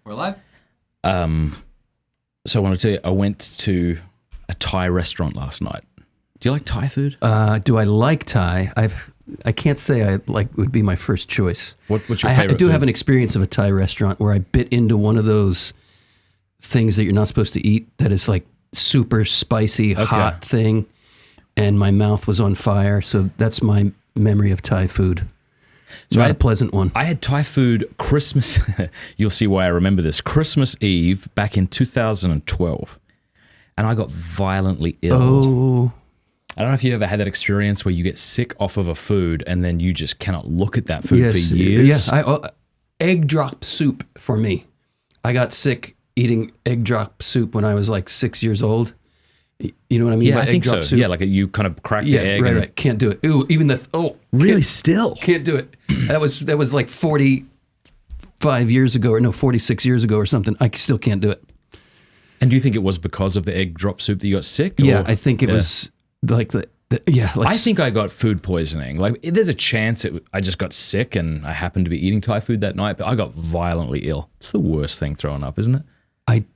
We're live. So I want to tell you, I went to a Thai restaurant last night. Do you like Thai food? Do I like Thai? I can't say I like would be my first choice. What's your favorite I do food? have an experience of a Thai restaurant where I bit into one of those things that you're not supposed to eat that is like super spicy, hot thing, and my mouth was on fire. So that's my memory of Thai food. So not a pleasant one. I had Thai food Christmas. You'll see why I remember this. Christmas Eve back in 2012. And I got violently ill. Oh. I don't know if you ever had that experience where you get sick off of a food and then you just cannot look at that food for years. Yeah, egg drop soup for me. I got sick eating egg drop soup when I was like 6 years old. You know what I mean? Yeah, by I think egg drop so. soup? Yeah, like you kind of crack the egg. Right. Can't do it. Ooh, even really still can't do it. That was like 45 years ago, or no, 46 years ago or something. I still can't do it. And do you think it was because of the egg drop soup that you got sick? Yeah, I think it was like I think I got food poisoning. Like, there's a chance I just got sick and I happened to be eating Thai food that night, but I got violently ill. It's the worst thing throwing up, isn't it?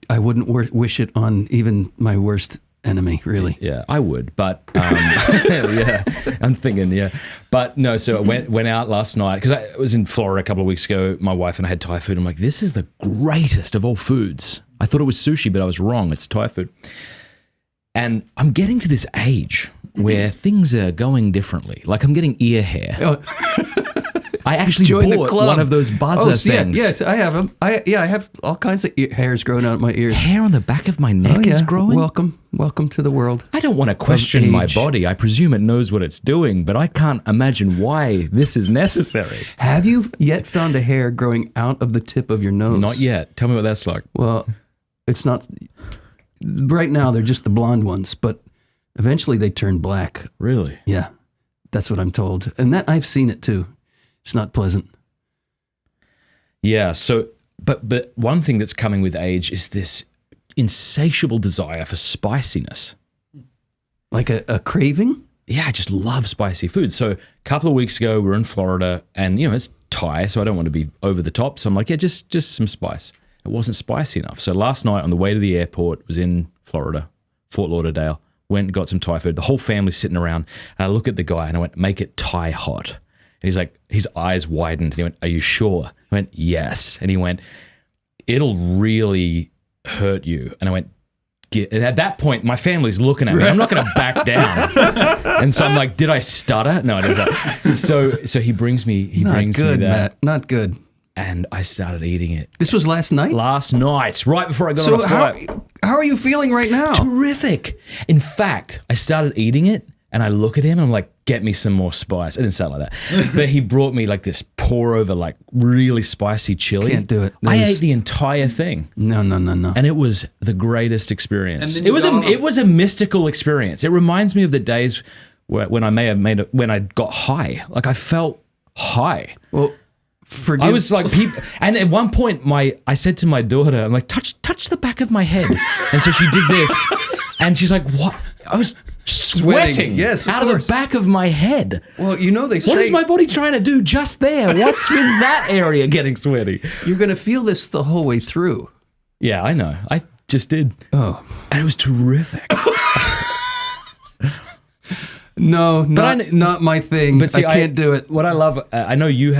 I wouldn't wish it on even my worst enemy, really. Yeah, I would, but yeah, I'm thinking, yeah. But no, so I went out last night because I was in Florida a couple of weeks ago. My wife and I had Thai food. I'm like, this is the greatest of all foods. I thought it was sushi, but I was wrong. It's Thai food. And I'm getting to this age where things are going differently. Like, I'm getting ear hair. I actually bought one of those buzzer things. Yes, I have them. I have all kinds of hairs growing out of my ears. Hair on the back of my neck is growing? Welcome to the world. I don't want to question my body. I presume it knows what it's doing, but I can't imagine why this is necessary. Have you yet found a hair growing out of the tip of your nose? Not yet. Tell me what that's like. Well, it's not... Right now, they're just the blonde ones, but eventually they turn black. Really? Yeah, that's what I'm told. And that I've seen it too. It's not pleasant. Yeah, so, but one thing that's coming with age is this insatiable desire for spiciness. Like a craving? Yeah, I just love spicy food. So a couple of weeks ago, we were in Florida, and, it's Thai, so I don't want to be over the top. So I'm like, yeah, just some spice. It wasn't spicy enough. So last night on the way to the airport, was in Florida, Fort Lauderdale, went and got some Thai food. The whole family sitting around, and I look at the guy, and I went, make it Thai hot. And he's like, his eyes widened, and he went, are you sure? I went, yes. And he went, it'll really hurt you. And I went, and at that point, my family's looking at me. I'm not going to back down. And so I'm like, did I stutter? No, it isn't. So he brings me that. Matt. Not good. And I started eating it. This was last night? Last night, right before I got on a flight. How are you feeling right now? Terrific. In fact, I started eating it, and I look at him, and I'm like, get me some more spice. I didn't sound like that. But he brought me like this pour over, like really spicy chili. Can't do it. I ate the entire thing. No. And it was the greatest experience. It was a mystical experience. It reminds me of the days when I may have when I got high. Like, I felt high. Well, I was like, and at one point, I said to my daughter, I'm like, touch the back of my head. And so she did this, and she's like, what? I was sweating out of the back of my head. Well, they say... What is my body trying to do just there? What's with that area getting sweaty? You're going to feel this the whole way through. Yeah, I know. I just did. Oh. And it was terrific. No, not my thing. But see, I can't do it. What I love, I know you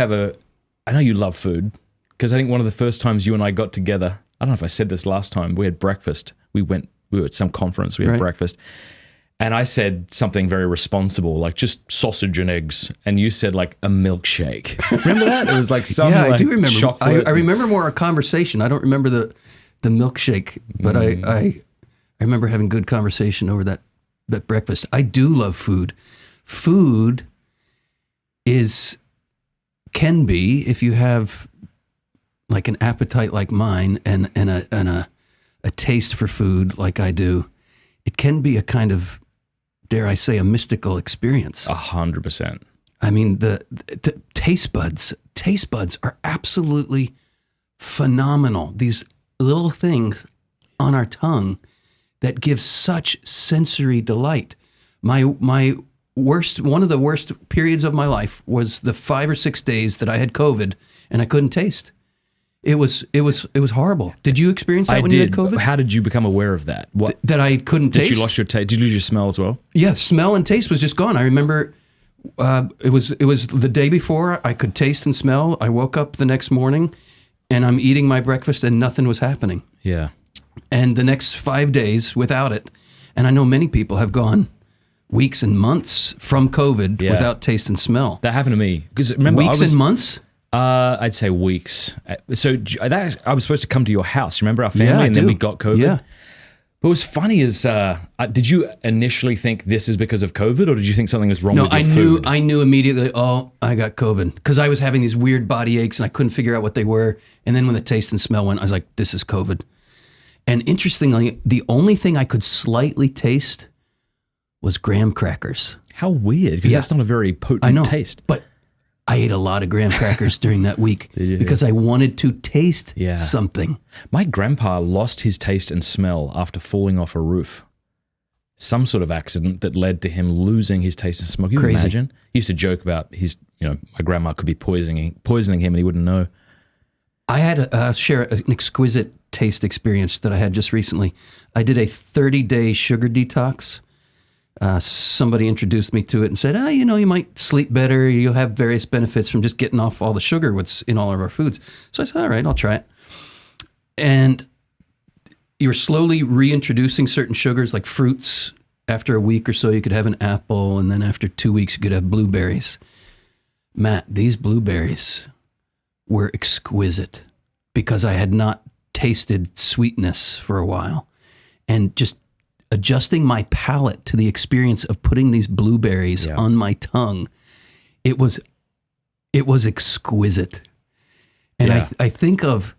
love food, because I think one of the first times you and I got together, I don't know if I said this last time, we had breakfast. We were at some conference, we had breakfast. And I said something very responsible, like just sausage and eggs. And you said like a milkshake. Remember that? It was like some I do remember. chocolate. I remember more a conversation. I don't remember the milkshake, but I remember having good conversation over that breakfast. I do love food. Food can be, if you have like an appetite like mine and a taste for food like I do, it can be a kind of, dare I say, a mystical experience. 100%. I mean, the taste buds are absolutely phenomenal. These little things on our tongue that give such sensory delight. One of the worst periods of my life was the 5 or 6 days that I had COVID and I couldn't taste. It was horrible. Did you experience that when you had COVID? How did you become aware of that? What That I couldn't taste? did you lost your taste? Did you lose your smell as well? Yeah, smell and taste was just gone. I remember it was the day before. I could taste and smell. I woke up the next morning, and I'm eating my breakfast, and nothing was happening. Yeah. And the next 5 days without it, and I know many people have gone weeks and months from COVID without taste and smell. That happened to me. Because remember, Weeks and months? I'd say weeks. So I was supposed to come to your house. Remember our family, Yeah, I and then do. we got COVID. Yeah. But what's funny is, did you initially think this is because of COVID, or did you think something was wrong No, with your I food? I knew immediately. Oh, I got COVID because I was having these weird body aches and I couldn't figure out what they were. And then when the taste and smell went, I was like, "This is COVID." And interestingly, the only thing I could slightly taste was graham crackers. How weird, because that's not a very potent taste. But I ate a lot of graham crackers during that week because I wanted to taste something. My grandpa lost his taste and smell after falling off a roof. Some sort of accident that led to him losing his taste and smell. Can you imagine? He used to joke about my grandma could be poisoning him and he wouldn't know. I had to share an exquisite taste experience that I had just recently. I did a 30-day sugar detox. Somebody introduced me to it and said, you might sleep better. You'll have various benefits from just getting off all the sugar what's in all of our foods. So I said, all right, I'll try it. And you're slowly reintroducing certain sugars like fruits. After a week or so, you could have an apple. And then after 2 weeks, you could have blueberries. Matt, these blueberries were exquisite because I had not tasted sweetness for a while. And just adjusting my palate to the experience of putting these blueberries on my tongue, it was exquisite. And I think of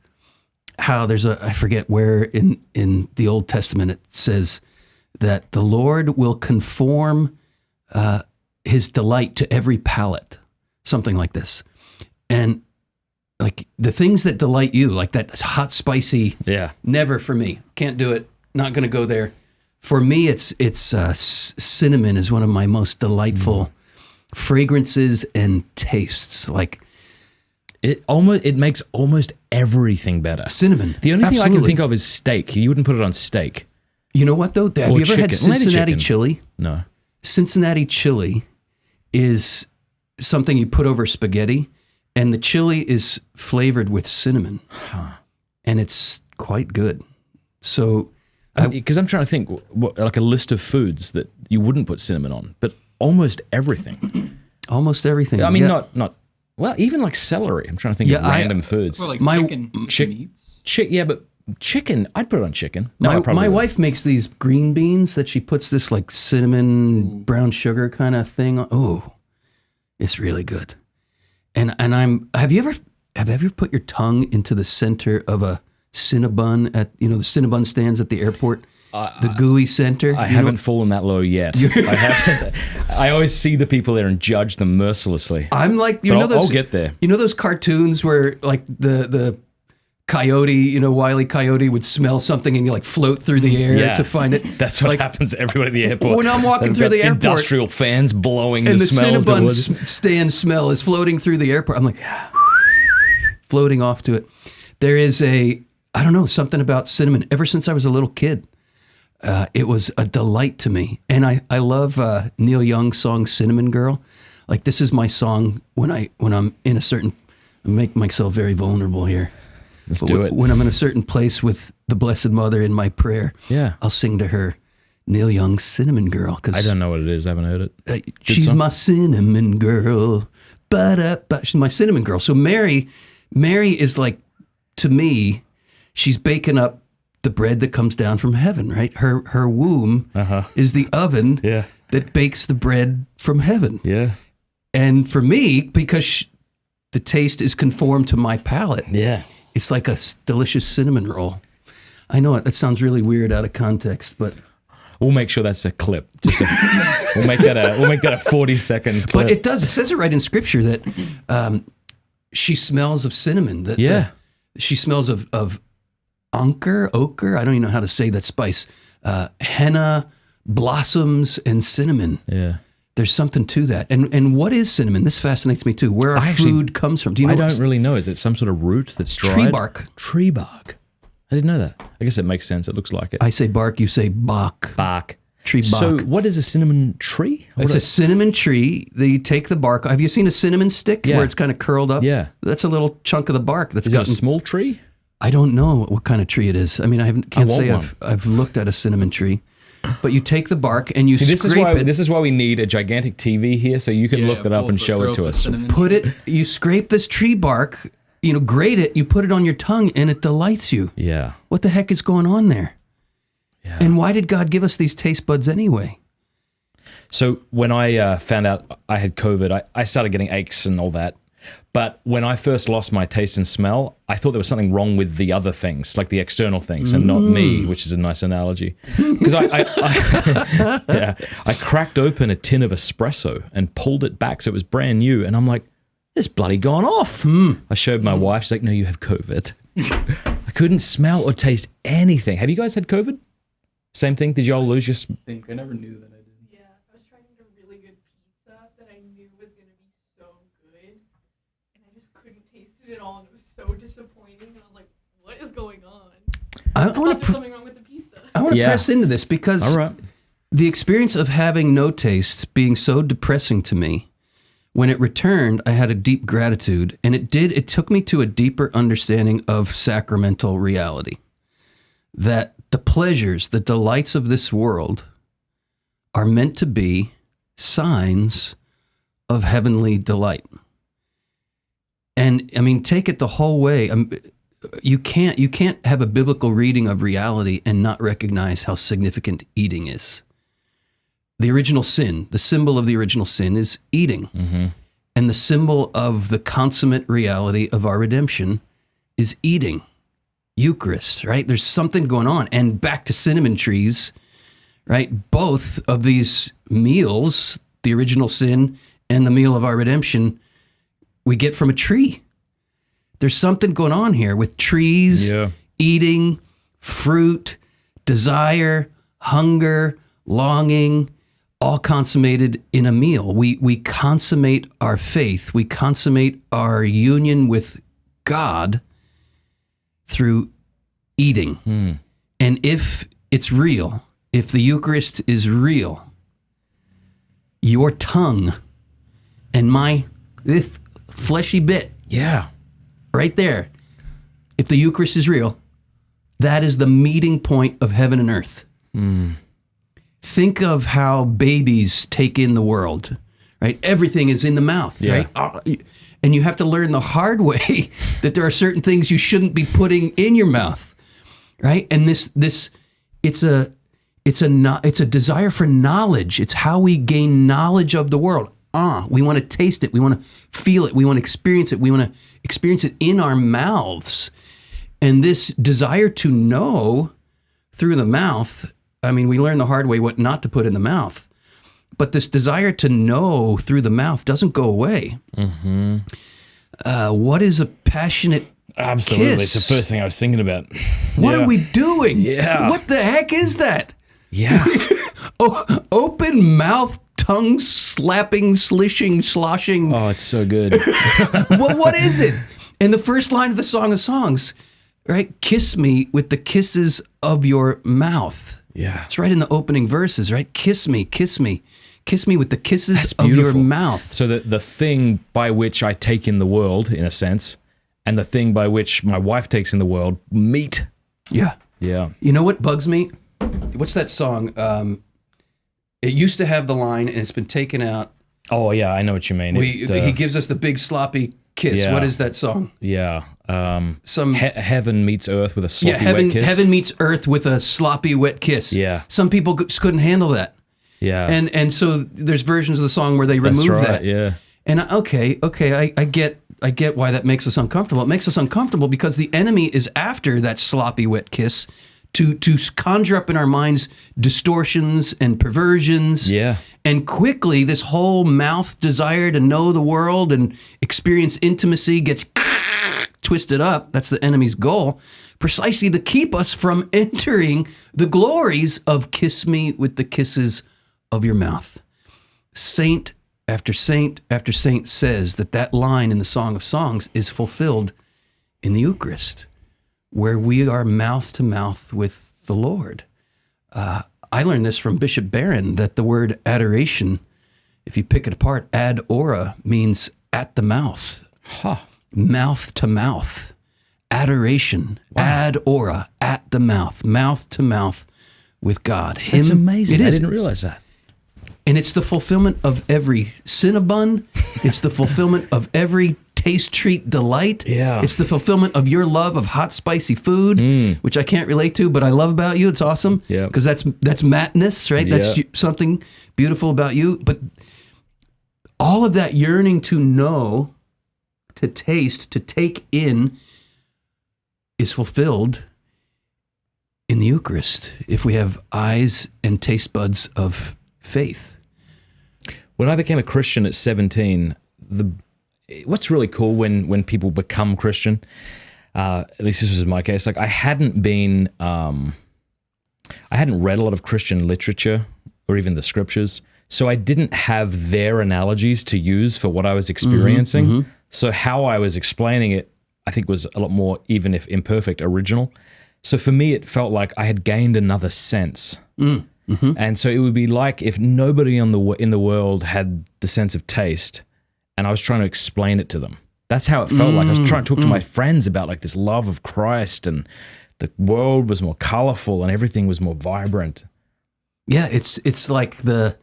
how I forget where in the Old Testament it says that the Lord will conform his delight to every palate, something like this. And like the things that delight you, like that hot, spicy, never for me. Can't do it. Not going to go there. For me, it's cinnamon is one of my most delightful fragrances and tastes. Like it makes almost everything better. Cinnamon. The only thing I can think of is steak. You wouldn't put it on steak. You know what though? Have you ever had Cincinnati chili? No. Cincinnati chili is something you put over spaghetti, and the chili is flavored with cinnamon, and it's quite good. So. Because I'm trying to think, like a list of foods that you wouldn't put cinnamon on, but almost everything. Almost everything. I mean, not well, even like celery. I'm trying to think of random foods. Or like chicken meats. But chicken, I'd put it on chicken. No, my wife makes these green beans that she puts this like cinnamon, brown sugar kind of thing on. Oh, it's really good. And have you ever put your tongue into the center of a Cinnabon at the Cinnabon stands at the airport, the gooey center? I haven't fallen that low yet. I haven't. I always see the people there and judge them mercilessly. I'm like, I'll get there. You know those cartoons where like the coyote, Wile E. Coyote would smell something and you like float through the air to find it. That's what happens everywhere at the airport. When I'm walking through the airport, industrial fans blowing and the smell Cinnabon towards stand smell is floating through the airport. I'm like floating off to it. There is something about cinnamon. Ever since I was a little kid, it was a delight to me. And I love Neil Young's song "Cinnamon Girl." Like this is my song when I'm in a certain. I make myself very vulnerable here. Let's do it. When I'm in a certain place with the Blessed Mother in my prayer, I'll sing to her Neil Young's "Cinnamon Girl." Cause I don't know what it is. I haven't heard it. She's song. my cinnamon girl. She's my cinnamon girl. So Mary is like, to me, she's baking up the bread that comes down from heaven, right? Her womb is the oven that bakes the bread from heaven. Yeah. And for me, because the taste is conformed to my palate, it's like a delicious cinnamon roll. I know that sounds really weird out of context, but we'll make sure that's a clip. We'll make that a 40-second clip. But it says it right in Scripture that she smells of cinnamon. She smells of ochre. I don't even know how to say that spice. Henna, blossoms, and cinnamon. Yeah. There's something to that. And what is cinnamon? This fascinates me too. Where our food comes from. Do you know? I don't really know. Is it some sort of root that's dried? Tree bark. Tree bark. I didn't know that. I guess it makes sense. It looks like it. I say bark, you say bark. Bark. Tree bark. So what is a cinnamon tree? It's a cinnamon tree. You take the bark. Have you seen a cinnamon stick where it's kind of curled up? Yeah. That's a little chunk of the bark. That's Is it a small tree? I don't know what kind of tree it is. I mean, can't say I've looked at a cinnamon tree. But you take the bark and you scrape it. This is why we need a gigantic TV here, so you can look that up and show it to us. You scrape this tree bark, grate it, you put it on your tongue, and it delights you. Yeah. What the heck is going on there? Yeah. And why did God give us these taste buds anyway? So when I found out I had COVID, I started getting aches and all that. But when I first lost my taste and smell, I thought there was something wrong with the other things, like the external things, and not me, which is a nice analogy. Because I cracked open a tin of espresso and pulled it back so it was brand new. And I'm like, it's bloody gone off. I showed my wife. She's like, no, you have COVID. I couldn't smell or taste anything. Have you guys had COVID? Same thing? Did you all lose your... I never knew that I did. Yeah, I was trying to get a really good pizza that I knew was going to be so good, and I just couldn't taste it at all, and it was so disappointing, and I was like, what is going on? I thought there was something wrong with the pizza. I want to press into this because the experience of having no taste being so depressing to me, when it returned, I had a deep gratitude, and it took me to a deeper understanding of sacramental reality. That the pleasures, the delights of this world are meant to be signs of heavenly delight. And I mean, take it the whole way. You can't have a biblical reading of reality and not recognize how significant eating is. The original sin, the symbol of the original sin is eating. Mm-hmm. And the symbol of the consummate reality of our redemption is eating. Eucharist, right? There's something going on. And back to cinnamon trees, right? Both of these meals, the original sin and the meal of our redemption, we get from a tree. There's something going on here with trees, eating, fruit, desire, hunger, longing, all consummated in a meal. We consummate our faith. We consummate our union with God through eating. And if it's real, if the Eucharist is real, your tongue and this fleshy bit, right there, if the Eucharist is real, that is the meeting point of heaven and earth. Think of how babies take in the world, right? Everything is in the mouth, right? And you have to learn the hard way that there are certain things you shouldn't be putting in your mouth, right? And it's a desire for knowledge. It's how we gain knowledge of the world. We want to taste it. We want to feel it. We want to experience it. We want to experience it in our mouths. And this desire to know through the mouth, I mean, we learn the hard way what not to put in the mouth. But this desire to know through the mouth doesn't go away. Mm-hmm. What is a passionate Absolutely. kiss? It's the first thing I was thinking about. What are we doing? Yeah. What the heck is that? Yeah. Open mouth, tongue slapping, slishing, sloshing. Oh, it's so good. Well, what is it? And the first line of the Song of Songs, right? Kiss me with the kisses of your mouth. Yeah. It's right in the opening verses, right? Kiss me, kiss me. Kiss me with the kisses of your mouth. So the thing by which I take in the world, in a sense, and the thing by which my wife takes in the world meet. Yeah. Yeah. You know what bugs me? What's that song? It used to have the line, and it's been taken out. Oh, yeah, I know what you mean. He gives us the big sloppy kiss. Yeah. What is that song? Yeah. Heaven meets earth with a sloppy wet kiss. Heaven meets earth with a sloppy wet kiss. Yeah. Some people just couldn't handle that. Yeah. And so there's versions of the song where they remove that. Yeah. And I get why that makes us uncomfortable. It makes us uncomfortable because the enemy is after that sloppy wet kiss to conjure up in our minds distortions and perversions. Yeah. And quickly this whole mouth desire to know the world and experience intimacy gets twisted up. That's the enemy's goal, precisely to keep us from entering the glories of kiss me with the kisses of your mouth. saint after saint after saint says that line in the Song of Songs is fulfilled in the Eucharist, where we are mouth to mouth with the Lord. I learned this from Bishop Barron, that the word adoration, if you pick it apart, ad ora means at the mouth, mouth to mouth. Adoration, ad ora, at the mouth to mouth with God. It's amazing. I didn't realize that. And it's the fulfillment of every cinnabon. It's the fulfillment of every taste, treat, delight. Yeah. It's the fulfillment of your love of hot, spicy food, which I can't relate to, but I love about you. It's awesome. Yeah. Because that's Mattness, right? Yeah. That's something beautiful about you. But all of that yearning to know, to taste, to take in is fulfilled in the Eucharist if we have eyes and taste buds of faith. When I became a Christian at 17, what's really cool when people become Christian, at least this was my case, like I hadn't read a lot of Christian literature or even the scriptures, so I didn't have their analogies to use for what I was experiencing. So how I was explaining it, I think, was a lot more, even if imperfect, original. So for me, it felt like I had gained another sense. And so it would be like if nobody in the world had the sense of taste, and I was trying to explain it to them. That's how it felt like. I was trying to talk to my friends about like this love of Christ, and the world was more colorful and everything was more vibrant. Yeah, it's like the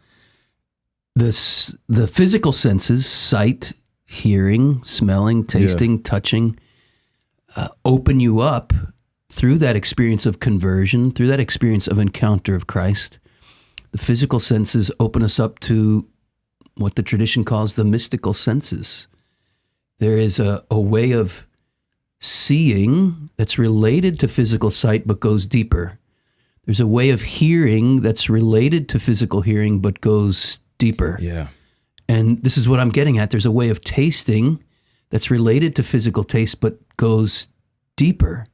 physical senses, sight, hearing, smelling, tasting, touching, open you up through that experience of conversion, through that experience of encounter of Christ. The physical senses open us up to what the tradition calls the mystical senses. There is a way of seeing that's related to physical sight but goes deeper. There's a way of hearing that's related to physical hearing but goes deeper. Yeah. And this is what I'm getting at. There's a way of tasting that's related to physical taste but goes deeper.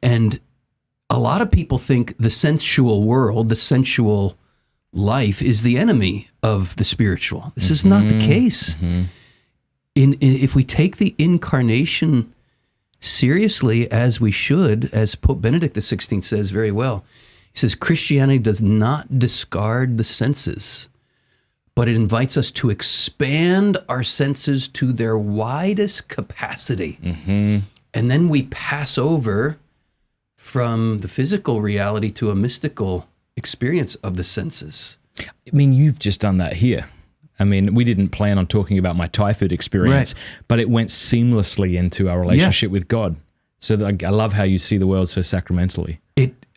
And a lot of people think the sensual world, the sensual life, is the enemy of the spiritual. This is not the case. If we take the Incarnation seriously, as we should, as Pope Benedict XVI says very well, he says Christianity does not discard the senses, but it invites us to expand our senses to their widest capacity. And then we pass over from the physical reality to a mystical experience of the senses. I mean, you've just done that here. I mean, we didn't plan on talking about my Thai food experience, but it went seamlessly into our relationship with God. So I love how you see the world so sacramentally.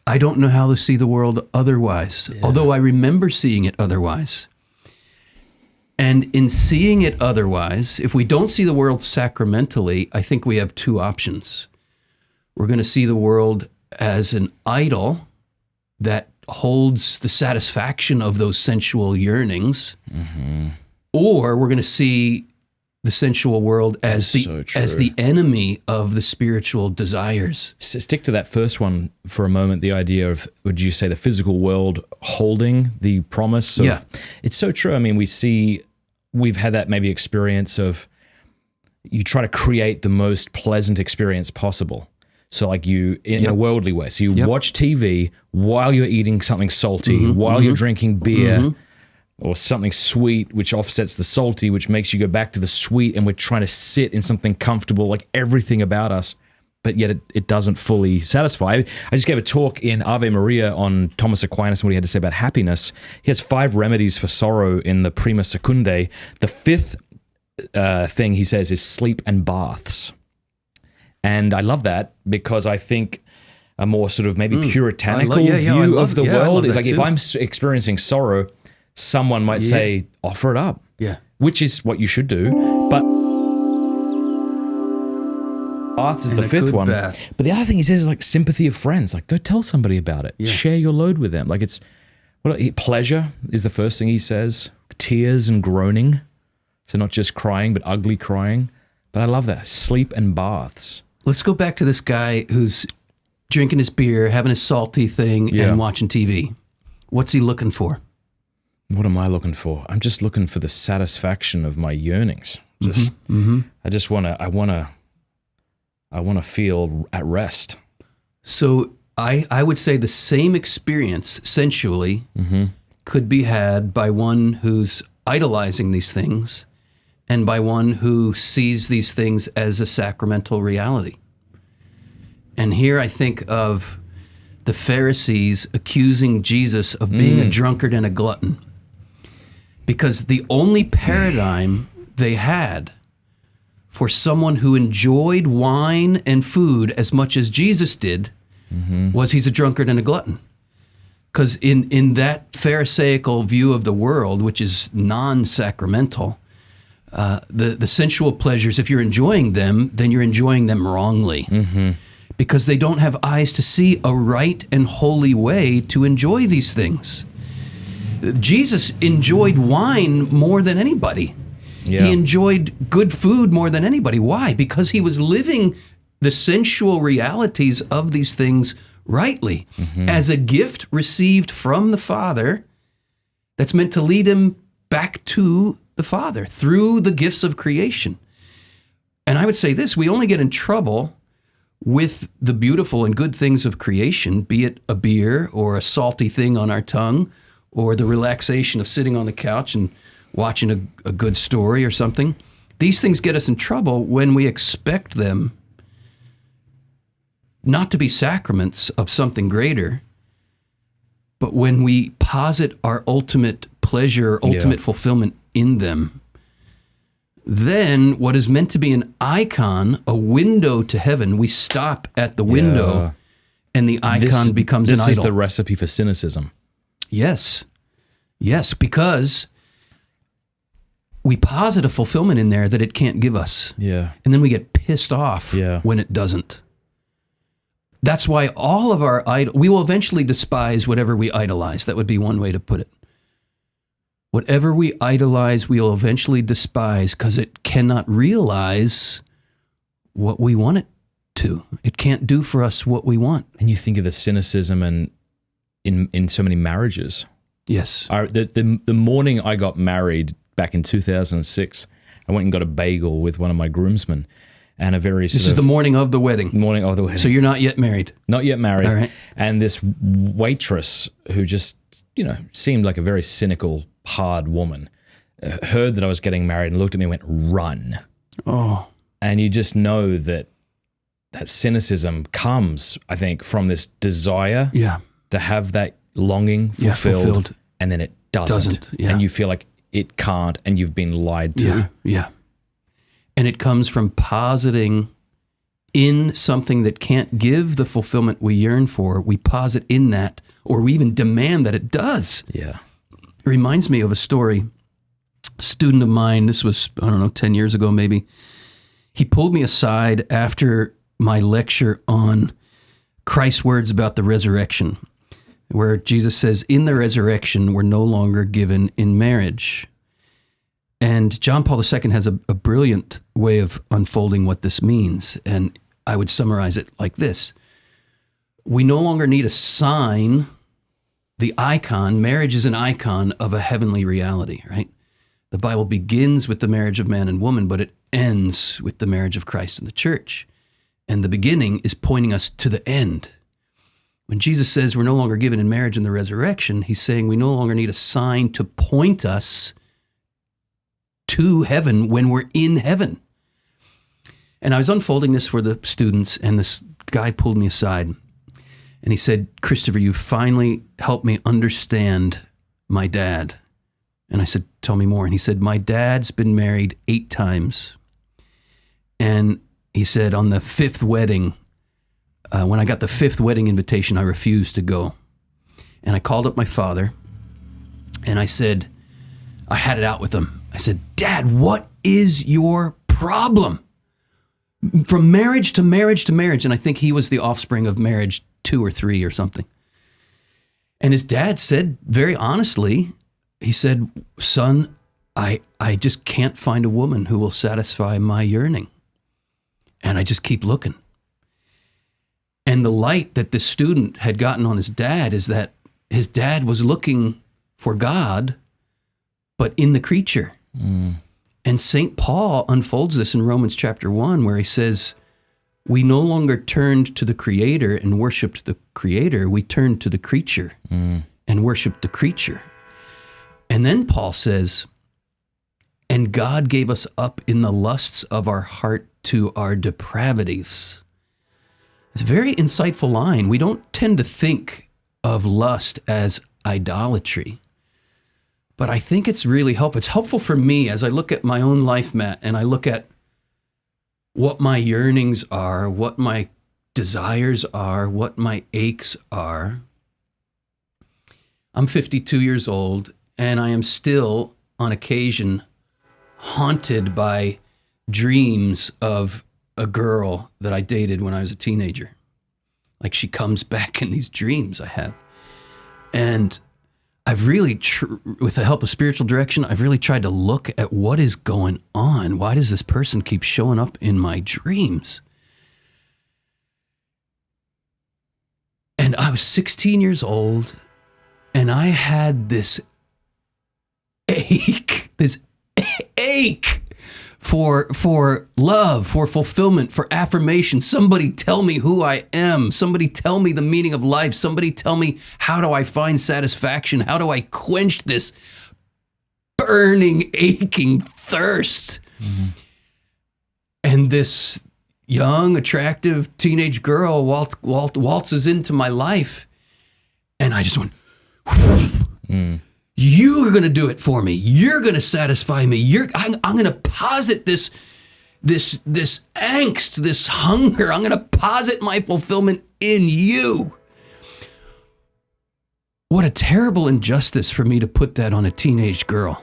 I don't know how to see the world otherwise, although I remember seeing it otherwise. And in seeing it otherwise, if we don't see the world sacramentally, I think we have two options. We're going to see the world as an idol that holds the satisfaction of those sensual yearnings, or we're going to see the sensual world as the enemy of the spiritual desires. Stick to that first one for a moment, the idea of, would you say, the physical world holding the promise of, it's so true. I mean, we've had that maybe experience of, you try to create the most pleasant experience possible. So like in a worldly way. So you watch TV while you're eating something salty, while you're drinking beer or something sweet, which offsets the salty, which makes you go back to the sweet, and we're trying to sit in something comfortable, like everything about us, but yet it doesn't fully satisfy. I just gave a talk in Ave Maria on Thomas Aquinas and what he had to say about happiness. He has 5 remedies for sorrow in the Prima Secundae. The 5th thing he says is sleep and baths. And I love that because I think a more sort of maybe puritanical view of the world is like, if I'm experiencing sorrow, someone might say, offer it up. Yeah. Which is what you should do. But baths is the 5th one. But the other thing he says is like sympathy of friends. Like, go tell somebody about it. Yeah. Share your load with them. Like, it's pleasure is the first thing he says. Tears and groaning. So not just crying, but ugly crying. But I love that. Sleep and baths. Let's go back to this guy who's drinking his beer, having his salty thing, and watching TV. What's he looking for? What am I looking for? I'm just looking for the satisfaction of my yearnings. Just, I just want to feel at rest. So I would say the same experience sensually could be had by one who's idolizing these things and by one who sees these things as a sacramental reality. And here I think of the Pharisees accusing Jesus of being a drunkard and a glutton. Because the only paradigm they had for someone who enjoyed wine and food as much as Jesus did was he's a drunkard and a glutton. Because in that Pharisaical view of the world, which is non-sacramental, the sensual pleasures, if you're enjoying them, then you're enjoying them wrongly. Because they don't have eyes to see a right and holy way to enjoy these things. Jesus enjoyed wine more than anybody. Yeah. He enjoyed good food more than anybody. Why? Because he was living the sensual realities of these things rightly as a gift received from the Father that's meant to lead him back to the Father through the gifts of creation. And I would say this, we only get in trouble with the beautiful and good things of creation, be it a beer or a salty thing on our tongue, or the relaxation of sitting on the couch and watching a good story or something. These things get us in trouble when we expect them not to be sacraments of something greater, but when we posit our ultimate pleasure, ultimate fulfillment in them. Then what is meant to be an icon, a window to heaven, we stop at the window and the icon becomes an idol. This is the recipe for cynicism. Yes, because we posit a fulfillment in there that it can't give us. Yeah. And then we get pissed off when it doesn't. That's why all of our we will eventually despise whatever we idolize. That would be one way to put it. Whatever we idolize, we'll eventually despise because it cannot realize what we want it to. It can't do for us what we want. And you think of the cynicism and in so many marriages. Yes. The morning I got married back in 2006, I went and got a bagel with one of my groomsmen. And a very This is the morning of the wedding. Morning of the wedding. So you're not yet married? Not yet married. All right. And this waitress who just, seemed like a very cynical, hard woman, heard that I was getting married and looked at me and went, "Run." Oh. And you just know that cynicism comes, I think, from this desire to have that longing fulfilled. And then it doesn't. And you feel like it can't, and you've been lied to. Yeah. And it comes from positing in something that can't give the fulfillment we yearn for. We posit in that, or we even demand that it does. Yeah. It reminds me of a story. A student of mine, this was, 10 years ago maybe, he pulled me aside after my lecture on Christ's words about the resurrection, where Jesus says, in the resurrection, we're no longer given in marriage. And John Paul II has a brilliant way of unfolding what this means. And I would summarize it like this. We no longer need a sign, the icon. Marriage is an icon of a heavenly reality, right? The Bible begins with the marriage of man and woman, but it ends with the marriage of Christ and the church. And the beginning is pointing us to the end. When Jesus says we're no longer given in marriage in the resurrection, he's saying we no longer need a sign to point us to heaven when we're in heaven. And I was unfolding this for the students, and this guy pulled me aside, and he said, "Christopher, you finally helped me understand my dad." And I said, "Tell me more." And he said, "My dad's been married 8 times. And he said, on the 5th wedding, when I got the 5th wedding invitation, I refused to go. And I called up my father, and I said, I had it out with him. I said, Dad, what is your problem? From marriage to marriage to marriage. And I think he was the offspring of marriage 2 or 3 or something. And his dad said, very honestly, he said, son, I just can't find a woman who will satisfy my yearning. And I just keep looking. And the light that this student had gotten on his dad is that his dad was looking for God but in the creature. And St. Paul unfolds this in Romans chapter 1, where he says, we no longer turned to the Creator and worshiped the Creator. We turned to the creature and worshiped the creature. And then Paul says, and God gave us up in the lusts of our heart to our depravities. It's a very insightful line. We don't tend to think of lust as idolatry, but I think it's really helpful. It's helpful for me as I look at my own life, Matt, and I look at what my yearnings are, what my desires are, what my aches are. I'm 52 years old, and I am still, on occasion, haunted by dreams of a girl that I dated when I was a teenager. Like she comes back in these dreams I have. And I've really, with the help of spiritual direction, I've really tried to look at what is going on. Why does this person keep showing up in my dreams? And I was 16 years old, and I had this ache for love, for fulfillment, for affirmation. Somebody tell me who I am. Somebody tell me the meaning of life. Somebody tell me, how do I find satisfaction? How do I quench this burning, aching thirst? And this young, attractive teenage girl waltzes into my life, and I just went, you are going to do it for me. You're going to satisfy me. I'm going to posit this angst, this hunger. I'm going to posit my fulfillment in you. What a terrible injustice for me to put that on a teenage girl.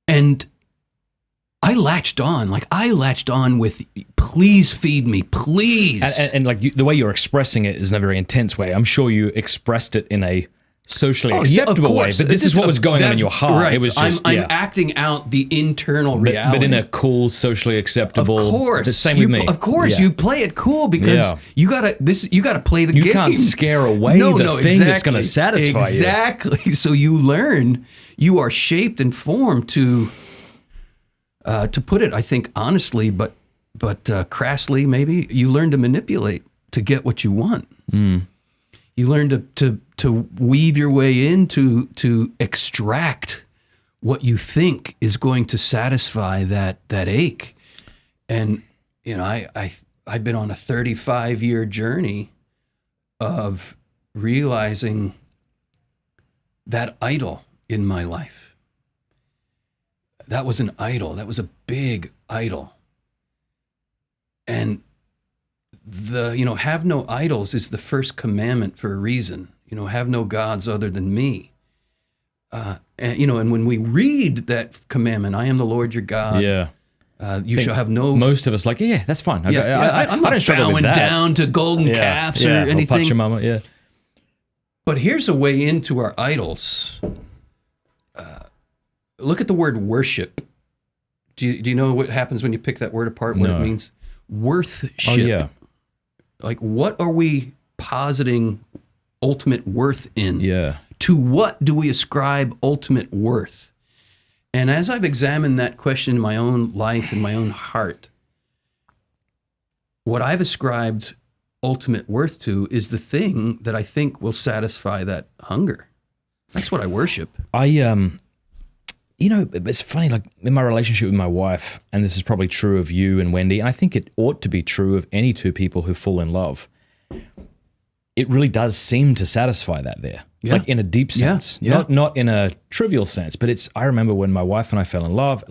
And I latched on with, please feed me, please. And like the way you're expressing it is in a very intense way. I'm sure you expressed it in a socially acceptable way, but this is what was going on in your heart. Right. It was just, I'm acting out the internal reality. But in a cool, socially acceptable. Of course. The same with me. Of course, you play it cool because you gotta play the game. You can't scare away the thing that's going to satisfy you. Exactly. So you learn, you are shaped and formed to put it, I think, honestly, but crassly, maybe, you learn to manipulate to get what you want. You learn to weave your way in to extract what you think is going to satisfy that ache. And I've been on a 35-year journey of realizing that idol in my life. That was an idol. That was a big idol. And have no idols is the first commandment for a reason. Have no gods other than me. And when we read that commandment, I am the Lord your God. Yeah. You shall have no. Most of us like, that's fine. I'm not bowing down to golden calves or anything. Or punch your mama. Yeah. But here's a way into our idols. Look at the word worship. Do you know what happens when you pick that word apart? What it means? Worthship. Oh, yeah. Like, what are we positing ultimate worth in? Yeah. To what do we ascribe ultimate worth? And as I've examined that question in my own life, in my own heart, what I've ascribed ultimate worth to is the thing that I think will satisfy that hunger. That's what I worship. It's funny, like in my relationship with my wife, and this is probably true of you and Wendy, and I think it ought to be true of any two people who fall in love. It really does seem to satisfy that there, like in a deep sense, not in a trivial sense. But I remember when my wife and I fell in love,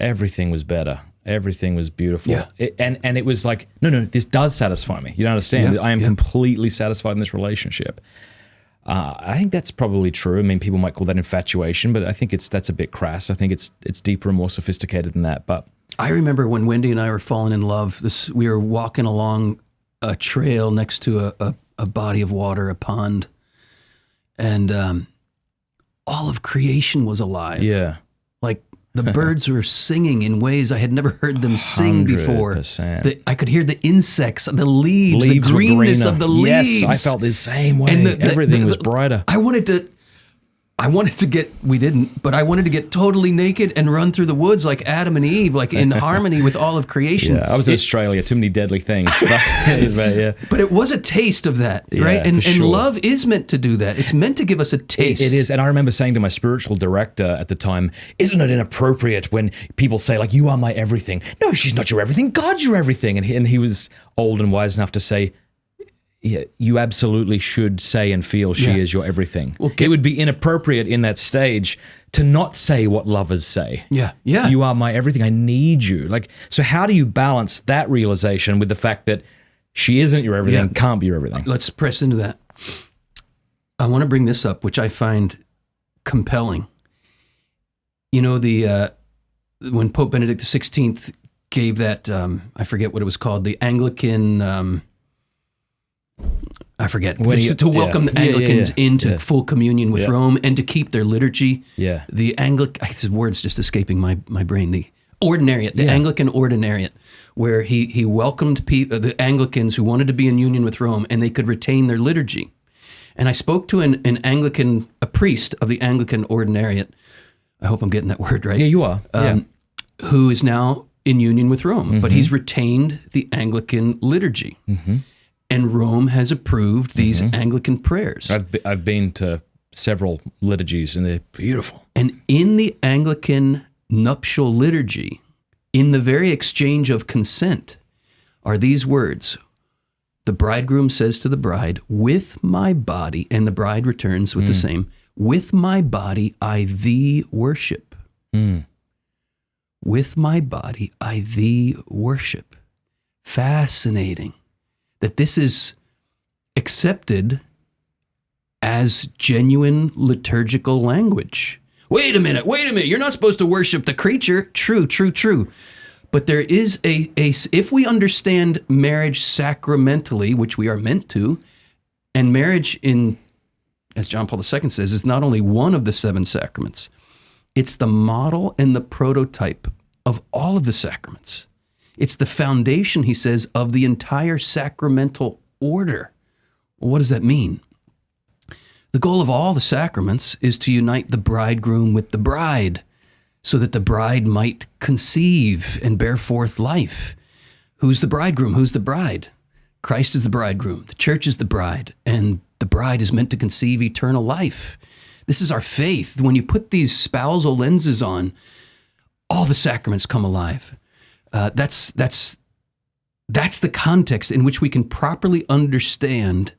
everything was better. Everything was beautiful. Yeah. And it was like, no, this does satisfy me. You don't understand. I am completely satisfied in this relationship. I think that's probably true. I mean, people might call that infatuation, but I think that's a bit crass. I think it's deeper and more sophisticated than that. But I remember when Wendy and I were falling in love, we were walking along a trail next to a body of water, a pond, and all of creation was alive. Yeah. Like The birds were singing in ways I had never heard them sing before. 100%. I could hear the insects, the leaves, the Leaves were greenness greener. of the leaves. Yes, I felt the same way. And Everything was brighter. I wanted to get, we didn't, but I wanted to get totally naked and run through the woods like Adam and Eve, like in harmony with all of creation. Yeah, I was in Australia. Too many deadly things. But, yeah. But it was a taste of that, Yeah, right? And for sure. love is meant to do that. It's meant to give us a taste. It is. And I remember saying to my spiritual director at the time, isn't it inappropriate when people say, like, you are my everything? No, she's not your everything. God's your everything. And he was old and wise enough to say, yeah, you absolutely should say and feel she is your everything. Well, it would be inappropriate in that stage to not say what lovers say. Yeah, yeah. You are my everything. I need you. Like, so how do you balance that realization with the fact that she isn't your everything, can't be your everything? Let's press into that. I want to bring this up, which I find compelling. You know, when Pope Benedict XVI gave that, I forget what it was called, the Anglican... I forget, to welcome the Anglicans into full communion with Rome and to keep their liturgy. Yeah. The this word's just escaping my brain. The Ordinariate, the Anglican Ordinariate, where he welcomed the Anglicans who wanted to be in union with Rome and they could retain their liturgy. And I spoke to a priest of the Anglican Ordinariate. I hope I'm getting that word right. Yeah, you are. Who is now in union with Rome, but he's retained the Anglican liturgy. Mm-hmm. And Rome has approved these Anglican prayers. I've been to several liturgies and they're beautiful. And in the Anglican nuptial liturgy, in the very exchange of consent, are these words. The bridegroom says to the bride, with my body, and the bride returns with the same, with my body I thee worship. With my body I thee worship. Fascinating. That this is accepted as genuine liturgical language. Wait a minute, you're not supposed to worship the creature. True. But there is if we understand marriage sacramentally, which we are meant to, and marriage as John Paul II says, is not only one of the 7 sacraments, it's the model and the prototype of all of the sacraments. It's the foundation, he says, of the entire sacramental order. Well, what does that mean? The goal of all the sacraments is to unite the bridegroom with the bride so that the bride might conceive and bear forth life. Who's the bridegroom? Who's the bride? Christ is the bridegroom. The church is the bride, and the bride is meant to conceive eternal life. This is our faith. When you put these spousal lenses on, all the sacraments come alive. That's the context in which we can properly understand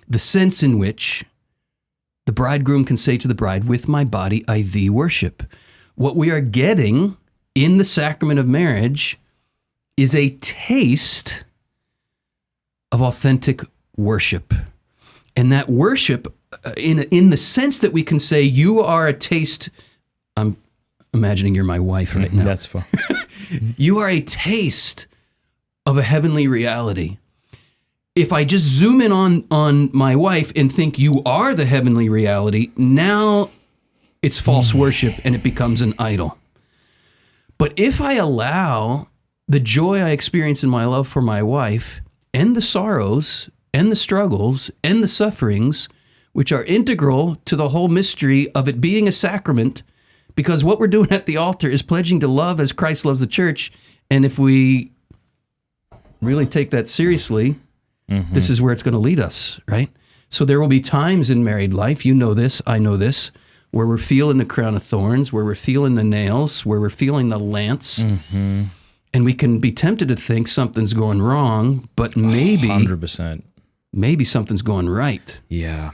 the sense in which the bridegroom can say to the bride, with my body I thee worship. What we are getting in the sacrament of marriage is a taste of authentic worship. And that worship, in the sense that we can say, you are a taste, I'm imagining you're my wife right now. That's fine. You are a taste of a heavenly reality. If I just zoom in on my wife and think you are the heavenly reality, now it's false worship and it becomes an idol. But if I allow the joy I experience in my love for my wife and the sorrows and the struggles and the sufferings, which are integral to the whole mystery of it being a sacrament, because what we're doing at the altar is pledging to love as Christ loves the church. And if we really take that seriously, this is where it's going to lead us, right? So there will be times in married life, you know this, I know this, where we're feeling the crown of thorns, where we're feeling the nails, where we're feeling the lance. And we can be tempted to think something's going wrong, but maybe 100%. Maybe something's going right. Yeah.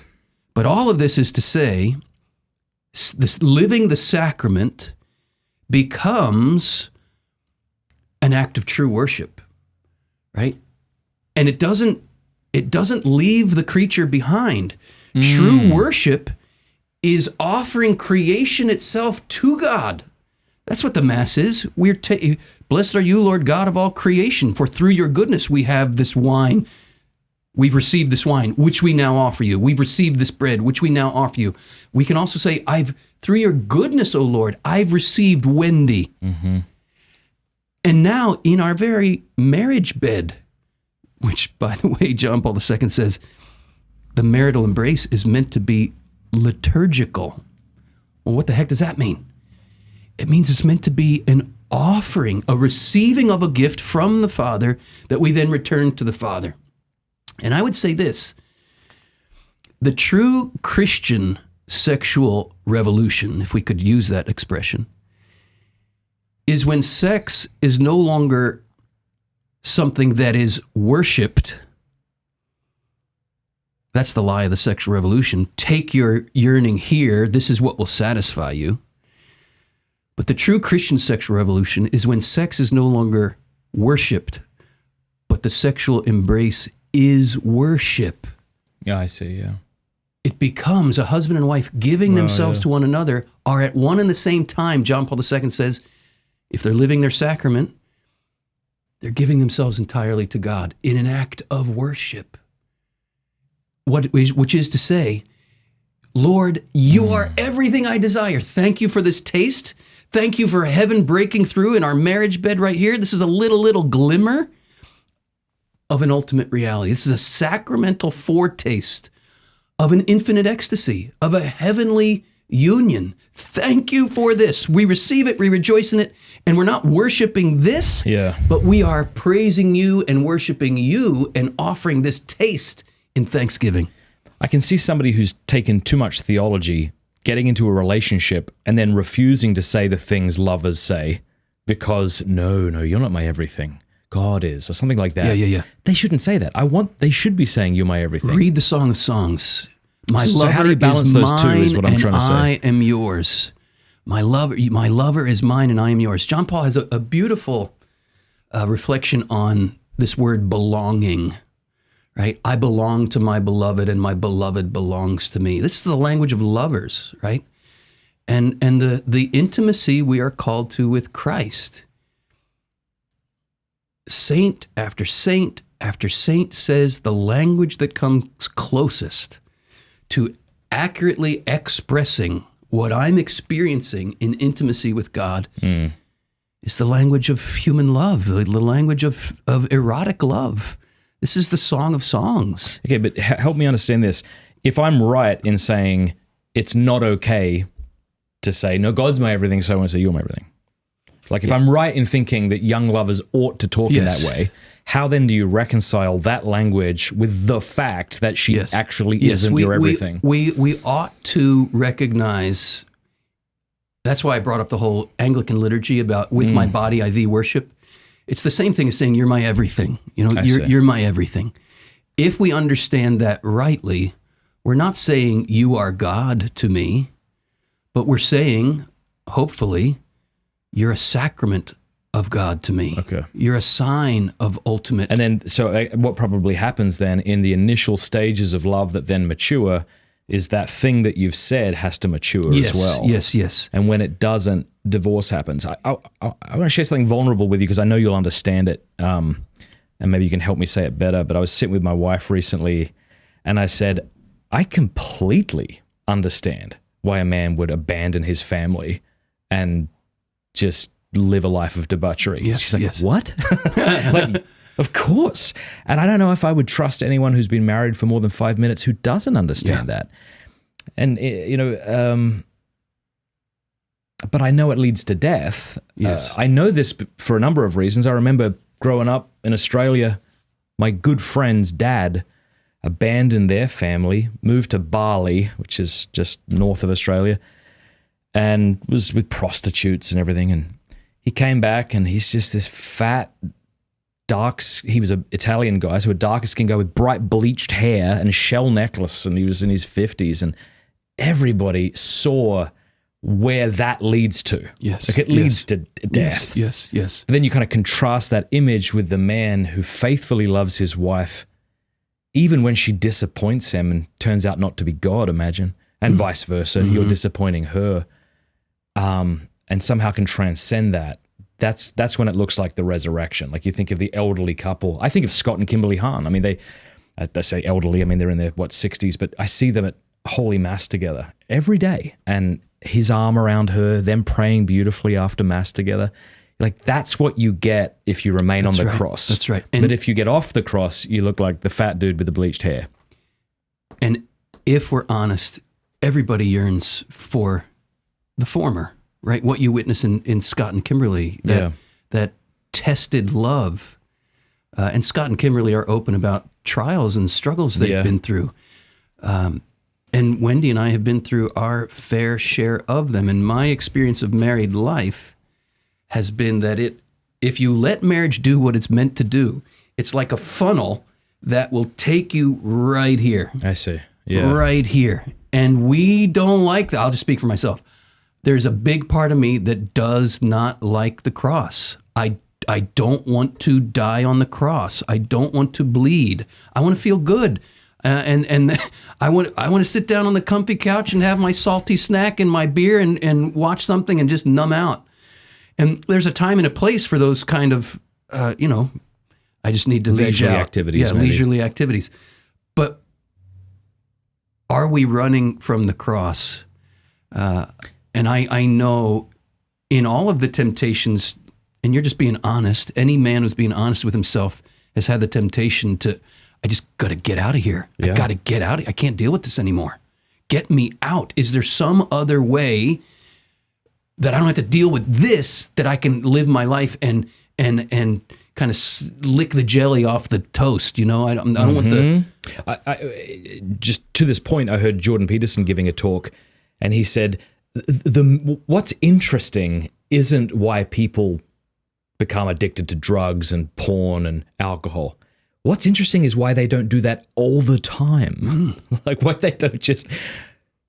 But all of this is to say, this living the sacrament becomes an act of true worship, right? And it doesn't leave the creature behind. True worship is offering creation itself to God. That's what the Mass is. Blessed are you, Lord God of all creation, for through your goodness we have this wine. We've received this wine, which we now offer you. We've received this bread, which we now offer you. We can also say, through your goodness, O Lord, I've received Wendy. Mm-hmm. And now in our very marriage bed, which, by the way, John Paul II says, the marital embrace is meant to be liturgical. Well, what the heck does that mean? It means it's meant to be an offering, a receiving of a gift from the Father that we then return to the Father. And I would say this, the true Christian sexual revolution, if we could use that expression, is when sex is no longer something that is worshipped. That's the lie of the sexual revolution. Take your yearning here. This is what will satisfy you. But the true Christian sexual revolution is when sex is no longer worshipped, but the sexual embrace is worship. Yeah, I see, yeah. It becomes a husband and wife giving themselves to one another, are at one and the same time. John Paul II says, if they're living their sacrament, they're giving themselves entirely to God in an act of worship. Which is to say, Lord, you are everything I desire. Thank you for this taste. Thank you for heaven breaking through in our marriage bed right here. This is a little glimmer of an ultimate reality. This is a sacramental foretaste of an infinite ecstasy, of a heavenly union. Thank you for this. We receive it, we rejoice in it, and we're not worshiping this, but we are praising you and worshiping you and offering this taste in thanksgiving. I can see somebody who's taken too much theology, getting into a relationship, and then refusing to say the things lovers say because, no, you're not my everything. God is, or something like that. Yeah. They shouldn't say that. They should be saying, you're my everything. Read the Song of Songs. My lover how do you balance is those two mine is what I'm trying to say. I am yours. My lover is mine and I am yours. John Paul has a beautiful reflection on this word belonging, right? I belong to my beloved and my beloved belongs to me. This is the language of lovers, right? And the intimacy we are called to with Christ. Saint after saint after saint says the language that comes closest to accurately expressing what I'm experiencing in intimacy with God is the language of human love, the language of erotic love. This is the Song of Songs. Okay, but help me understand this. If I'm right in saying it's not okay to say, no, God's my everything, so I want to say you're my everything. Like if I'm right in thinking that young lovers ought to talk in that way, how then do you reconcile that language with the fact that she actually isn't your everything? We ought to recognize, that's why I brought up the whole Anglican liturgy about with my body I thee worship. It's the same thing as saying you're my everything. You know, you're my everything. If we understand that rightly, we're not saying you are God to me, but we're saying, hopefully, you're a sacrament of God to me. Okay. You're a sign of ultimate. And then, so what probably happens then in the initial stages of love that then mature is that thing that you've said has to mature as well. Yes. And when it doesn't, divorce happens. I want to share something vulnerable with you because I know you'll understand it, and maybe you can help me say it better. But I was sitting with my wife recently, and I said, I completely understand why a man would abandon his family and just live a life of debauchery. She's like, what? Like, of course. And I don't know if I would trust anyone who's been married for more than 5 minutes who doesn't understand that. And, but I know it leads to death. Yes. I know this for a number of reasons. I remember growing up in Australia, my good friend's dad abandoned their family, moved to Bali, which is just north of Australia, and was with prostitutes and everything. And he came back and he's just this fat, he was an Italian guy, so a darker skinned guy with bright bleached hair and a shell necklace, and he was in his 50s, and everybody saw where that leads to. Yes. Like it leads to death. Yes. But then you kind of contrast that image with the man who faithfully loves his wife, even when she disappoints him and turns out not to be God, imagine, and vice versa. You're disappointing her, and somehow can transcend that. That's when it looks like the resurrection. Like you think of the elderly couple. I think of Scott and Kimberly Hahn. I mean, I say elderly, I mean, they're in their, 60s, but I see them at Holy Mass together every day. And his arm around her, them praying beautifully after Mass together. Like, that's what you get if you remain on the cross. That's right. But if you get off the cross, you look like the fat dude with the bleached hair. And if we're honest, everybody yearns for the former, right? What you witness in Scott and Kimberly, that tested love. And Scott and Kimberly are open about trials and struggles they've been through. And Wendy and I have been through our fair share of them. And my experience of married life has been that if you let marriage do what it's meant to do, it's like a funnel that will take you right here. I see. Yeah. Right here. And we don't like that. I'll just speak for myself. There's a big part of me that does not like the cross. I don't want to die on the cross. I don't want to bleed. I want to feel good. And I want to sit down on the comfy couch and have my salty snack and my beer and watch something and just numb out. And there's a time and a place for those kind of, I just need to leisurely leisure activities. Yeah, maybe. leisurely activities. But are we running from the cross? And I know in all of the temptations, and you're just being honest, any man who's being honest with himself has had the temptation to, I just got to get out of here. Yeah. I got to get out. I can't deal with this anymore. Get me out. Is there some other way that I don't have to deal with this, that I can live my life and kind of lick the jelly off the toast? I don't want the... I just to this point, I heard Jordan Peterson giving a talk, and he said, what's interesting isn't why people become addicted to drugs and porn and alcohol. What's interesting is why they don't do that all the time. Like, why they don't just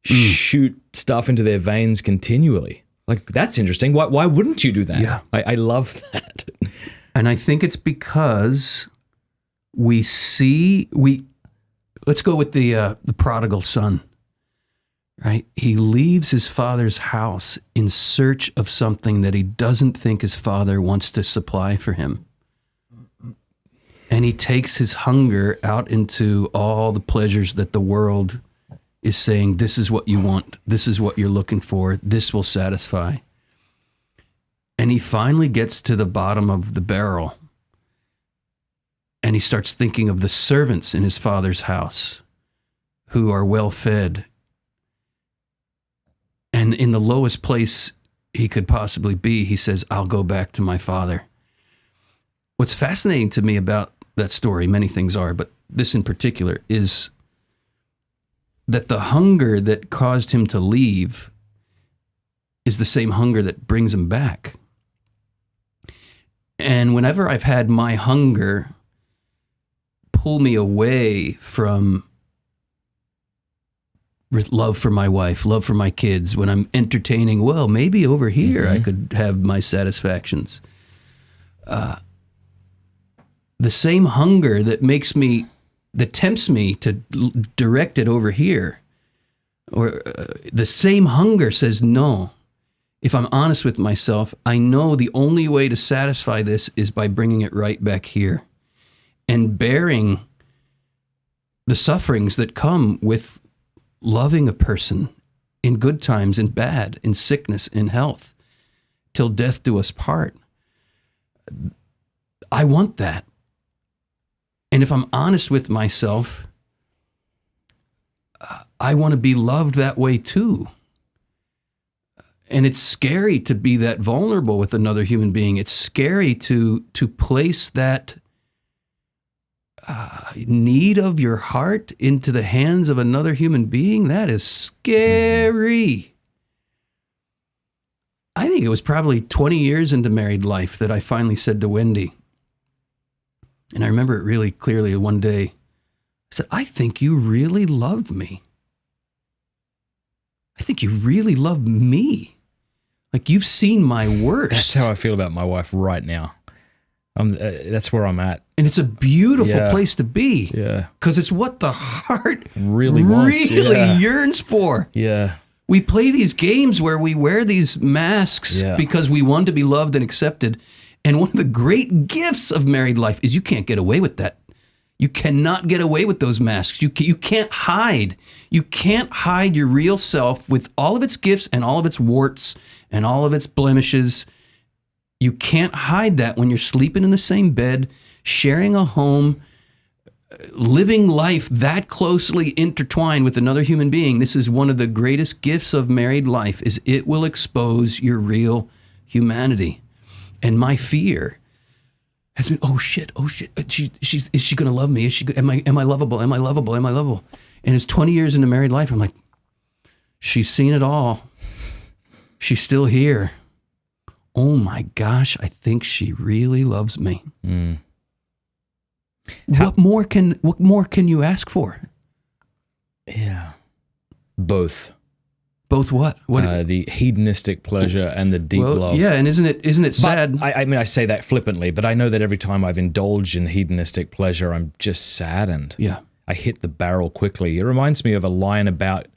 shoot stuff into their veins continually. Like, that's interesting. Why wouldn't you do that? Yeah. I love that. And I think it's because let's go with the prodigal son, right? He leaves his father's house in search of something that he doesn't think his father wants to supply for him. And he takes his hunger out into all the pleasures that the world is saying, this is what you want, this is what you're looking for, this will satisfy. And he finally gets to the bottom of the barrel, and he starts thinking of the servants in his father's house who are well fed. And in the lowest place he could possibly be, he says, I'll go back to my father. What's fascinating to me about that story, many things are, but this in particular, is that the hunger that caused him to leave is the same hunger that brings him back. And whenever I've had my hunger pull me away from love for my wife, love for my kids, when I'm entertaining, well, maybe over here I could have my satisfactions. The same hunger that tempts me to direct it over here, or the same hunger says, no, if I'm honest with myself, I know the only way to satisfy this is by bringing it right back here and bearing the sufferings that come with loving a person in good times and bad, in sickness, in health, till death do us part. I want that. And if I'm honest with myself, I want to be loved that way too. And it's scary to be that vulnerable with another human being. It's scary to place that need of your heart into the hands of another human being. That is scary. I think it was probably 20 years into married life that I finally said to Wendy, and I remember it really clearly one day, I said, I think you really loved me. I think you really love me. Like, you've seen my worst. That's how I feel about my wife right now. That's where I'm at. And it's a beautiful place to be. Yeah. Because it's what the heart really wants. Yearns for. Yeah. We play these games where we wear these masks because we want to be loved and accepted. And one of the great gifts of married life is you can't get away with that. You cannot get away with those masks. You can't hide. You can't hide your real self with all of its gifts and all of its warts and all of its blemishes. You can't hide that when you're sleeping in the same bed, sharing a home, living life that closely intertwined with another human being. This is one of the greatest gifts of married life, is it will expose your real humanity. And my fear has been, oh shit, is she gonna love me? Am I lovable? Am I lovable? Am I lovable? And it's 20 years into married life. I'm like, she's seen it all. She's still here. Oh my gosh, I think she really loves me. Mm. What more can you ask for? Yeah, both. Both what? The hedonistic pleasure and the deep love. Yeah, and isn't it sad? I mean, I say that flippantly, but I know that every time I've indulged in hedonistic pleasure, I'm just saddened. Yeah. I hit the barrel quickly. It reminds me of a line about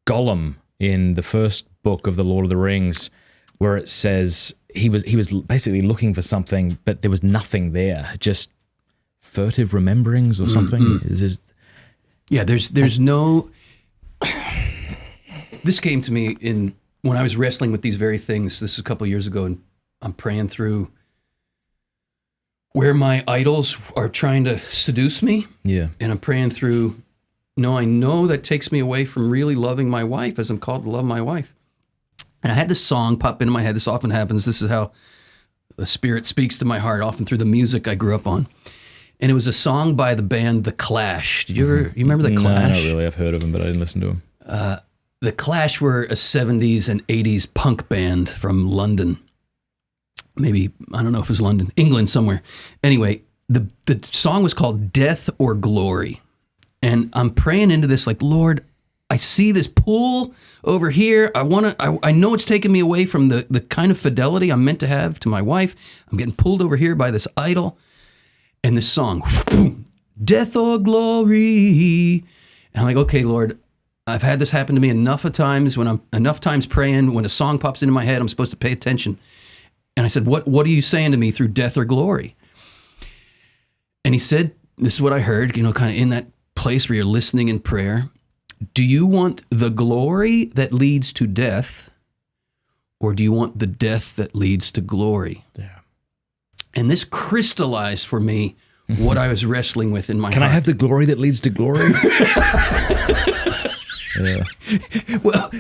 Gollum in the first book of The Lord of the Rings, where it says he was basically looking for something, but there was nothing there, just furtive rememberings or something. Mm-hmm. There's no... This came to me when I was wrestling with these very things. This is a couple of years ago, and I'm praying through where my idols are trying to seduce me. Yeah. And I'm praying through, no, I know that takes me away from really loving my wife as I'm called to love my wife. And I had this song pop into my head. This often happens. This is how the Spirit speaks to my heart, often through the music I grew up on. And it was a song by the band The Clash. Did you remember The Clash? No, not really. I've heard of them, but I didn't listen to them. The Clash were a 70s and 80s punk band from London. Maybe, I don't know if it was London, England somewhere. Anyway, the song was called Death or Glory. And I'm praying into this like, Lord, I see this pull over here. I know it's taking me away from the kind of fidelity I'm meant to have to my wife. I'm getting pulled over here by this idol. And this song, Death or Glory. And I'm like, okay, Lord, I've had this happen to me enough times praying, when a song pops into my head, I'm supposed to pay attention. And I said, what are you saying to me through death or glory? And he said, this is what I heard, kind of in that place where you're listening in prayer. Do you want the glory that leads to death, or do you want the death that leads to glory? Yeah. And this crystallized for me what I was wrestling with in my heart. Can I have the glory that leads to glory? Yeah. Well,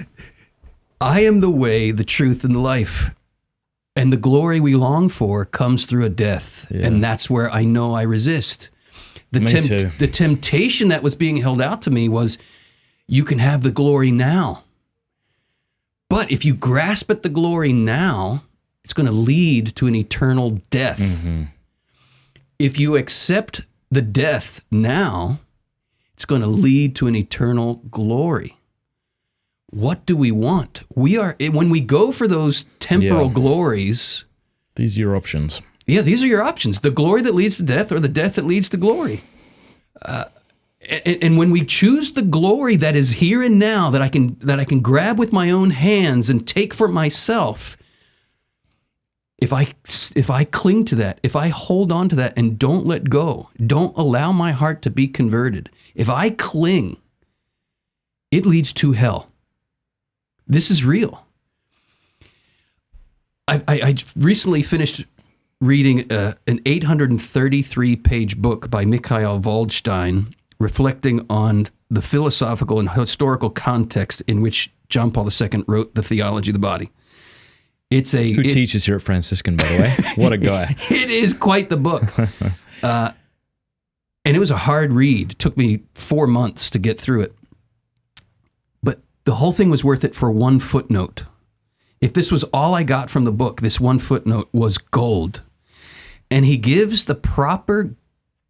I am the way, the truth, and the life. And the glory we long for comes through a death. Yeah. And that's where I know I resist. The temptation that was being held out to me was, you can have the glory now. But if you grasp at the glory now, it's going to lead to an eternal death. Mm-hmm. If you accept the death now, it's going to lead to an eternal glory. What do we want? When we go for those temporal glories. These are your options. Yeah, these are your options. The glory that leads to death, or the death that leads to glory. And when we choose the glory that is here and now, that I can grab with my own hands and take for myself, if I cling to that, if I hold on to that and don't let go, don't allow my heart to be converted, if I cling, it leads to hell. This is real. I recently finished reading an 833-page book by Mikhail Waldstein, reflecting on the philosophical and historical context in which John Paul II wrote the Theology of the Body. Who teaches here at Franciscan, by the way. What a guy. It is quite the book. And it was a hard read. It took me 4 months to get through it. But the whole thing was worth it for one footnote. If this was all I got from the book, this one footnote was gold. And he gives the proper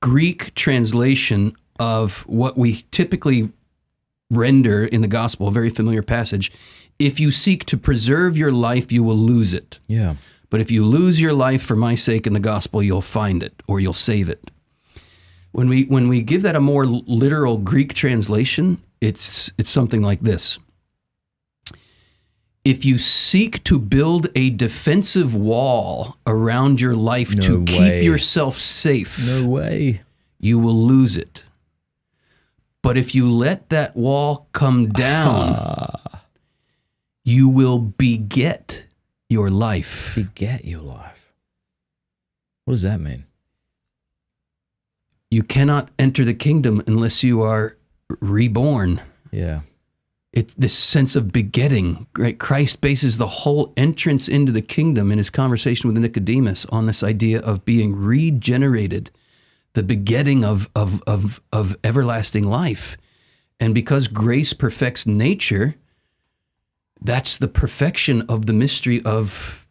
Greek translation of what we typically render in the gospel, a very familiar passage. If you seek to preserve your life, you will lose it. Yeah. But if you lose your life for my sake in the gospel, you'll find it, or you'll save it. When we give that a more literal Greek translation, it's something like this. If you seek to build a defensive wall around your life keep yourself safe. No way. you will lose it. But if you let that wall come down, you will beget your life. Beget your life. What does that mean? You cannot enter the kingdom unless you are reborn. Yeah. It's this sense of begetting, right? Christ bases the whole entrance into the kingdom in his conversation with Nicodemus on this idea of being regenerated, the begetting of everlasting life. And because grace perfects nature, that's the perfection of the mystery of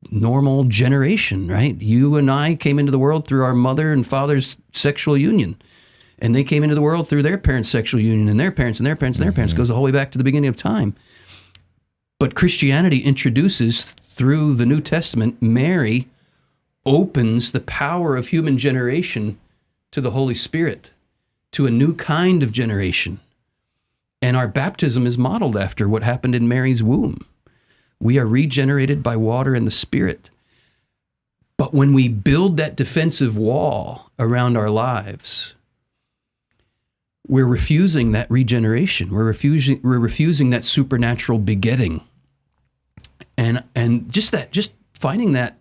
normal generation, right? You and I came into the world through our mother and father's sexual union. And they came into the world through their parents' sexual union, and their parents and their parents and their parents. It goes the whole way back to the beginning of time. But Christianity introduces, through the New Testament, Mary opens the power of human generation to the Holy Spirit, to a new kind of generation. And our baptism is modeled after what happened in Mary's womb. We are regenerated by water and the Spirit. But when we build that defensive wall around our lives, we're refusing that regeneration. We're refusing that supernatural begetting. And just finding that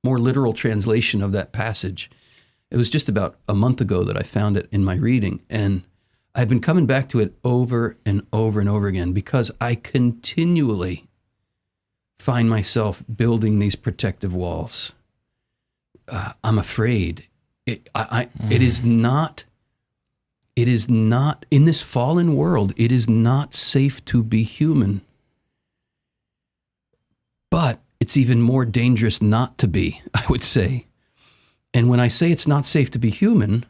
more literal translation of that passage. It was just about a month ago that I found it in my reading, and I've been coming back to it over and over and over again because I continually find myself building these protective walls. I'm afraid. It is not in this fallen world, it is not safe to be human. But it's even more dangerous not to be, I would say. And when I say it's not safe to be human,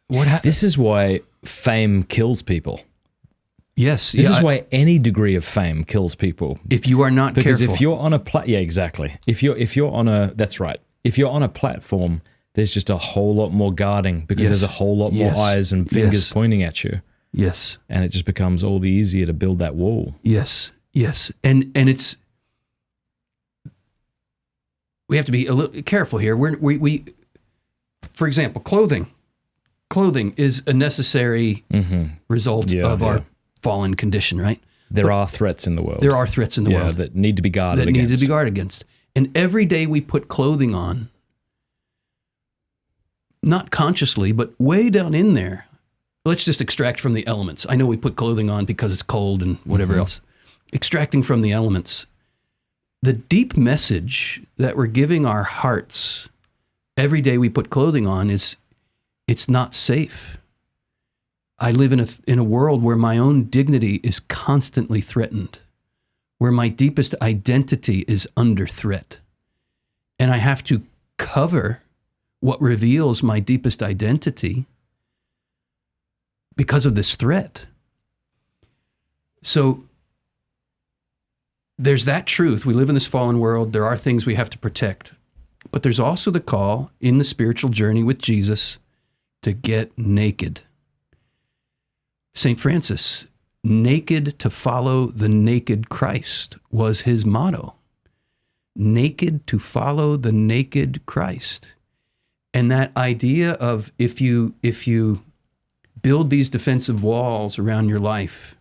what happens? This is why fame kills people. Yes. This is why any degree of fame kills people. If you are not because careful. If you're on a yeah, exactly. If you're on a, that's right. If you're on a platform, there's just a whole lot more guarding because there's a whole lot more eyes and fingers pointing at you. Yes. And it just becomes all the easier to build that wall. Yes. Yes. And it's, we have to be a little careful here. We for example, clothing is a necessary result of our fallen condition, right? There are threats in the world. There are threats in the world that need to be guarded against. Need to be guarded against. And every day we put clothing on, not consciously, but way down in there, let's just extract from the elements. I know we put clothing on because it's cold and whatever else. Extracting from the elements. The deep message that we're giving our hearts every day we put clothing on is it's not safe. I live in a world where my own dignity is constantly threatened, where my deepest identity is under threat. And I have to cover what reveals my deepest identity because of this threat. So there's that truth. We live in this fallen world. There are things we have to protect. But there's also the call in the spiritual journey with Jesus to get naked. St. Francis, naked to follow the naked Christ was his motto. Naked to follow the naked Christ. And that idea of if you build these defensive walls around your life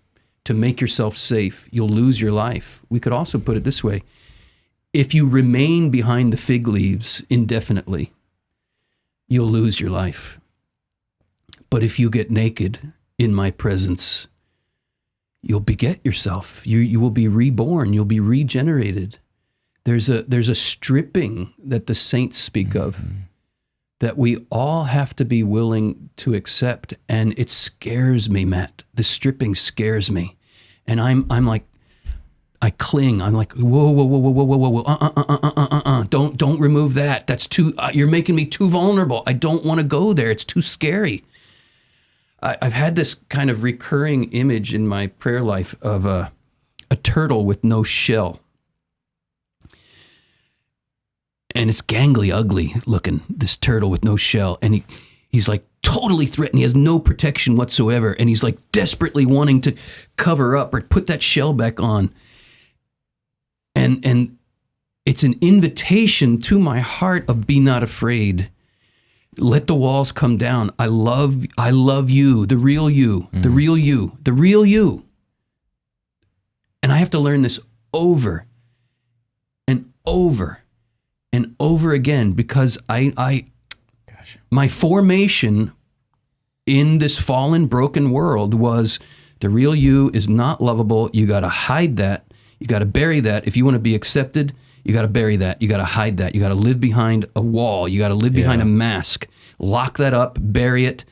to make yourself safe, you'll lose your life. We could also put it this way. If you remain behind the fig leaves indefinitely, you'll lose your life. But if you get naked in my presence, you'll beget yourself. You will be reborn. You'll be regenerated. There's a stripping that the saints speak of that we all have to be willing to accept. And it scares me, Matt. The stripping scares me. And I'm like, I cling. I'm like, whoa. Don't remove that. That's too, you're making me too vulnerable. I don't want to go there. It's too scary. I've had this kind of recurring image in my prayer life of a turtle with no shell. And it's gangly, ugly looking, this turtle with no shell. And he's like totally threatened. He has no protection whatsoever. And he's like desperately wanting to cover up or put that shell back on. And it's an invitation to my heart of be not afraid. Let the walls come down. I love you, the real you, the real you, the real you. And I have to learn this over and over and over again because my formation in this fallen, broken world was the real you is not lovable. You got to hide that. You got to bury that. If you want to be accepted, you got to bury that. You got to hide that. You got to live behind a wall. You got to live behind a mask. Lock that up. Bury it.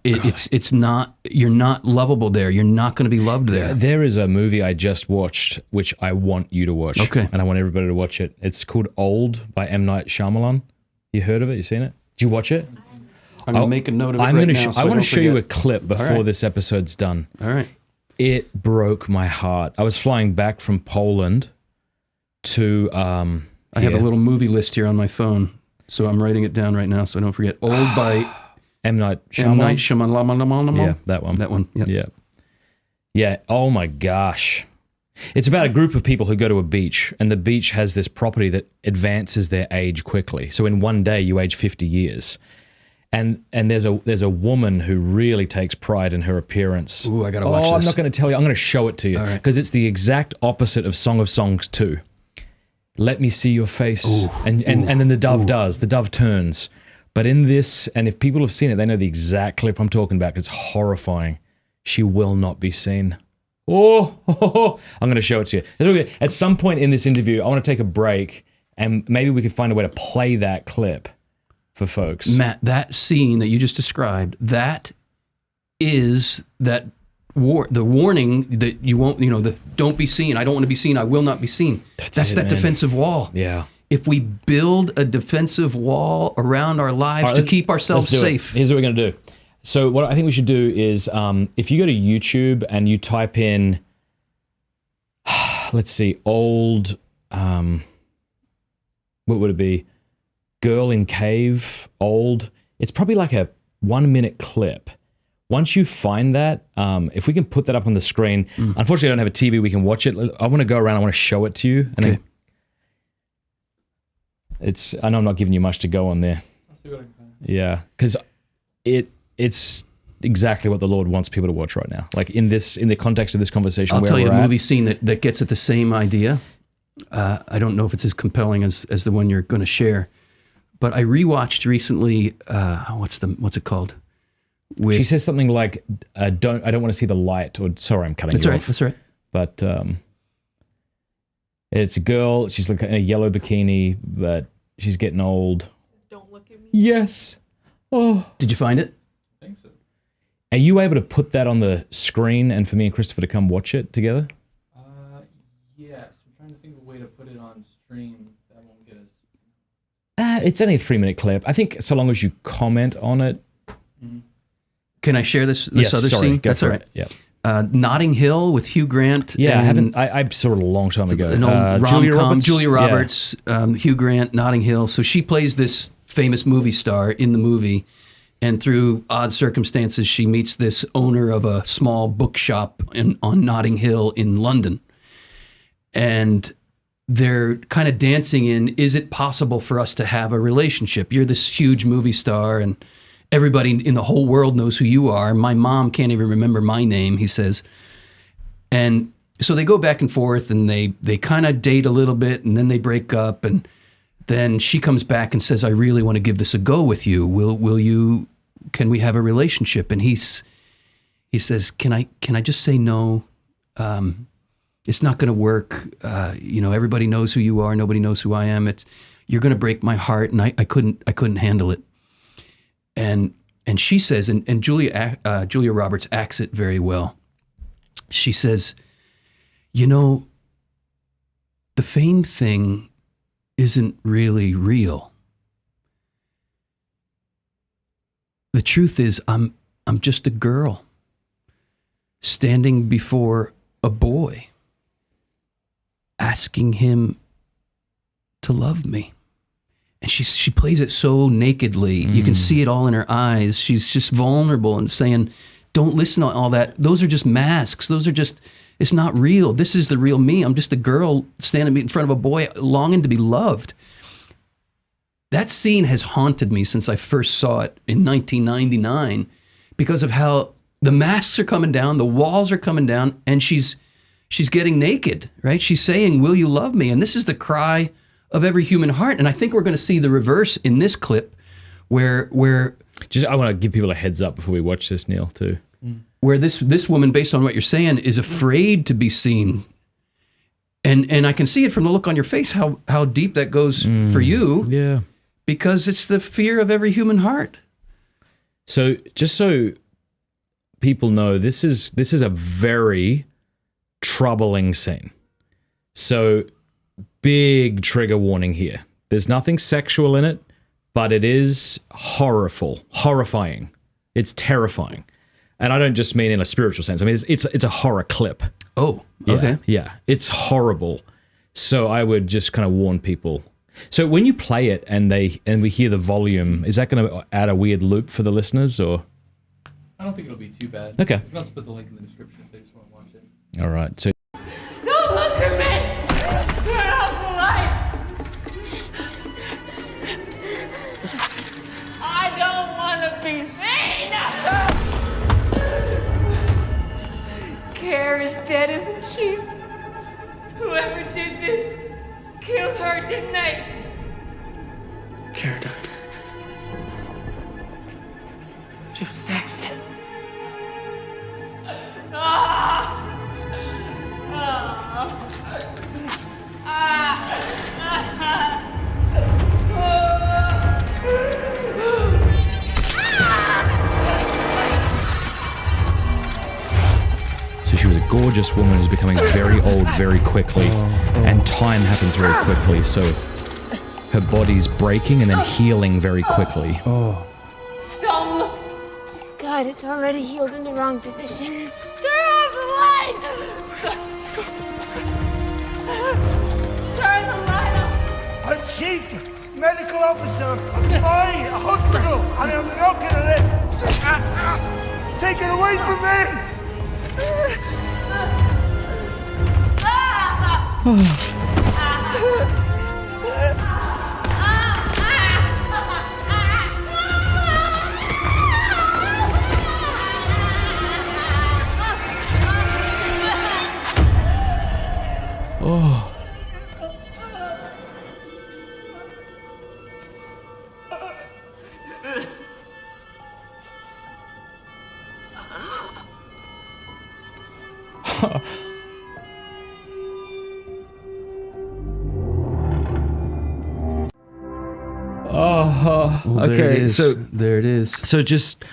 It's not. You're not lovable there. You're not going to be loved there. There is a movie I just watched, which I want you to watch. Okay. And I want everybody to watch it. It's called Old by M. Night Shyamalan. You heard of it? You seen it? Did you watch it? I'm going to make a note of it right now. I want to show you a clip before this episode's done. All right. It broke my heart. I was flying back from Poland to I have a little movie list here on my phone, so I'm writing it down right now so I don't forget. Old by M. Night Shyamalan. M. Night Shyamalan. Yeah, that one. That one. Yep. Yeah. Yeah. Oh my gosh. It's about a group of people who go to a beach, and the beach has this property that advances their age quickly. So in one day, you age 50 years. And there's a woman who really takes pride in her appearance. Ooh, I gotta watch this. I'm not going to tell you. I'm going to show it to you because it's the exact opposite of Song of Songs 2. Let me see your face, and then the dove does. The dove turns. But in this, and if people have seen it, they know the exact clip I'm talking about. It's horrifying. She will not be seen. I'm going to show it to you. At some point in this interview, I want to take a break, and maybe we could find a way to play that clip for folks. Matt, that scene that you just described, that is the warning that you won't, the don't be seen. I don't want to be seen. I will not be seen. That's that defensive wall. Yeah. If we build a defensive wall around our lives to keep ourselves safe. Here's what we're going to do. So what I think we should do is if you go to YouTube and you type in, let's see, old, what would it be? Girl in cave, old. It's probably like a 1 minute clip. Once you find that, if we can put that up on the screen, unfortunately I don't have a TV we can watch it. I want to go around, I want to show it to you. And then I know I'm not giving you much to go on there. I'll see what I can find. Yeah, because it's exactly what the Lord wants people to watch right now. Like in the context of this conversation. I'll tell you a movie scene that gets at the same idea. I don't know if it's as compelling as the one you're going to share. But I rewatched recently. What's it called? She says something like, "I don't want to see the light." Or sorry, I'm cutting you off. That's right. But it's a girl. She's like in a yellow bikini, but she's getting old. Don't look at me. Yes. Oh. Did you find it? I think so. Are you able to put that on the screen and for me and Christopher to come watch it together? Yes. I'm trying to think of a way to put it on stream that won't get us. It's only a 3 minute clip. I think so long as you comment on it. Can I share this Yes, other sorry, scene? go That's for all right. it. Yeah. Notting Hill with Hugh Grant. Yeah, I and haven't. I saw it a long time ago. An old Julia rom-com, Roberts. Julia Roberts, Hugh Grant, Notting Hill. So she plays this famous movie star in the movie, and through odd circumstances, she meets this owner of a small bookshop on Notting Hill in London. And they're kind of dancing in, is it possible for us to have a relationship? You're this huge movie star, and everybody in the whole world knows who you are. My mom can't even remember my name, he says. And so they go back and forth, and they kind of date a little bit, and then they break up, and then she comes back and says, I really want to give this a go with you. Can we have a relationship? And he says, can I just say no? It's not going to work. Everybody knows who you are. Nobody knows who I am. You're going to break my heart. And I couldn't handle it. And she says, and Julia Roberts acts it very well. She says, the fame thing isn't really real. The truth is, I'm just a girl standing before a boy, asking him to love me. And she plays it so nakedly. You can see it all in her eyes. She's just vulnerable and saying, don't listen to all that. Those are just masks. It's not real. This is the real me. I'm just a girl standing in front of a boy longing to be loved. that scene has haunted me since I first saw it in 1999 because of how the masks are coming down, the walls are coming down, and she's getting naked, right? She's saying, "Will you love me?" And this is the cry of every human heart. And I think we're going to see the reverse in this clip where I want to give people a heads up before we watch this, Neil, too. Where this woman, based on what you're saying, is afraid to be seen. And I can see it from the look on your face, how deep that goes for you. Yeah. Because it's the fear of every human heart. So just so people know, this is a very troubling scene. So big trigger warning here. There's nothing sexual in it, but it is horrifying. It's terrifying. And I don't just mean in a spiritual sense. I mean, it's a horror clip. Oh, Yeah, okay. yeah, it's horrible. So I would just kind of warn people. So when you play it and we hear the volume, is that going to add a weird loop for the listeners, or? I don't think it'll be too bad. Okay. You can also put the link in the description if they just want to watch it. All right. So Don't look at me! Turn off the light! I don't want to be seen! Care is dead, isn't she? Whoever did this killed her, didn't they? Kara died. She was an accident. Ah! So she was a gorgeous woman who's becoming very old very quickly, and time happens very quickly. So her body's breaking and then healing very quickly. Don't look! God, it's already healed in the wrong position. Turn off the light! Turn the light off! I'm Chief Medical Officer of my hospital, and I'm not gonna let take it away from me. Okay, so there it is. So just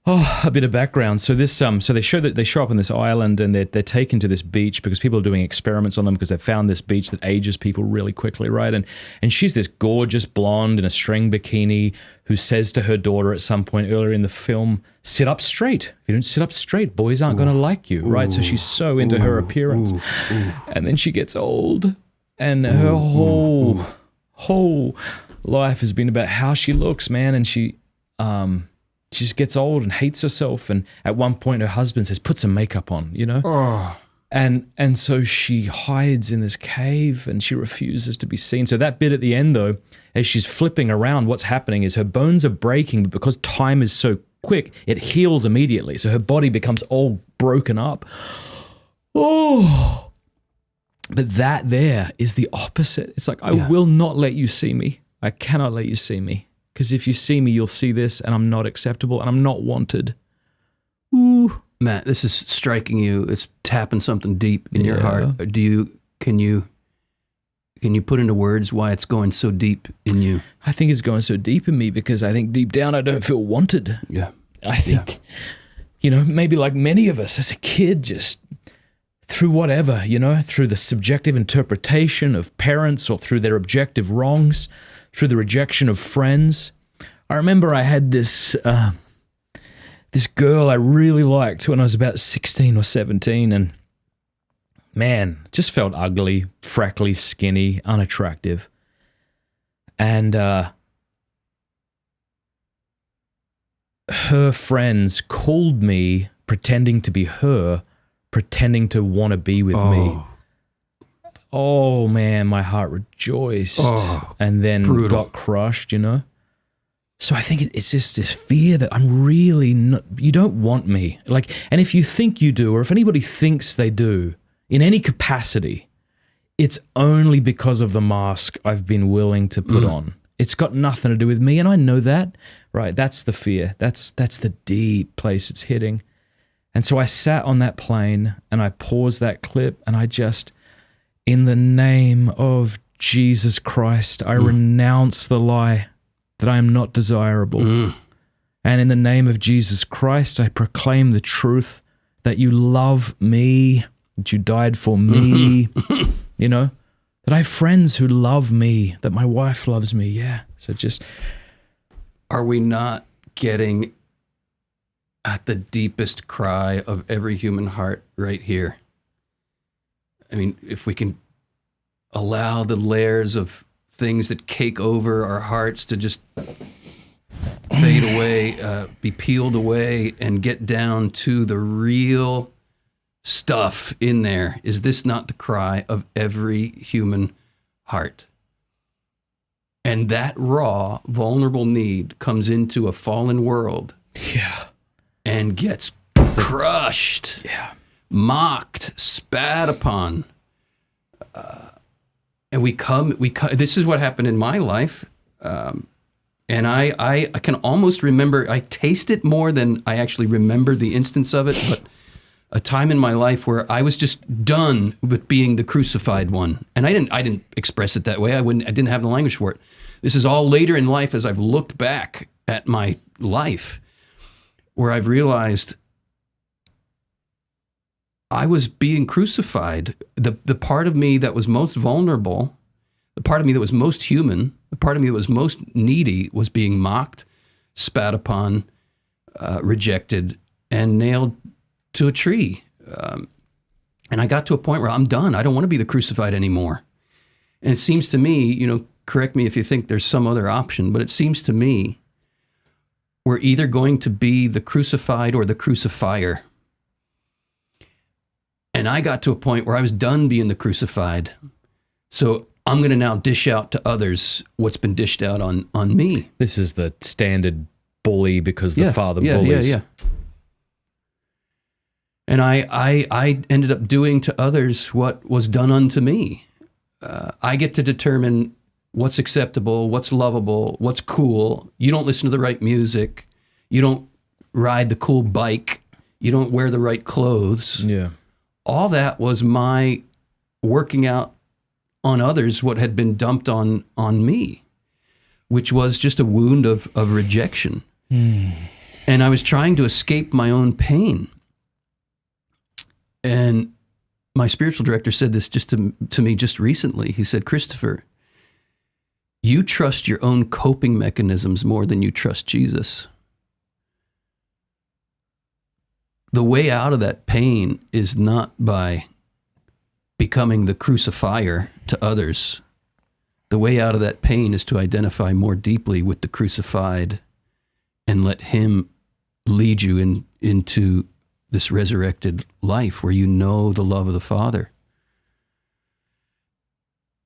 a bit of background. So this so they show up on this island, and they're taken to this beach because people are doing experiments on them because they've found this beach that ages people really quickly, right? And she's this gorgeous blonde in a string bikini who says to her daughter at some point earlier in the film, "Sit up straight. If you don't sit up straight, boys aren't going to like you," right? So she's so into her appearance. And then she gets old, and her whole life has been about how she looks, man, and she just gets old and hates herself. And at one point, her husband says, "Put some makeup on," you know? And so she hides in this cave and she refuses to be seen. So that bit at the end, though, as she's flipping around, what's happening is her bones are breaking, but because time is so quick, it heals immediately. So her body becomes all broken up. Oh, but that there is the opposite. It's like, I will not let you see me. I cannot let you see me. Because if you see me, you'll see this, and I'm not acceptable, and I'm not wanted. Ooh. Matt, this is striking you. It's tapping something deep in your heart. Can you put into words why it's going so deep in you? I think it's going so deep in me because I think deep down I don't feel wanted. Yeah. I think, maybe like many of us as a kid, just through whatever, through the subjective interpretation of parents or through their objective wrongs, through the rejection of friends. I remember I had this girl I really liked when I was about 16 or 17, and man, just felt ugly, freckly, skinny, unattractive. And her friends called me pretending to be her, pretending to want to be with me. oh man, my heart rejoiced, and then got crushed, So I think it's just this fear that I'm really not, you don't want me. And if you think you do, or if anybody thinks they do, in any capacity, it's only because of the mask I've been willing to put on. It's got nothing to do with me, and I know that, right? That's the fear. That's the deep place it's hitting. And so I sat on that plane, and I paused that clip, and I just, in the name of Jesus Christ, I renounce the lie that I am not desirable. And in the name of Jesus Christ, I proclaim the truth that you love me, that you died for me, that I have friends who love me, that my wife loves me. Yeah. So just. Are we not getting at the deepest cry of every human heart right here? I mean, if we can allow the layers of things that cake over our hearts to just fade away, be peeled away, and get down to the real stuff in there. Is this not the cry of every human heart? And that raw, vulnerable need comes into a fallen world. Yeah. And gets crushed. Yeah. Mocked, spat upon. And we come, this is what happened in my life. And I can almost remember, I taste it more than I actually remember the instance of it, but a time in my life where I was just done with being the crucified one. And I didn't express it that way. I didn't have the language for it. This is all later in life as I've looked back at my life, where I've realized I was being crucified. The part of me that was most vulnerable, the part of me that was most human, the part of me that was most needy was being mocked, spat upon, rejected, and nailed to a tree. And I got to a point where I'm done. I don't want to be the crucified anymore. And it seems to me, correct me if you think there's some other option, but it seems to me we're either going to be the crucified or the crucifier. And I got to a point where I was done being the crucified. So I'm going to now dish out to others what's been dished out on me. This is the standard bully because the father bullies. Yeah. And I ended up doing to others what was done unto me. I get to determine what's acceptable, what's lovable, what's cool. You don't listen to the right music. You don't ride the cool bike. You don't wear the right clothes. Yeah. All that was my working out on others what had been dumped on me, which was just a wound of rejection. And I was trying to escape my own pain. And my spiritual director said this just to me just recently. He said, Christopher, you trust your own coping mechanisms more than you trust Jesus. The way out of that pain is not by becoming the crucifier to others. The way out of that pain is to identify more deeply with the crucified and let him lead you into this resurrected life where you know the love of the Father.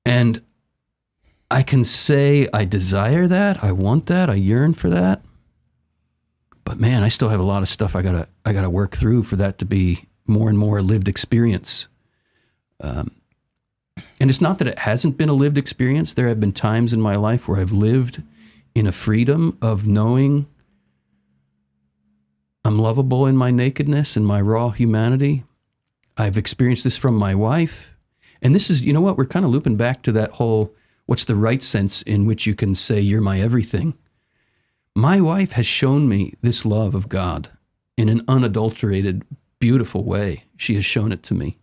And I can say I desire that, I want that, I yearn for that. But man, I still have a lot of stuff I gotta work through for that to be more and more a lived experience. And it's not that it hasn't been a lived experience. There have been times in my life where I've lived in a freedom of knowing I'm lovable in my nakedness and my raw humanity. I've experienced this from my wife. And this is, you know what, we're kind of looping back to that whole, what's the right sense in which you can say you're my everything. My wife has shown me this love of God in an unadulterated, beautiful way. She has shown it to me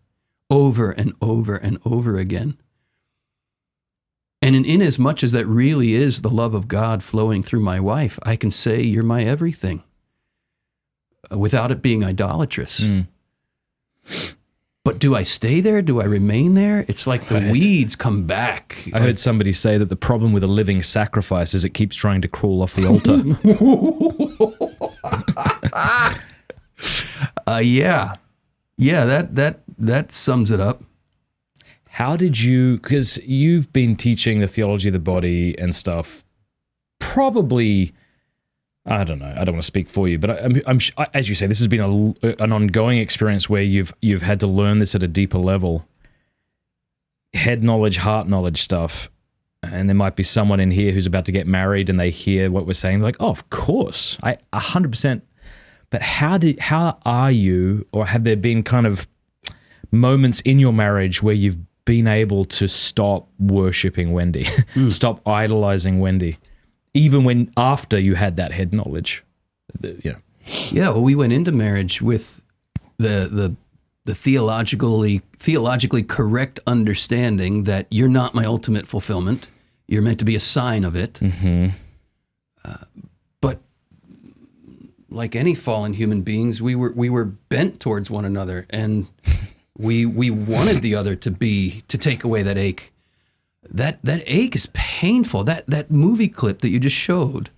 over and over and over again. And in as much as that really is the love of God flowing through my wife, I can say you're my everything without it being idolatrous. But do I stay there? Do I remain there? It's like the weeds come back. I heard somebody say that the problem with a living sacrifice is it keeps trying to crawl off the altar. Yeah, that sums it up. How did you, because you've been teaching the theology of the body and stuff, probably, I don't know, I don't want to speak for you, but I'm as you say, this has been an ongoing experience where you've had to learn this at a deeper level. Head knowledge, heart knowledge stuff. And there might be someone in here who's about to get married and they hear what we're saying, like, oh, of course, 100%. But how are you, or have there been kind of moments in your marriage where you've been able to stop worshiping Wendy, stop idolizing Wendy, even when after you had that head knowledge? Yeah, well, we went into marriage with the theologically correct understanding that you're not my ultimate fulfillment. You're meant to be a sign of it. Mm-hmm. But like any fallen human beings, we were bent towards one another, and we wanted the other to take away that ache. That ache is painful. That movie clip that you just showed.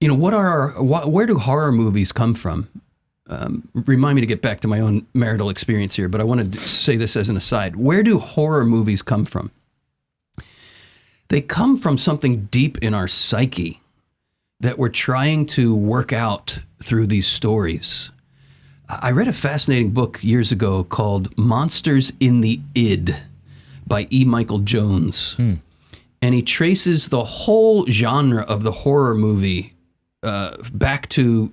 Where do horror movies come from? Remind me to get back to my own marital experience here, but I wanted to say this as an aside. Where do horror movies come from? They come from something deep in our psyche that we're trying to work out through these stories. I read a fascinating book years ago called Monsters in the Id by E. Michael Jones. And he traces the whole genre of the horror movie back to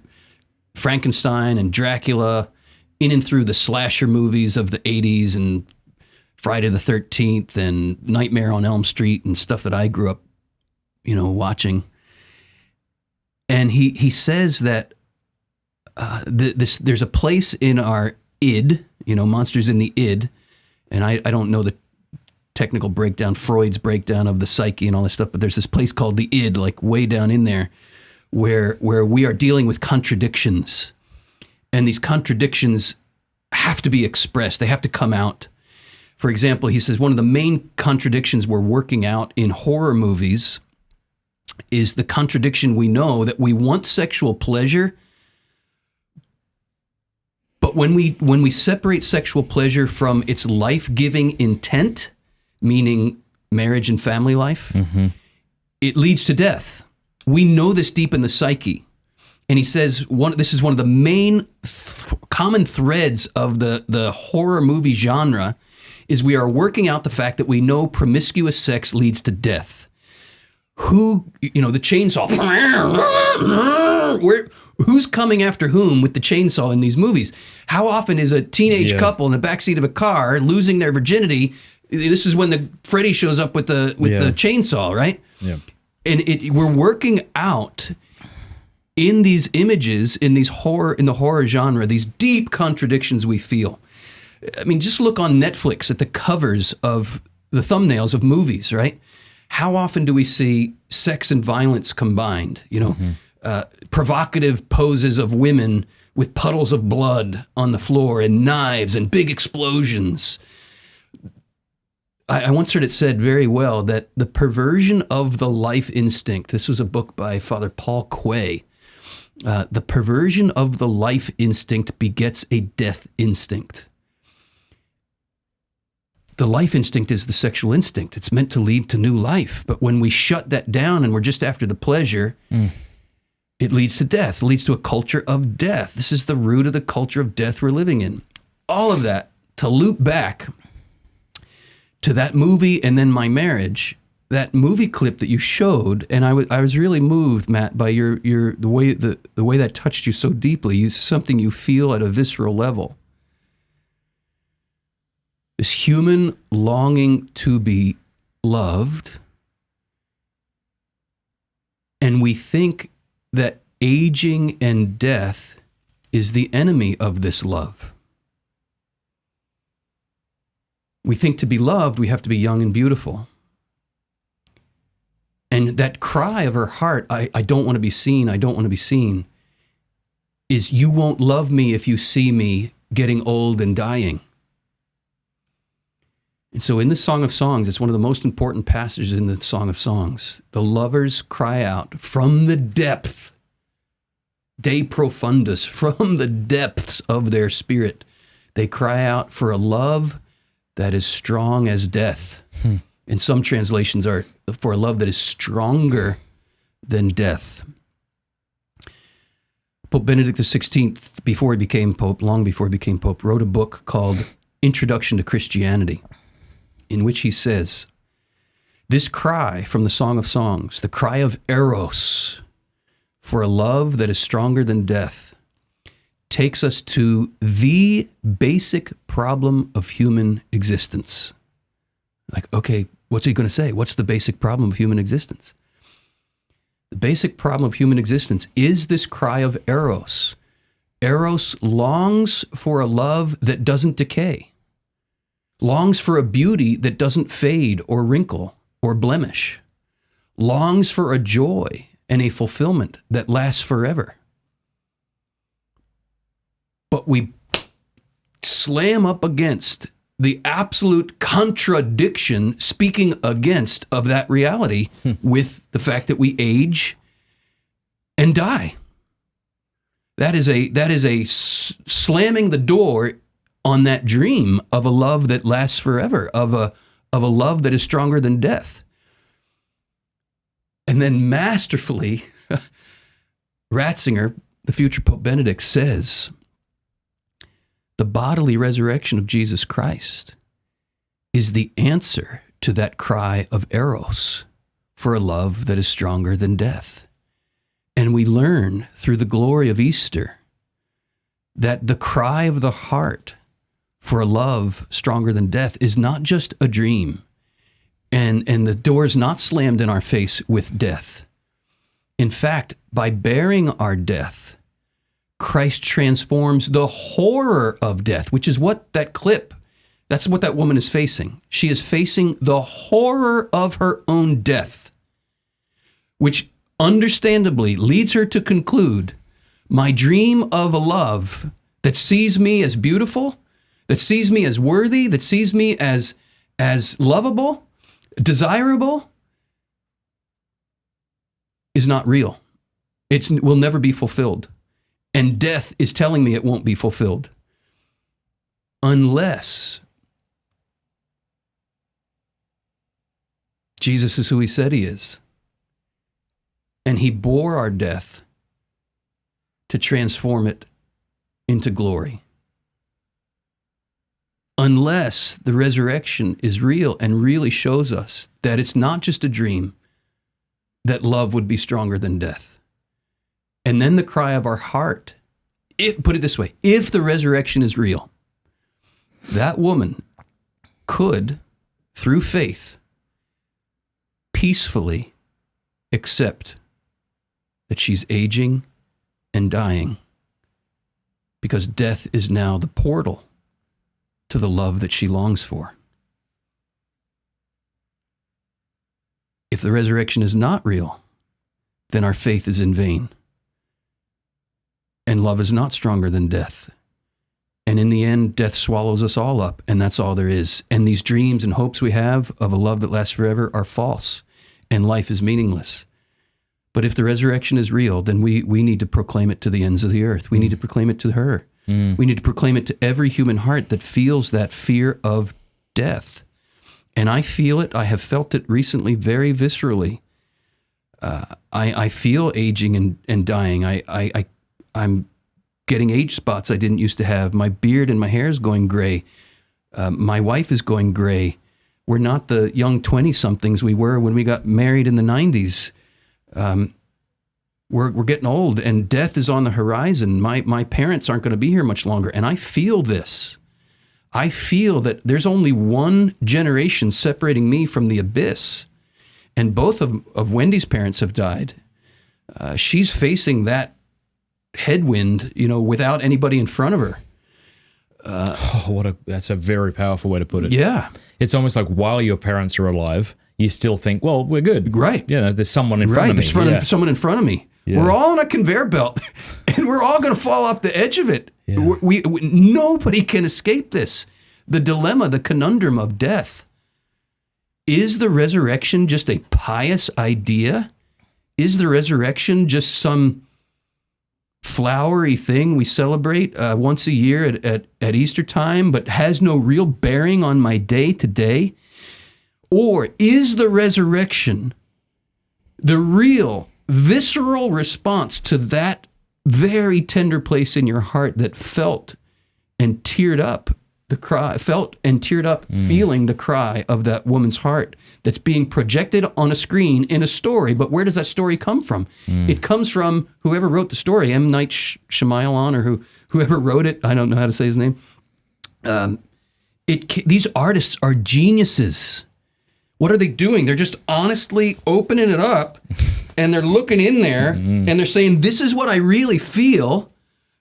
Frankenstein and Dracula, in and through the slasher movies of the 80s and Friday the 13th and Nightmare on Elm Street and stuff that I grew up, watching. And he says that there's a place in our id, monsters in the id, and I don't know the technical breakdown, Freud's breakdown of the psyche and all this stuff, but there's this place called the id, like way down in there, where we are dealing with contradictions. And these contradictions have to be expressed. They have to come out. For example, he says one of the main contradictions we're working out in horror movies is the contradiction we know that we want sexual pleasure, but when we separate sexual pleasure from its life-giving intent, meaning marriage and family life, it leads to death. We know this deep in the psyche. And he says this is one of the main common threads of the horror movie genre is we are working out the fact that we know promiscuous sex leads to death. The chainsaw. Who's coming after whom with the chainsaw in these movies? How often is a teenage couple in the backseat of a car losing their virginity? This is when Freddy shows up with the chainsaw, right? Yeah. And we're working out in these images, in the horror genre, these deep contradictions we feel. I mean, just look on Netflix at the covers of the thumbnails of movies, right? How often do we see sex and violence combined? Provocative poses of women with puddles of blood on the floor and knives and big explosions. I once heard it said very well that the perversion of the life instinct, this was a book by Father Paul Quay, the perversion of the life instinct begets a death instinct. The life instinct is the sexual instinct. It's meant to lead to new life. But when we shut that down and we're just after the pleasure, it leads to death. It leads to a culture of death. This is the root of the culture of death we're living in. All of that, to loop back to that movie and then my marriage, that movie clip that you showed, and I was really moved, Matt, by the way that touched you so deeply. Something you feel at a visceral level. This human longing to be loved, and we think that aging and death is the enemy of this love. We think to be loved, we have to be young and beautiful. And that cry of her heart, I don't want to be seen, I don't want to be seen, is you won't love me if you see me getting old and dying. And so in the Song of Songs, it's one of the most important passages in the Song of Songs. The lovers cry out from the depth, de profundis, from the depths of their spirit. They cry out for a love that is strong as death. And some translations are for a love that is stronger than death. Pope Benedict XVI, before he became Pope, long before he became Pope, wrote a book called Introduction to Christianity, in which he says, this cry from the Song of Songs, the cry of Eros for a love that is stronger than death, takes us to the basic problem of human existence. Like, okay, what's he going to say? What's the basic problem of human existence? The basic problem of human existence is this cry of Eros. Eros longs for a love that doesn't decay, longs for a beauty that doesn't fade or wrinkle or blemish, longs for a joy and a fulfillment that lasts forever. But we slam up against the absolute contradiction, speaking against of that reality with the fact that we age and die. That is a slamming the door on that dream of a love that lasts forever, of a love that is stronger than death. And then masterfully, Ratzinger, the future Pope Benedict, says, the bodily resurrection of Jesus Christ is the answer to that cry of Eros for a love that is stronger than death. And we learn through the glory of Easter that the cry of the heart for a love stronger than death is not just a dream, and the door is not slammed in our face with death. In fact, by bearing our death, Christ transforms the horror of death, which is what that clip, that's what that woman is facing. She is facing the horror of her own death, which understandably leads her to conclude, my dream of a love that sees me as beautiful, that sees me as worthy, that sees me as lovable, desirable, is not real. It will never be fulfilled. And death is telling me it won't be fulfilled unless Jesus is who he said he is. And he bore our death to transform it into glory. Unless the resurrection is real and really shows us that it's not just a dream, that love would be stronger than death. And then the cry of our heart, put it this way, if the resurrection is real, that woman could, through faith, peacefully accept that she's aging and dying, because death is now the portal to the love that she longs for. If the resurrection is not real, then our faith is in vain. And love is not stronger than death. And in the end, death swallows us all up, and that's all there is. And these dreams and hopes we have of a love that lasts forever are false, and life is meaningless. But if the resurrection is real, then we need to proclaim it to the ends of the earth. We need to proclaim it to her. We need to proclaim it to every human heart that feels that fear of death. And I feel it. I have felt it recently very viscerally. I feel aging and dying. I'm getting age spots I didn't used to have. My beard and my hair is going gray. My wife is going gray. We're not the young 20-somethings we were when we got married in the 90s. We're getting old, and death is on the horizon. My parents aren't going to be here much longer, and I feel this. I feel that there's only one generation separating me from the abyss, and both of Wendy's parents have died. She's facing that headwind, without anybody in front of her. That's a very powerful way to put it. Yeah. It's almost like while your parents are alive, you still think, well, we're good. Right. There's someone in front of me. There's someone in front of me. Yeah. We're all on a conveyor belt, and we're all going to fall off the edge of it. Yeah. Nobody can escape this. The dilemma, the conundrum of death. Is the resurrection just a pious idea? Is the resurrection just some flowery thing we celebrate once a year at Easter time, but has no real bearing on my day to day? Or is the resurrection the real visceral response to that very tender place in your heart that felt and teared up feeling the cry of that woman's heart that's being projected on a screen in a story? But where does that story come from? It comes from whoever wrote the story, M. Night Shyamalan, or whoever wrote it. I don't know how to say his name. These artists are geniuses. What are they doing? They're just honestly opening it up, and they're looking in there, and they're saying, this is what I really feel,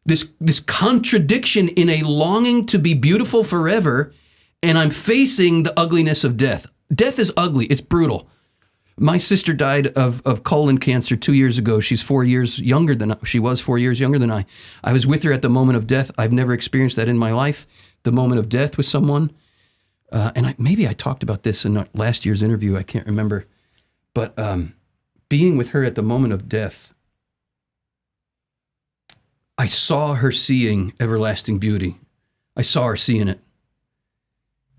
this contradiction in a longing to be beautiful forever, and I'm facing the ugliness of death. Death is ugly. It's brutal. My sister died of colon cancer 2 years ago. She's 4 years younger than she was 4 years younger than I. I was with her at the moment of death. I've never experienced that in my life, the moment of death with someone. And maybe I talked about this in last year's interview. I can't remember. But being with her at the moment of death, I saw her seeing everlasting beauty. I saw her seeing it.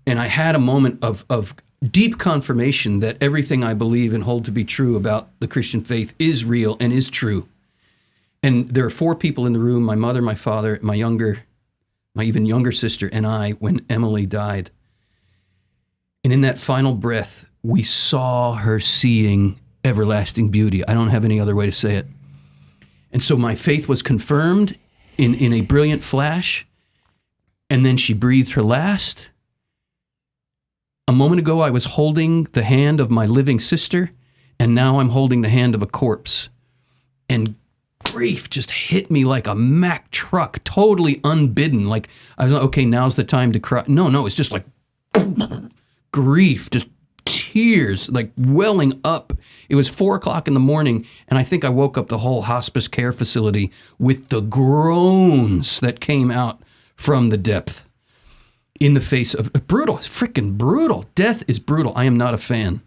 And I had a moment of deep confirmation that everything I believe and hold to be true about the Christian faith is real and is true. And there are 4 people in the room: my mother, my father, my even younger sister, and I, when Emily died. And in that final breath, we saw her seeing everlasting beauty. I don't have any other way to say it. And so my faith was confirmed in a brilliant flash. And then she breathed her last. A moment ago, I was holding the hand of my living sister, and now I'm holding the hand of a corpse. And grief just hit me like a Mack truck, totally unbidden. Like, I was like, okay, now's the time to cry. No, it's just like grief, just tears like welling up. It was 4:00 in the morning, and I think I woke up the whole hospice care facility with the groans that came out from the depth in the face of brutal. It's freaking brutal. Death is brutal. I am not a fan.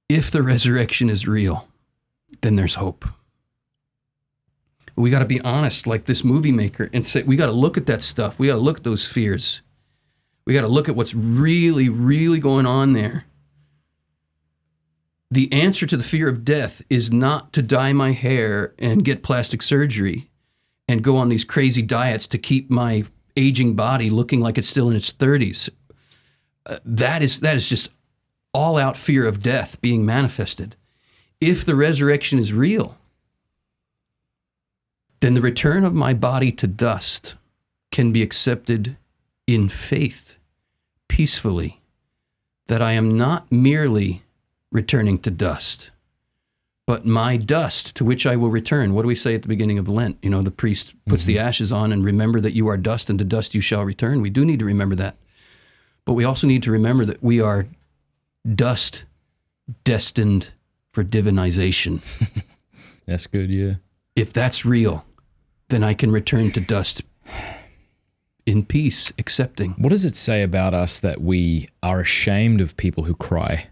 If the resurrection is real, then there's hope. We got to be honest, like this movie maker, and say, we got to look at that stuff. We got to look at those fears. We got to look at what's really, really going on there. The answer to the fear of death is not to dye my hair and get plastic surgery and go on these crazy diets to keep my aging body looking like it's still in its 30s. That is just all-out fear of death being manifested. If the resurrection is real, then the return of my body to dust can be accepted in faith, peacefully, that I am not merely returning to dust, but my dust to which I will return. What do we say at the beginning of Lent? You know, the priest puts the ashes on and remember that you are dust and to dust you shall return. We do need to remember that. But we also need to remember that we are dust destined for divination. That's good, yeah. If that's real, then I can return to dust in peace, accepting. What does it say about us that we are ashamed of people who cry?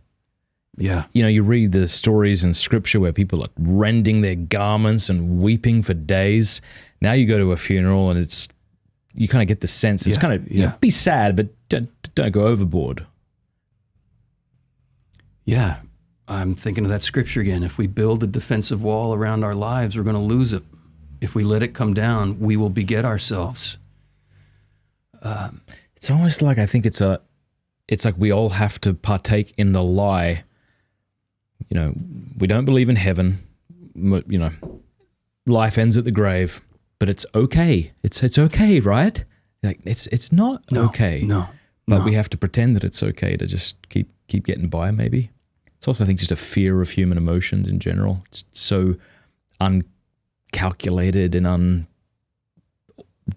Yeah. You know, you read the stories in Scripture where people are rending their garments and weeping for days. Now you go to a funeral and you kind of get the sense, it's kind of, you know, be sad, but don't go overboard. Yeah. I'm thinking of that scripture again. If we build a defensive wall around our lives, we're going to lose it. If we let it come down, we will beget ourselves. It's almost like I think it's like we all have to partake in the lie. You know, we don't believe in heaven. You know, life ends at the grave, but it's okay. It's okay, right? Like it's not okay. No. But we have to pretend that it's okay to just keep getting by. Maybe it's also, I think, just a fear of human emotions in general. It's so uncalculated and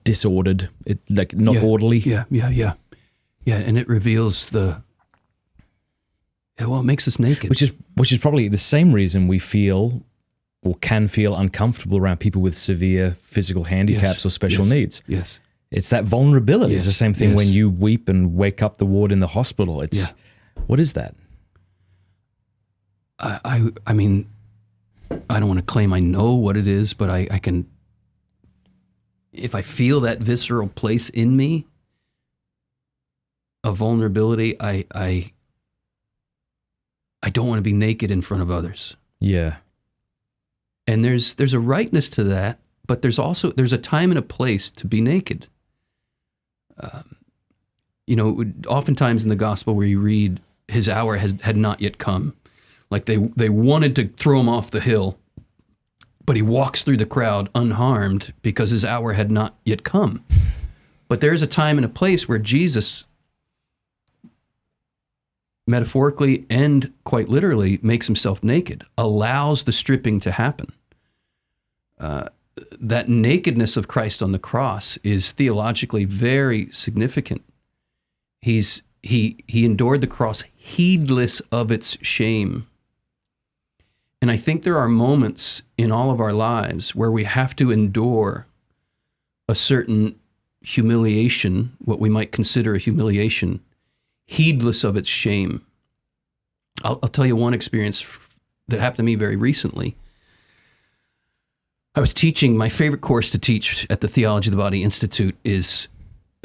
disordered. It like not orderly. Yeah. And it reveals it makes us naked. Which is probably the same reason we feel or can feel uncomfortable around people with severe physical handicaps or special needs. Yes. It's that vulnerability. It's the same thing when you weep and wake up the ward in the hospital. What is that? I mean, I don't want to claim I know what it is, but I can, if I feel that visceral place in me of vulnerability, I don't want to be naked in front of others. Yeah. And there's a rightness to that, but there's a time and a place to be naked. Oftentimes in the gospel where you read, his hour had not yet come. Like they wanted to throw him off the hill, but he walks through the crowd unharmed because his hour had not yet come. But there's a time and a place where Jesus, metaphorically and quite literally, makes himself naked, allows the stripping to happen. That nakedness of Christ on the cross is theologically very significant. He endured the cross heedless of its shame. And I think there are moments in all of our lives where we have to endure a certain humiliation, what we might consider a humiliation, heedless of its shame. I'll tell you one experience that happened to me very recently. I was teaching, my favorite course to teach at the Theology of the Body Institute is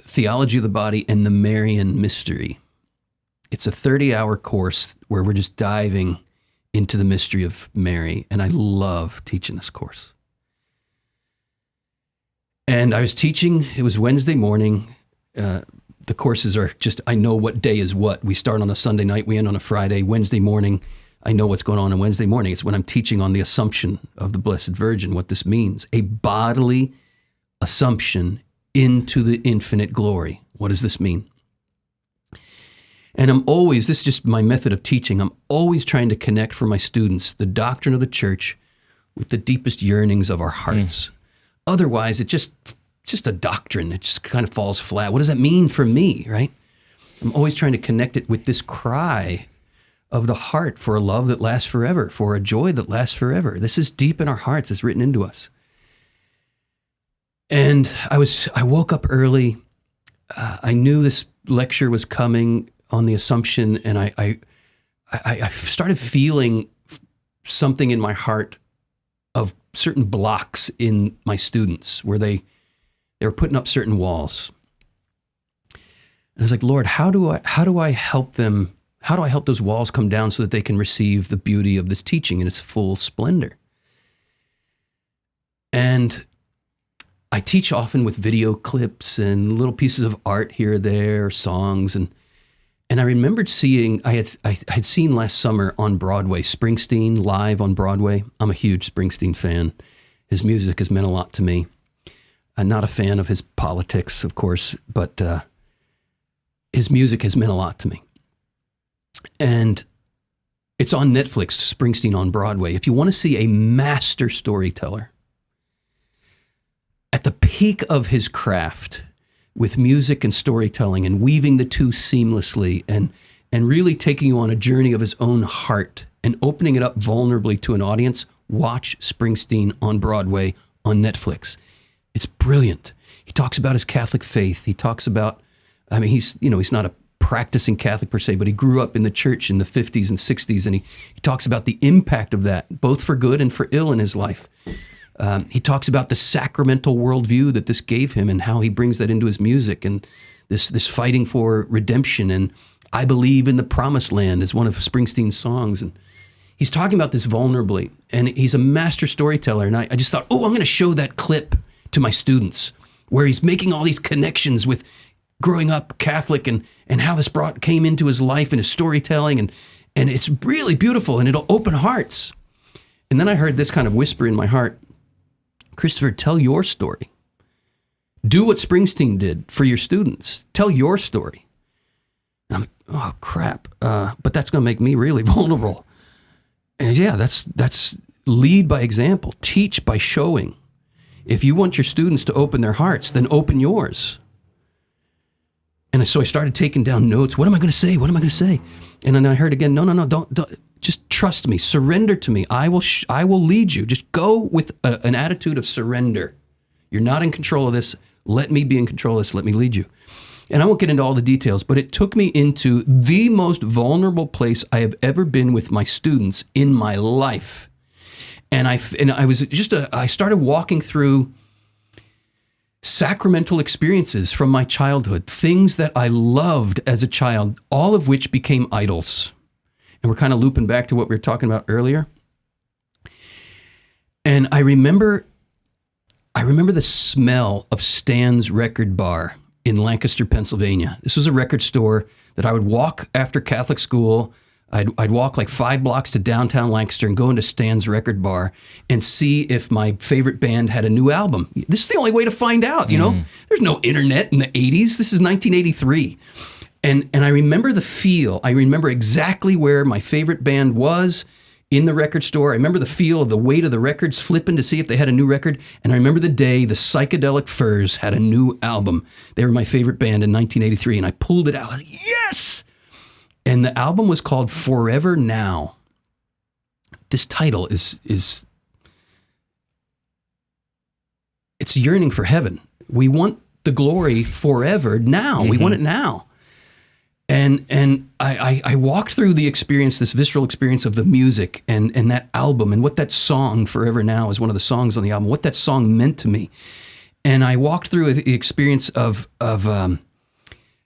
Theology of the Body and the Marian Mystery. It's a 30-hour course where we're just diving into the mystery of Mary, and I love teaching this course. And I was teaching, it was Wednesday morning. The courses are just, I know what day is what. We start on a Sunday night, we end on a Friday. Wednesday morning, I know what's going on Wednesday morning. It's when I'm teaching on the Assumption of the Blessed Virgin, what this means. A bodily assumption into the infinite glory. What does this mean? And this is just my method of teaching, I'm always trying to connect for my students the doctrine of the church with the deepest yearnings of our hearts. Otherwise, it's just a doctrine. It just kind of falls flat. What does that mean for me, right? I'm always trying to connect it with this cry of the heart for a love that lasts forever, for a joy that lasts forever. This is deep in our hearts. It's written into us. And I woke up early. I knew this lecture was coming on the Assumption, and I started feeling something in my heart of certain blocks in my students where they were putting up certain walls. And I was like, Lord, how do I help them? How do I help those walls come down so that they can receive the beauty of this teaching in its full splendor? And I teach often with video clips and little pieces of art here or there, songs, and I remembered seeing, I had seen last summer on Broadway, Springsteen live on Broadway. I'm a huge Springsteen fan. His music has meant a lot to me. I'm not a fan of his politics, of course, but his music has meant a lot to me. And it's on Netflix, Springsteen on Broadway. If you want to see a master storyteller at the peak of his craft with music and storytelling and weaving the two seamlessly and really taking you on a journey of his own heart and opening it up vulnerably to an audience, watch Springsteen on Broadway on Netflix. It's brilliant. He talks about his Catholic faith. He talks about, he's not a practicing Catholic per se, but he grew up in the church in the 50s and 60s, and he talks about the impact of that, both for good and for ill in his life. He talks about the sacramental worldview that this gave him and how he brings that into his music, and this fighting for redemption, and I Believe in the Promised Land is one of Springsteen's songs. And he's talking about this vulnerably, and he's a master storyteller. And I just thought, I'm going to show that clip to my students where he's making all these connections with growing up Catholic and how this came into his life and his storytelling. And it's really beautiful, and it'll open hearts. And then I heard this kind of whisper in my heart, Christopher, tell your story. Do what Springsteen did for your students. Tell your story. And I'm like, oh, crap. But that's going to make me really vulnerable. And yeah, that's lead by example. Teach by showing. If you want your students to open their hearts, then open yours. And so I started taking down notes. What am I going to say? What am I going to say? And then I heard again, no, don't. Just trust me. Surrender to me. I will lead you. Just go with an attitude of surrender. You're not in control of this. Let me be in control of this. Let me lead you. And I won't get into all the details, but it took me into the most vulnerable place I have ever been with my students in my life. And I started walking through sacramental experiences from my childhood, things that I loved as a child, all of which became idols. And we're kind of looping back to what we were talking about earlier. And I remember the smell of Stan's Record Bar in Lancaster, Pennsylvania. This was a record store that I would walk after Catholic school. I'd walk like 5 blocks to downtown Lancaster and go into Stan's Record Bar and see if my favorite band had a new album. This is the only way to find out, you know? There's no internet in the 80s. This is 1983. And I remember the feel. I remember exactly where my favorite band was in the record store. I remember the feel of the weight of the records flipping to see if they had a new record. And I remember the day the Psychedelic Furs had a new album. They were my favorite band in 1983. And I pulled it out. I was like, yes! And the album was called Forever Now. This title is it's yearning for heaven. We want the glory forever now. We want it now. And I walked through the experience, this visceral experience of the music and that album and what that song, Forever Now, is one of the songs on the album, what that song meant to me. And I walked through the experience of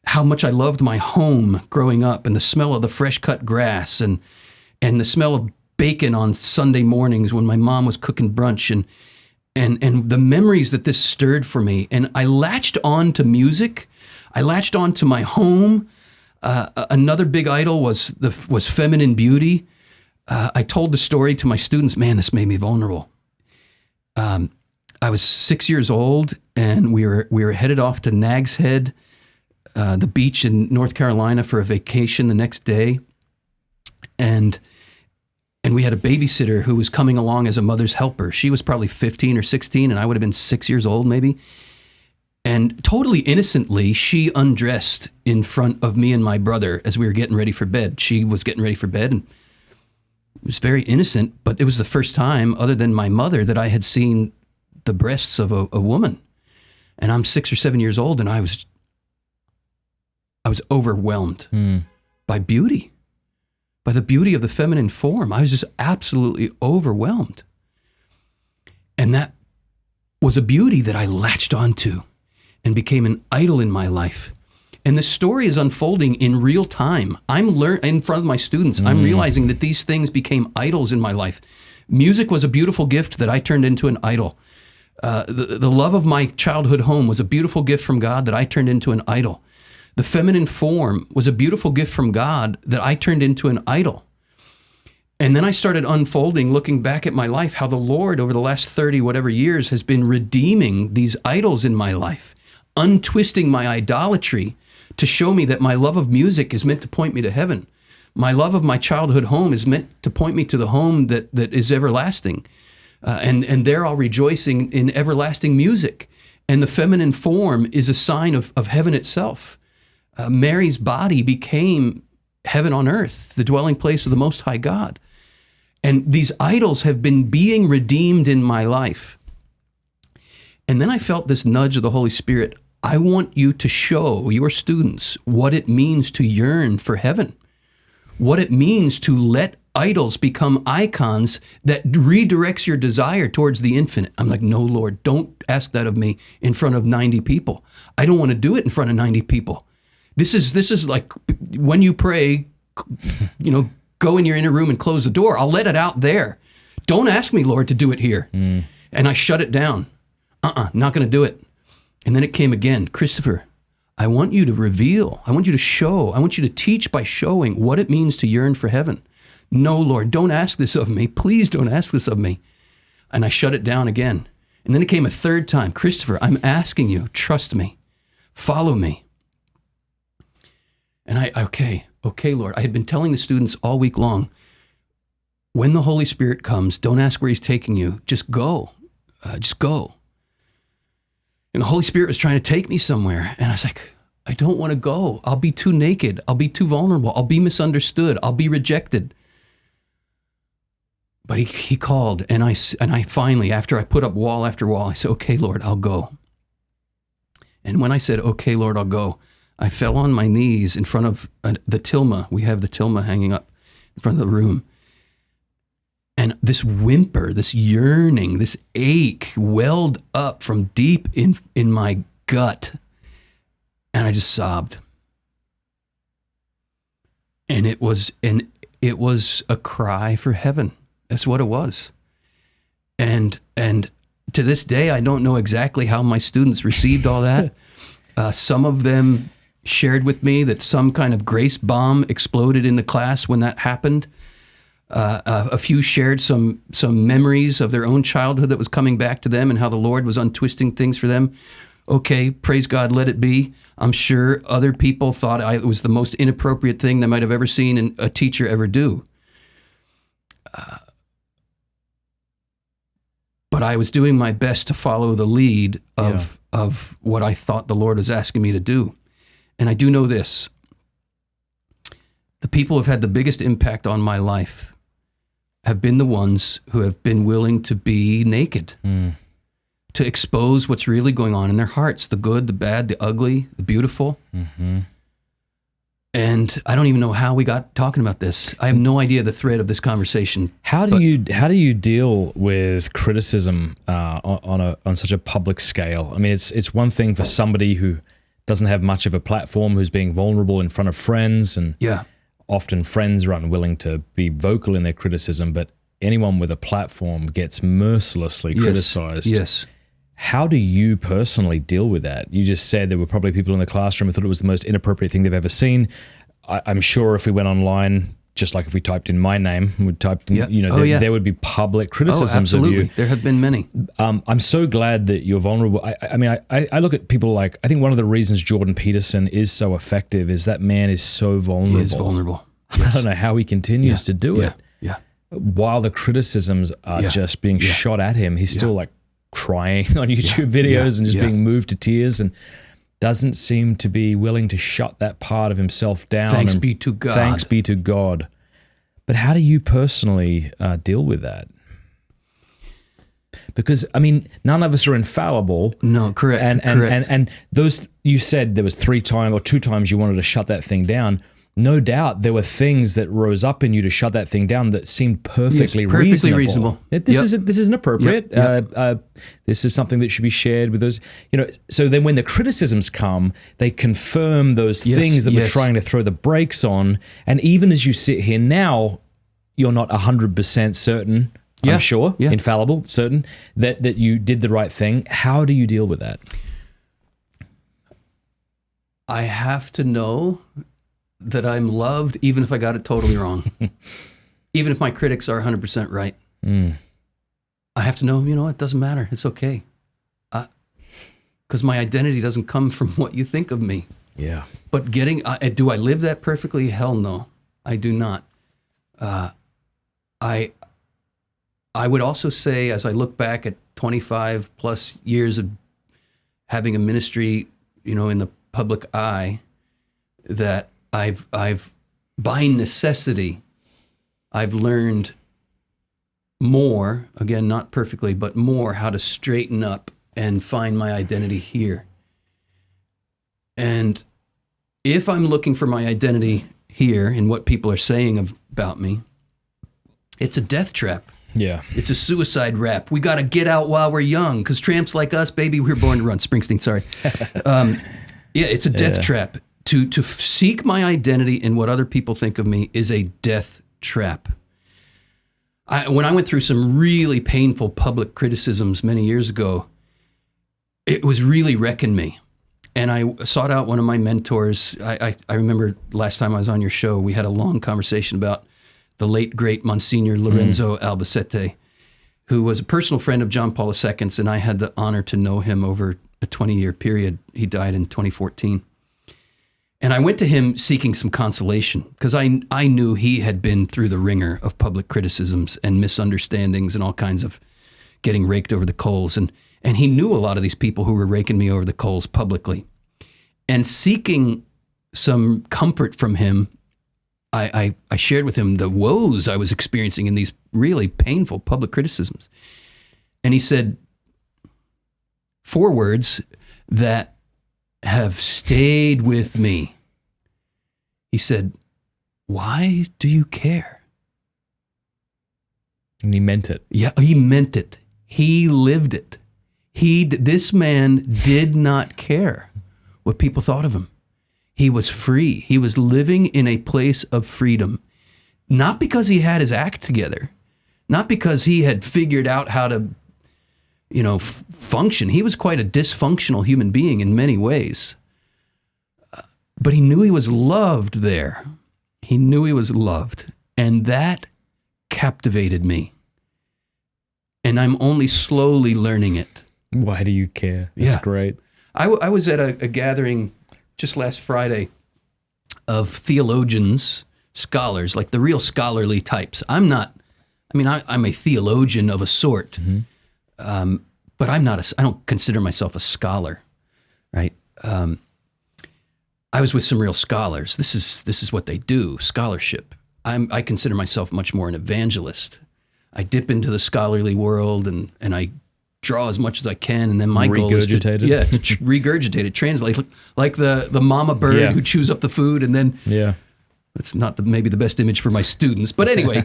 how much I loved my home growing up and the smell of the fresh cut grass and the smell of bacon on Sunday mornings when my mom was cooking brunch and the memories that this stirred for me. And I latched on to music. I latched on to my home. Another big idol was feminine beauty. I told the story to my students. Man, this made me vulnerable. I was 6 years old, and we were headed off to Nag's Head, the beach in North Carolina, for a vacation the next day, and we had a babysitter who was coming along as a mother's helper. She was probably 15 or 16, and I would have been 6 years old maybe. And totally innocently, she undressed in front of me and my brother as we were getting ready for bed. She was getting ready for bed, and it was very innocent, but it was the first time, other than my mother, that I had seen the breasts of a woman. And I'm 6 or 7 years old, and I was overwhelmed by beauty, by the beauty of the feminine form. I was just absolutely overwhelmed. And that was a beauty that I latched onto and became an idol in my life. And the story is unfolding in real time. I'm in front of my students. I'm realizing that these things became idols in my life. Music was a beautiful gift that I turned into an idol. The love of my childhood home was a beautiful gift from God that I turned into an idol. The feminine form was a beautiful gift from God that I turned into an idol. And then I started unfolding, looking back at my life, how the Lord over the last 30 whatever years has been redeeming these idols in my life, untwisting my idolatry to show me that my love of music is meant to point me to heaven. My love of my childhood home is meant to point me to the home that is everlasting. And there I'll rejoicing in everlasting music. And the feminine form is a sign of heaven itself. Mary's body became heaven on earth, the dwelling place of the Most High God. And these idols have been being redeemed in my life. And then I felt this nudge of the Holy Spirit. I want you to show your students what it means to yearn for heaven, what it means to let idols become icons that redirects your desire towards the infinite. I'm like, no, Lord, don't ask that of me in front of 90 people. I don't want to do it in front of 90 people. This is like when you pray, go in your inner room and close the door. I'll let it out there. Don't ask me, Lord, to do it here. And I shut it down. Not going to do it. And then it came again. Christopher, I want you to reveal. I want you to show. I want you to teach by showing what it means to yearn for heaven. No, Lord, don't ask this of me. Please don't ask this of me. And I shut it down again. And then it came a third time. Christopher, I'm asking you, trust me. Follow me. And okay, Lord. I had been telling the students all week long, when the Holy Spirit comes, don't ask where he's taking you. Just go. Just go. And the Holy Spirit was trying to take me somewhere. And I was like, I don't want to go. I'll be too naked. I'll be too vulnerable. I'll be misunderstood. I'll be rejected. But he called, and I finally, after I put up wall after wall, I said, okay, Lord, I'll go. And when I said, okay, Lord, I'll go, I fell on my knees in front of the Tilma. We have the Tilma hanging up in front of the room. And this whimper, this yearning, this ache welled up from deep in my gut. And I just sobbed. And it was a cry for heaven. That's what it was. And to this day, I don't know exactly how my students received all that. Some of them shared with me that some kind of grace bomb exploded in the class when that happened. A few shared some memories of their own childhood that was coming back to them and how the Lord was untwisting things for them. Okay, praise God, let it be. I'm sure other people thought it was the most inappropriate thing they might have ever seen a teacher ever do. But I was doing my best to follow the lead of what I thought the Lord was asking me to do. And I do know this. The people who have had the biggest impact on my life have been the ones who have been willing to be naked, to expose what's really going on in their hearts, the good, the bad, the ugly, the beautiful. Mm-hmm. And I don't even know how we got talking about this. I have no idea the thread of this conversation. How do you deal with criticism on such a public scale? I mean, it's one thing for somebody who doesn't have much of a platform, who's being vulnerable in front of friends, and often friends are unwilling to be vocal in their criticism, but anyone with a platform gets mercilessly criticized. Yes. How do you personally deal with that? You just said there were probably people in the classroom who thought it was the most inappropriate thing they've ever seen. I'm sure if we went online, just like if we typed in my name, there would be public criticisms of you. There have been many. I'm so glad that you're vulnerable. I look at people like, I think one of the reasons Jordan Peterson is so effective is that man is so vulnerable. He is vulnerable. Yes. I don't know how he continues to do it. Yeah. While the criticisms are just being shot at him, he's still like crying on YouTube videos and just being moved to tears, and doesn't seem to be willing to shut that part of himself down. Thanks be to God. Thanks be to God. But how do you personally deal with that? Because, I mean, none of us are infallible. No, correct. And those, you said there was 3 times or 2 times you wanted to shut that thing down. No doubt there were things that rose up in you to shut that thing down that seemed perfectly reasonable. This isn't appropriate. This is something that should be shared with those. So then when the criticisms come, they confirm those things that we're trying to throw the brakes on. And even as you sit here now, you're not 100% certain, I'm sure, infallible, certain, that you did the right thing. How do you deal with that? I have to know that I'm loved, even if I got it totally wrong. Even if my critics are 100% right. I have to know, it doesn't matter. It's okay. Because my identity doesn't come from what you think of me. Yeah. But do I live that perfectly? Hell no, I do not. I would also say, as I look back at 25 plus years of having a ministry, in the public eye, that I've by necessity, I've learned more, again, not perfectly, but more how to straighten up and find my identity here. And if I'm looking for my identity here in what people are saying about me, it's a death trap. Yeah. It's a suicide rap. We got to get out while we're young, because tramps like us, baby, we're born to run. Springsteen, sorry. It's a death trap. To seek my identity in what other people think of me is a death trap. When I went through some really painful public criticisms many years ago, it was really wrecking me. And I sought out one of my mentors. I remember last time I was on your show, we had a long conversation about the late, great Monsignor Lorenzo Albacete, who was a personal friend of John Paul II's, and I had the honor to know him over a 20-year period. He died in 2014. And I went to him seeking some consolation, because I knew he had been through the ringer of public criticisms and misunderstandings and all kinds of getting raked over the coals. And he knew a lot of these people who were raking me over the coals publicly. And seeking some comfort from him, I shared with him the woes I was experiencing in these really painful public criticisms. And he said 4 words that have stayed with me. He said, "Why do you care?" And he meant it. Yeah, he meant it. He lived it. This man did not care what people thought of him. He was free. He was living in a place of freedom, not because he had his act together, not because he had figured out how to, function. He was quite a dysfunctional human being in many ways. But he knew he was loved there. He knew he was loved. And that captivated me. And I'm only slowly learning it. Why do you care? That's great. I was at a gathering just last Friday of theologians, scholars, like the real scholarly types. I'm a theologian of a sort, but I don't consider myself a scholar, right? I was with some real scholars. This is what they do, scholarship. I consider myself much more an evangelist. I dip into the scholarly world and I draw as much as I can, and then my goal is to regurgitate it, translate, like the mama bird who chews up the food, and then that's not maybe the best image for my students, but anyway,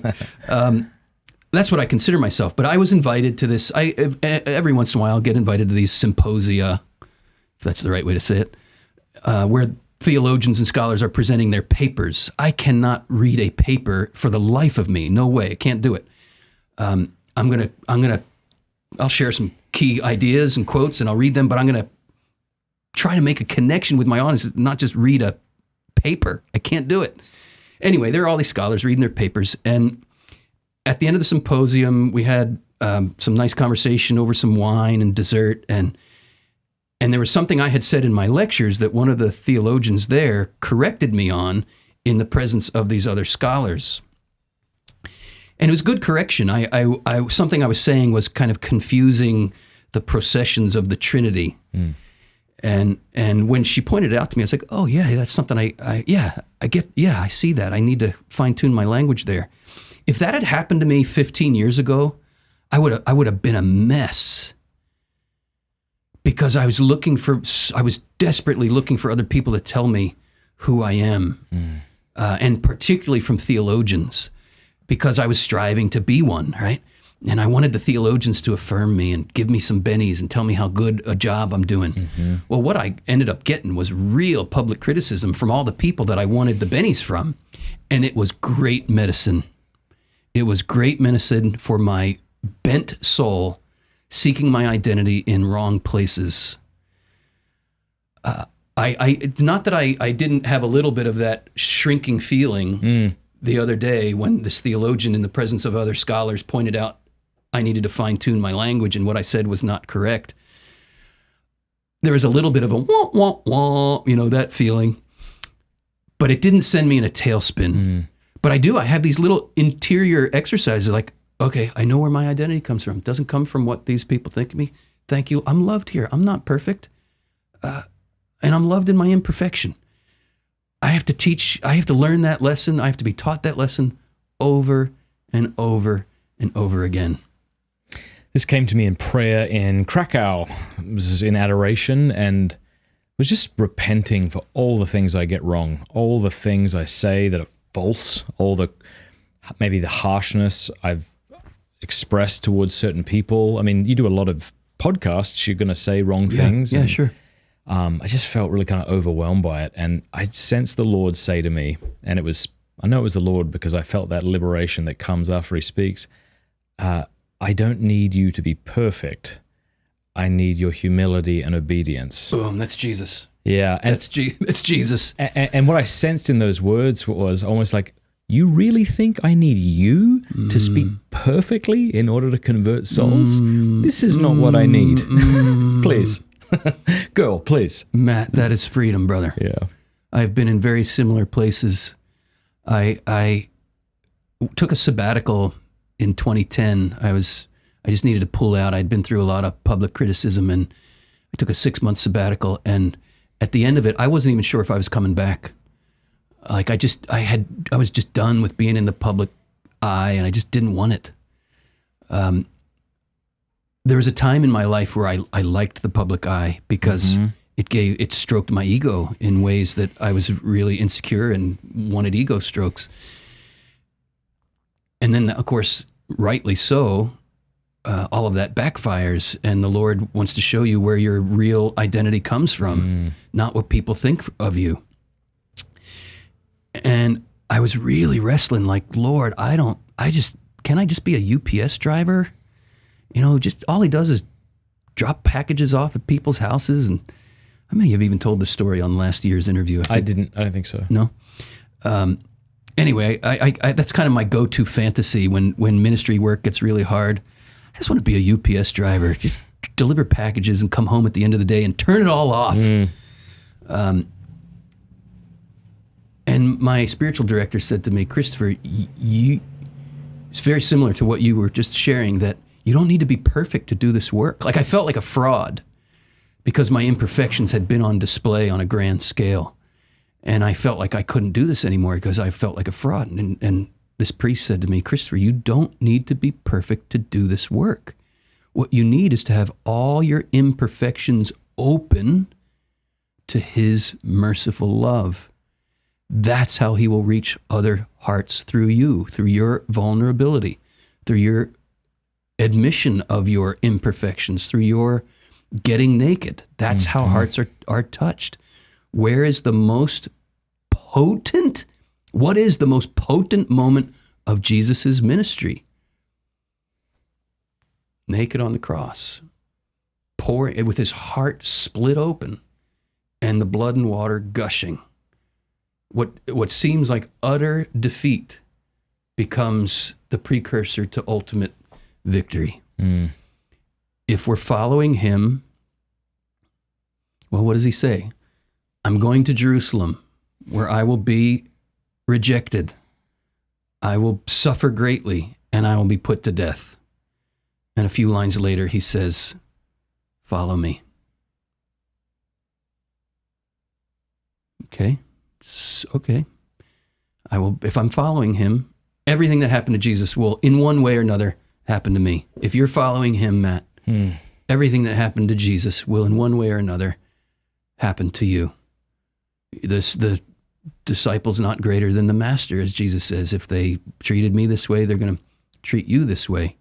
that's what I consider myself. But I was invited to this. Every once in a while, I'll get invited to these symposia, if that's the right way to say it, where theologians and scholars are presenting their papers. I cannot read a paper for the life of me. No way, I can't do it. I'll share some key ideas and quotes, and I'll read them, but I'm going to try to make a connection with my audience, not just read a paper. I can't do it. Anyway, there are all these scholars reading their papers, and at the end of the symposium, we had some nice conversation over some wine and dessert, and there was something I had said in my lectures that one of the theologians there corrected me on in the presence of these other scholars. And it was good correction. Something I was saying was kind of confusing the processions of the Trinity. And when she pointed it out to me, I was like, oh yeah, that's something I get. Yeah, I see that. I need to fine tune my language there. If that had happened to me 15 years ago, I would have been a mess, because I was desperately looking for other people to tell me who I am, and particularly from theologians, because I was striving to be one, right? And I wanted the theologians to affirm me and give me some bennies and tell me how good a job I'm doing. Well, what I ended up getting was real public criticism from all the people that I wanted the bennies from. And it was great medicine. It was great medicine for my bent soul seeking my identity in wrong places. Not that I didn't have a little bit of that shrinking feeling the other day when this theologian in the presence of other scholars pointed out I needed to fine-tune my language and what I said was not correct. There was a little bit of a wah, wah, wah, that feeling. But it didn't send me in a tailspin. But I have these little interior exercises like, okay, I know where my identity comes from. It doesn't come from what these people think of me. Thank you. I'm loved here. I'm not perfect. And I'm loved in my imperfection. I have to learn that lesson. I have to be taught that lesson over and over and over again. This came to me in prayer in Krakow. It was in adoration, and was just repenting for all the things I get wrong, all the things I say that are false, maybe the harshness I've expressed towards certain people. I mean, you do a lot of podcasts, you're going to say wrong things. Yeah, sure. I just felt really kind of overwhelmed by it. And I sensed the Lord say to me, and I know it was the Lord because I felt that liberation that comes after he speaks. I don't need you to be perfect. I need your humility and obedience. Boom, that's Jesus. Yeah. And that's Jesus. And what I sensed in those words was almost like, you really think I need you to speak perfectly in order to convert souls? This is not what I need. Please. Girl, please. Matt, that is freedom, brother. Yeah. I've been in very similar places. I took a sabbatical in 2010. I just needed to pull out. I'd been through a lot of public criticism, and I took a 6-month sabbatical. And at the end of it, I wasn't even sure if I was coming back. Like I was just done with being in the public eye, and I just didn't want it. There was a time in my life where I liked the public eye because it stroked my ego in ways that I was really insecure and wanted ego strokes. And then, of course, rightly so, all of that backfires, and the Lord wants to show you where your real identity comes from, not what people think of you. And I was really wrestling, like, Lord, can I just be a UPS driver? You know, just all he does is drop packages off at people's houses. And I may have even told this story on last year's interview. I don't think so. No. Anyway, I that's kind of my go-to fantasy when ministry work gets really hard. I just want to be a UPS driver, just deliver packages and come home at the end of the day and turn it all off. And my spiritual director said to me, Christopher, it's very similar to what you were just sharing, that you don't need to be perfect to do this work. Like, I felt like a fraud because my imperfections had been on display on a grand scale. And I felt like I couldn't do this anymore because I felt like a fraud. And this priest said to me, Christopher, you don't need to be perfect to do this work. What you need is to have all your imperfections open to his merciful love. That's how he will reach other hearts through you, through your vulnerability, through your admission of your imperfections, through your getting naked. That's how hearts are touched. Where is the most potent? What is the most potent moment of Jesus' ministry? Naked on the cross, pouring with his heart split open and the blood and water gushing. What seems like utter defeat becomes the precursor to ultimate victory. If we're following him, well, what does he say? I'm going to Jerusalem, where I will be rejected. I will suffer greatly, and I will be put to death. And a few lines later, he says, follow me. Okay. Okay. I will, if I'm following him, everything that happened to Jesus will, in one way or another, happen to me. If you're following him, Matt, everything that happened to Jesus will, in one way or another, happen to you. The disciple's not greater than the master, as Jesus says. If they treated me this way, they're going to treat you this way.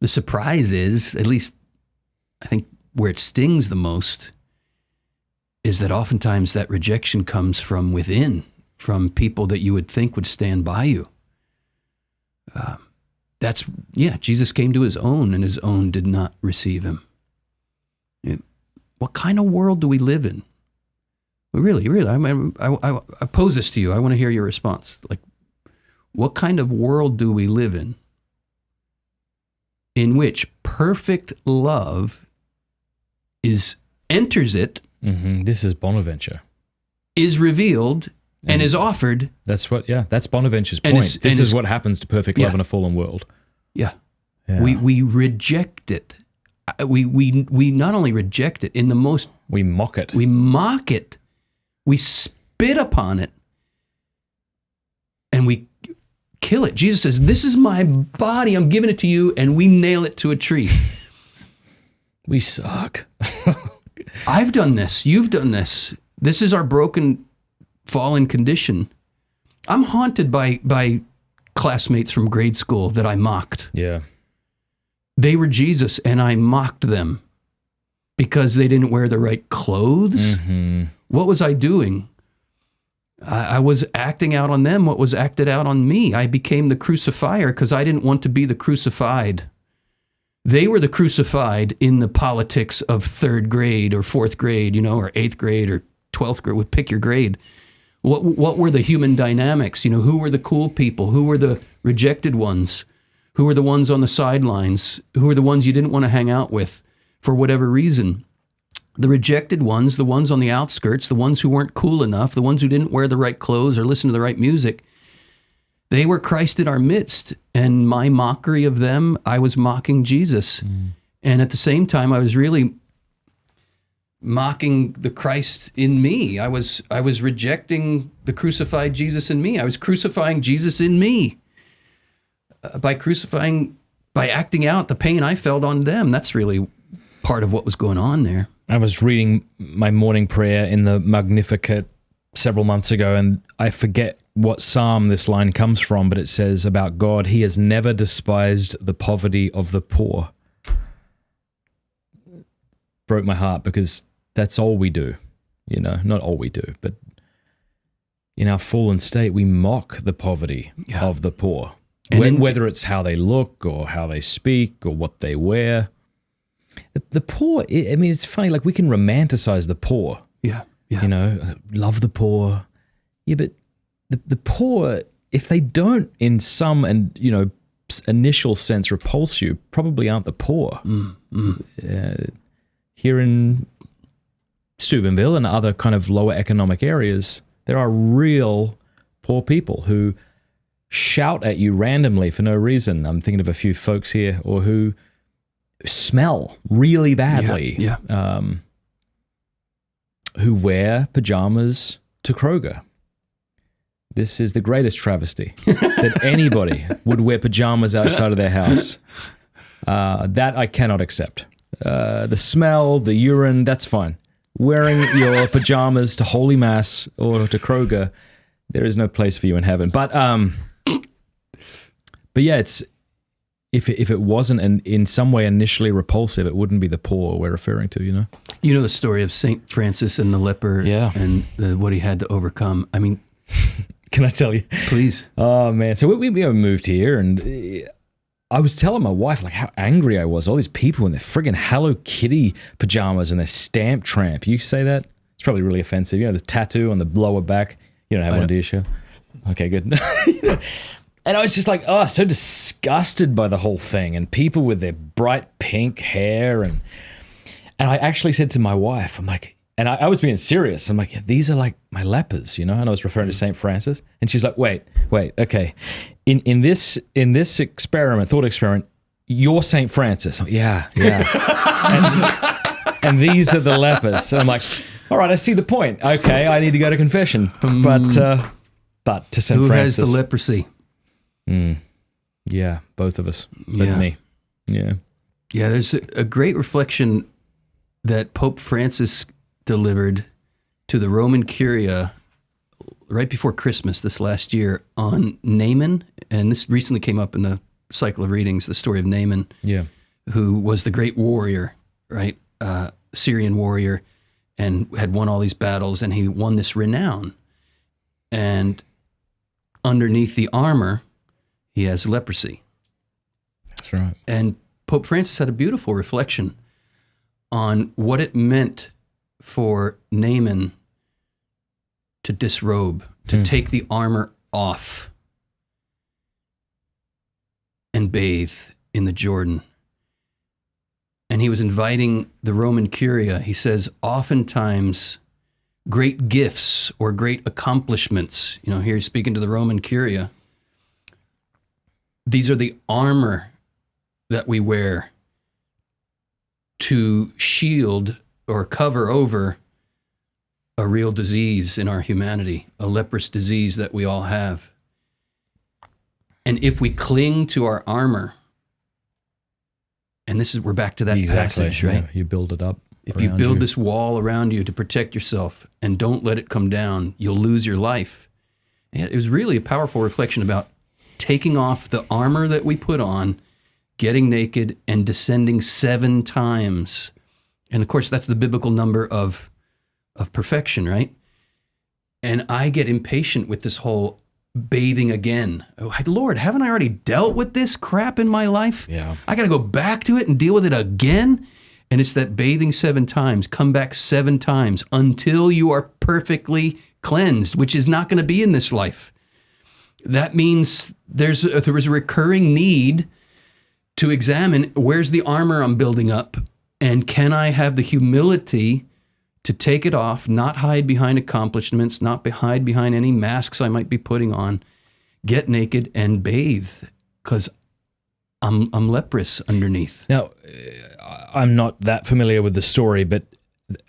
The surprise is, at least I think where it stings the most, is that oftentimes that rejection comes from within, from people that you would think would stand by you. Jesus came to his own, and his own did not receive him. What kind of world do we live in? Really, I pose this to you. I want to hear your response. Like, what kind of world do we live in which perfect love enters it? This is Bonaventure. Is revealed and is offered. That's Bonaventure's point. This is what happens to perfect love in a fallen world. Yeah. We reject it. We not only reject it, in the most... We mock it. We mock it. We spit upon it. And we kill it. Jesus says, this is my body, I'm giving it to you, and we nail it to a tree. We suck. I've done this. You've done this. This is our broken, fallen condition. I'm haunted by classmates from grade school that I mocked. Yeah. They were Jesus, and I mocked them because they didn't wear the right clothes. What was I doing? I was acting out on them what was acted out on me. I became the crucifier because I didn't want to be the crucified. They were the crucified in the politics of third grade or fourth grade, or eighth grade or 12th grade. Pick your grade. What were the human dynamics? Who were the cool people? Who were the rejected ones? Who were the ones on the sidelines? Who were the ones you didn't want to hang out with for whatever reason? The rejected ones, the ones on the outskirts, the ones who weren't cool enough, the ones who didn't wear the right clothes or listen to the right music, they were Christ in our midst. And my mockery of them, I was mocking Jesus. And at the same time, I was really mocking the Christ in me. I was rejecting the crucified Jesus in me. I was crucifying Jesus in me by acting out the pain I felt on them. That's really part of what was going on there. I was reading my morning prayer in the Magnificat several months ago, and I forget what psalm this line comes from, but it says about God, he has never despised the poverty of the poor. Broke my heart because that's all we do, not all we do, but in our fallen state, we mock the poverty of the poor, whether it's how they look or how they speak or what they wear. The poor, it's funny, like we can romanticize the poor. Yeah. Love the poor. Yeah, but the poor, if they don't in some initial sense repulse you, probably aren't the poor. Here in Steubenville and other kind of lower economic areas, there are real poor people who shout at you randomly for no reason. I'm thinking of a few folks here, or who smell really badly. Who wear pajamas to Kroger. This is the greatest travesty that anybody would wear pajamas outside of their house. That I cannot accept. The smell, the urine, that's fine. Wearing your pajamas to Holy Mass or to Kroger, there is no place for you in heaven. But yeah, it's if it wasn't in some way initially repulsive, it wouldn't be the poor we're referring to, You know the story of Saint Francis and the leper, and what he had to overcome. I mean, can I tell you? Please. Oh man, so we moved here, and I was telling my wife like how angry I was. All these people in their friggin' Hello Kitty pajamas and their stamp tramp. You say that? It's probably really offensive. The tattoo on the lower back. You don't have one, do you, Show? Okay, good. And I was just like, so disgusted by the whole thing, and people with their bright pink hair, and I actually said to my wife, I'm like, and I was being serious. I'm like, these are like my lepers, And I was referring to Saint Francis, and she's like, wait, okay. In this thought experiment, you're Saint Francis. I'm like, yeah. and these are the lepers. So I'm like, all right, I see the point. Okay, I need to go to confession, but to Saint Who Francis. has the leprosy? Yeah, both of us. But me. Yeah. Yeah, there's a great reflection that Pope Francis delivered to the Roman Curia right before Christmas this last year on Naaman. And this recently came up in the cycle of readings, the story of Naaman, who was the great warrior, right? Syrian warrior, and had won all these battles, and he won this renown. And underneath the armor, he has leprosy. That's right. And Pope Francis had a beautiful reflection on what it meant for Naaman to disrobe, to take the armor off and bathe in the Jordan. And he was inviting the Roman Curia. He says, oftentimes great gifts or great accomplishments, here he's speaking to the Roman Curia, these are the armor that we wear to shield or cover over a real disease in our humanity, a leprous disease that we all have. And if we cling to our armor, and we're back to that passage, right? Yeah, you build it up. If you build this wall around you to protect yourself and don't let it come down, you'll lose your life. And it was really a powerful reflection about taking off the armor that we put on, getting naked, and descending 7 times. And of course, that's the biblical number of perfection, right? And I get impatient with this whole bathing again. Oh, Lord, haven't I already dealt with this crap in my life? Yeah. I got to go back to it and deal with it again? And it's that bathing 7 times, come back 7 times until you are perfectly cleansed, which is not going to be in this life. That means there is a recurring need to examine, where's the armor I'm building up, and can I have the humility to take it off, not hide behind accomplishments, not hide behind any masks I might be putting on, get naked and bathe, because I'm leprous underneath. Now, I'm not that familiar with the story, but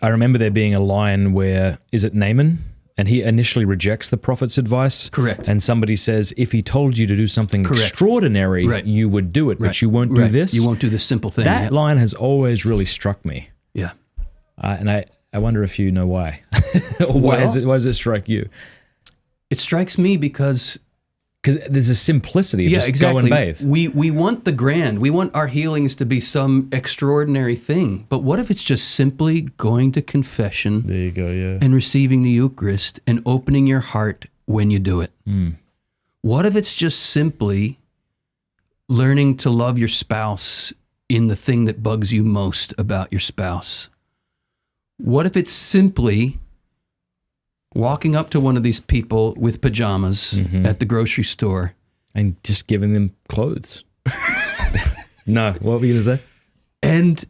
I remember there being a line where, is it Naaman? And he initially rejects the prophet's advice. Correct. And somebody says, if he told you to do something extraordinary, you would do it, but you won't do this. You won't do this simple thing. That line has always really struck me. Yeah. And I wonder if you know why. Or why does it strike you? It strikes me because there's a simplicity of just exactly. go and bathe. We want the grand. We want our healings to be some extraordinary thing. But what if it's just simply going to confession There you go, yeah. and receiving the Eucharist and opening your heart when you do it? What if it's just simply learning to love your spouse in the thing that bugs you most about your spouse? What if it's simply walking up to one of these people with pajamas at the grocery store and just giving them clothes? No, what were you going to say? And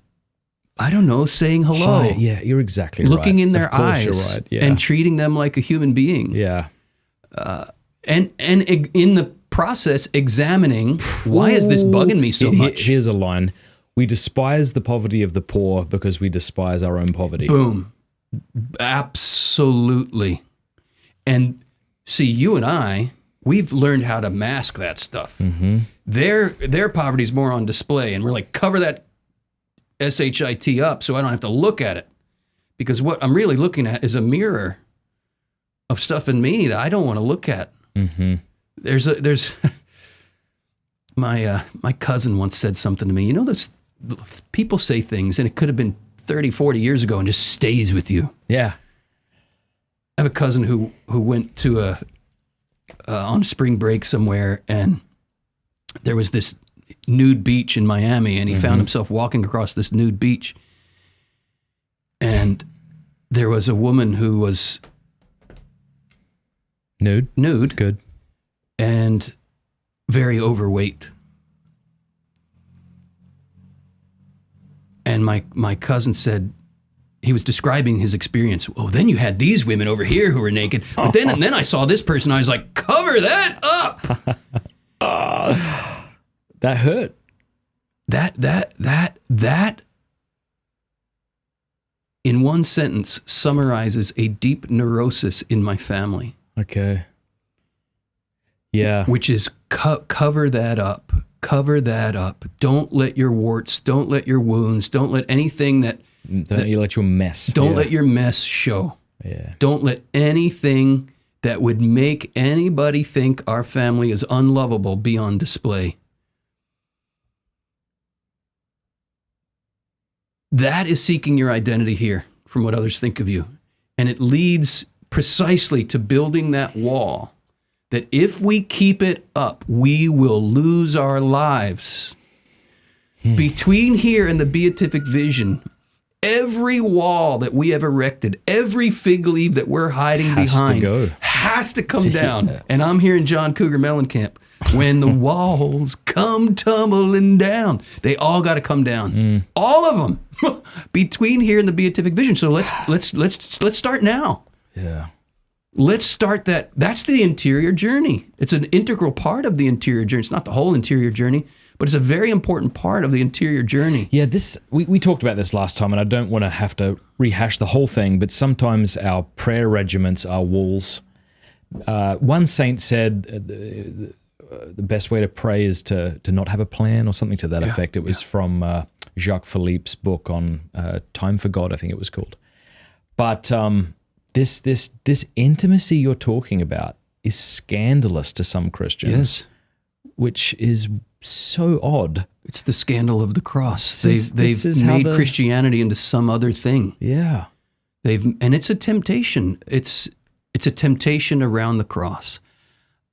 I don't know, saying hello. Hi, yeah, you're exactly looking right. in their Of course eyes you're right, yeah. and treating them like a human being. Yeah. And in the process, examining, why is this bugging me so much? Here's a line. We despise the poverty of the poor because we despise our own poverty. Boom. Absolutely. And see, you and I, we've learned how to mask that stuff. Their poverty's more on display, and we're like, cover that SHIT up so I don't have to look at it. Because what I'm really looking at is a mirror of stuff in me that I don't want to look at. There's my cousin once said something to me. You know, there's people say things, and it could have been 30, 40 years ago and just stays with you. Yeah. I have a cousin who went to on spring break somewhere, and there was this nude beach in Miami, and he found himself walking across this nude beach, and there was a woman who was nude, good, and very overweight. And my cousin said, he was describing his experience. Oh, then you had these women over here who were naked. But then I saw this person. I was like, cover that up. That hurt. That in one sentence summarizes a deep neurosis in my family. Okay. Yeah. Which is cover that up. Cover that up. Don't let your warts, don't let your wounds, don't let anything that... Don't you let your mess. Don't let your mess show. Yeah. Don't let anything that would make anybody think our family is unlovable be on display. That is seeking your identity here from what others think of you. And it leads precisely to building that wall that if we keep it up, we will lose our lives. Between here and the beatific vision, every wall that we have erected, every fig leaf that we're hiding behind has to come down. And I'm here in John Cougar Mellencamp. When the walls come tumbling down, they all got to come down. All of them. Between here and the beatific vision. So let's start now. Yeah. Let's start that. That's the interior journey. It's an integral part of the interior journey. It's not the whole interior journey, but it's a very important part of the interior journey. Yeah, we talked about this last time, and I don't want to have to rehash the whole thing, but sometimes our prayer regiments are walls. One saint said the best way to pray is to not have a plan, or something to that effect. It was from Jacques Philippe's book on Time for God, I think it was called. But this intimacy you're talking about is scandalous to some Christians. Yes. Which is so odd. It's the scandal of the cross. They've made Christianity into some other thing. Yeah. And it's a temptation. It's a temptation around the cross.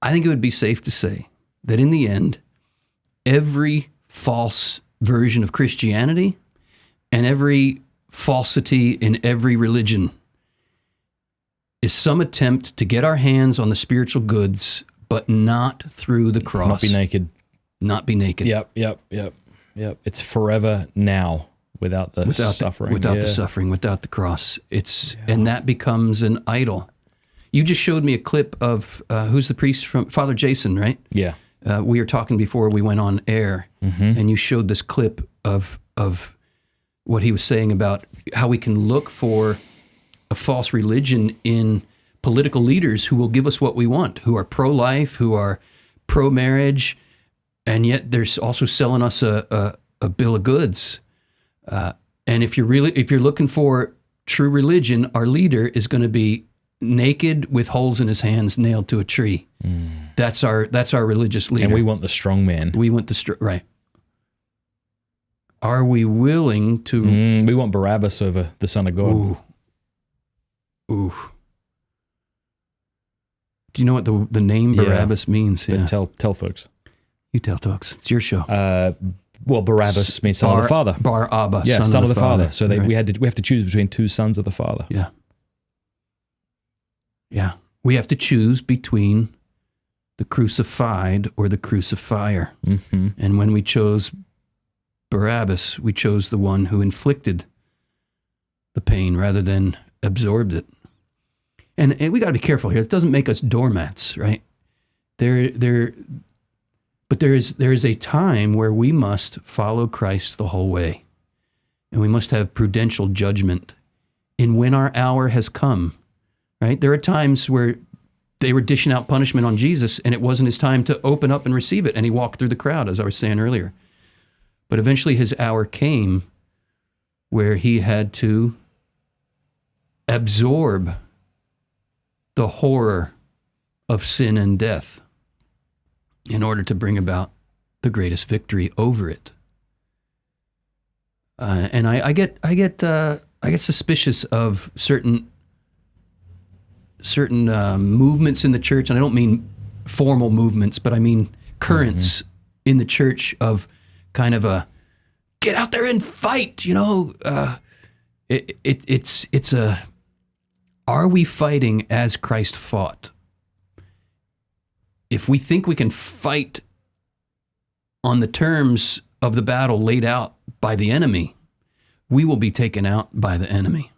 I think it would be safe to say that in the end, every false version of Christianity and every falsity in every religion is some attempt to get our hands on the spiritual goods, but not through the cross. Not be naked. Not be naked. Yep. It's forever now without the suffering. Without the suffering, without the cross. And that becomes an idol. You just showed me a clip of, who's the priest from? Father Jason, right? Yeah. We were talking before we went on air, and you showed this clip of what he was saying about how we can look for a false religion in political leaders who will give us what we want, who are pro-life, who are pro-marriage, and yet they're also selling us a bill of goods. And if you're looking for true religion, our leader is going to be naked with holes in his hands, nailed to a tree. That's our religious leader. And we want the strong man. We want right. Are we willing to? We want Barabbas over the Son of God. Ooh. Do you know what the name Barabbas means? Yeah. Tell folks. You tell folks. It's your show. Well, Barabbas means son of the Father. Barabbas. Yeah, son of the Father. So we have to choose between two sons of the Father. Yeah. Yeah. We have to choose between the crucified or the crucifier. Mm-hmm. And when we chose Barabbas, we chose the one who inflicted the pain rather than absorbed it. And we got to be careful here. It doesn't make us doormats, right? But there is a time where we must follow Christ the whole way. And we must have prudential judgment in when our hour has come, right? There are times where they were dishing out punishment on Jesus and it wasn't his time to open up and receive it. And he walked through the crowd, as I was saying earlier. But eventually his hour came where he had to absorb the horror of sin and death in order to bring about the greatest victory over it. And I get suspicious of certain movements in the church, and I don't mean formal movements, but I mean currents in the church of kind of a get out there and fight. It's a are we fighting as Christ fought? If we think we can fight on the terms of the battle laid out by the enemy, we will be taken out by the enemy.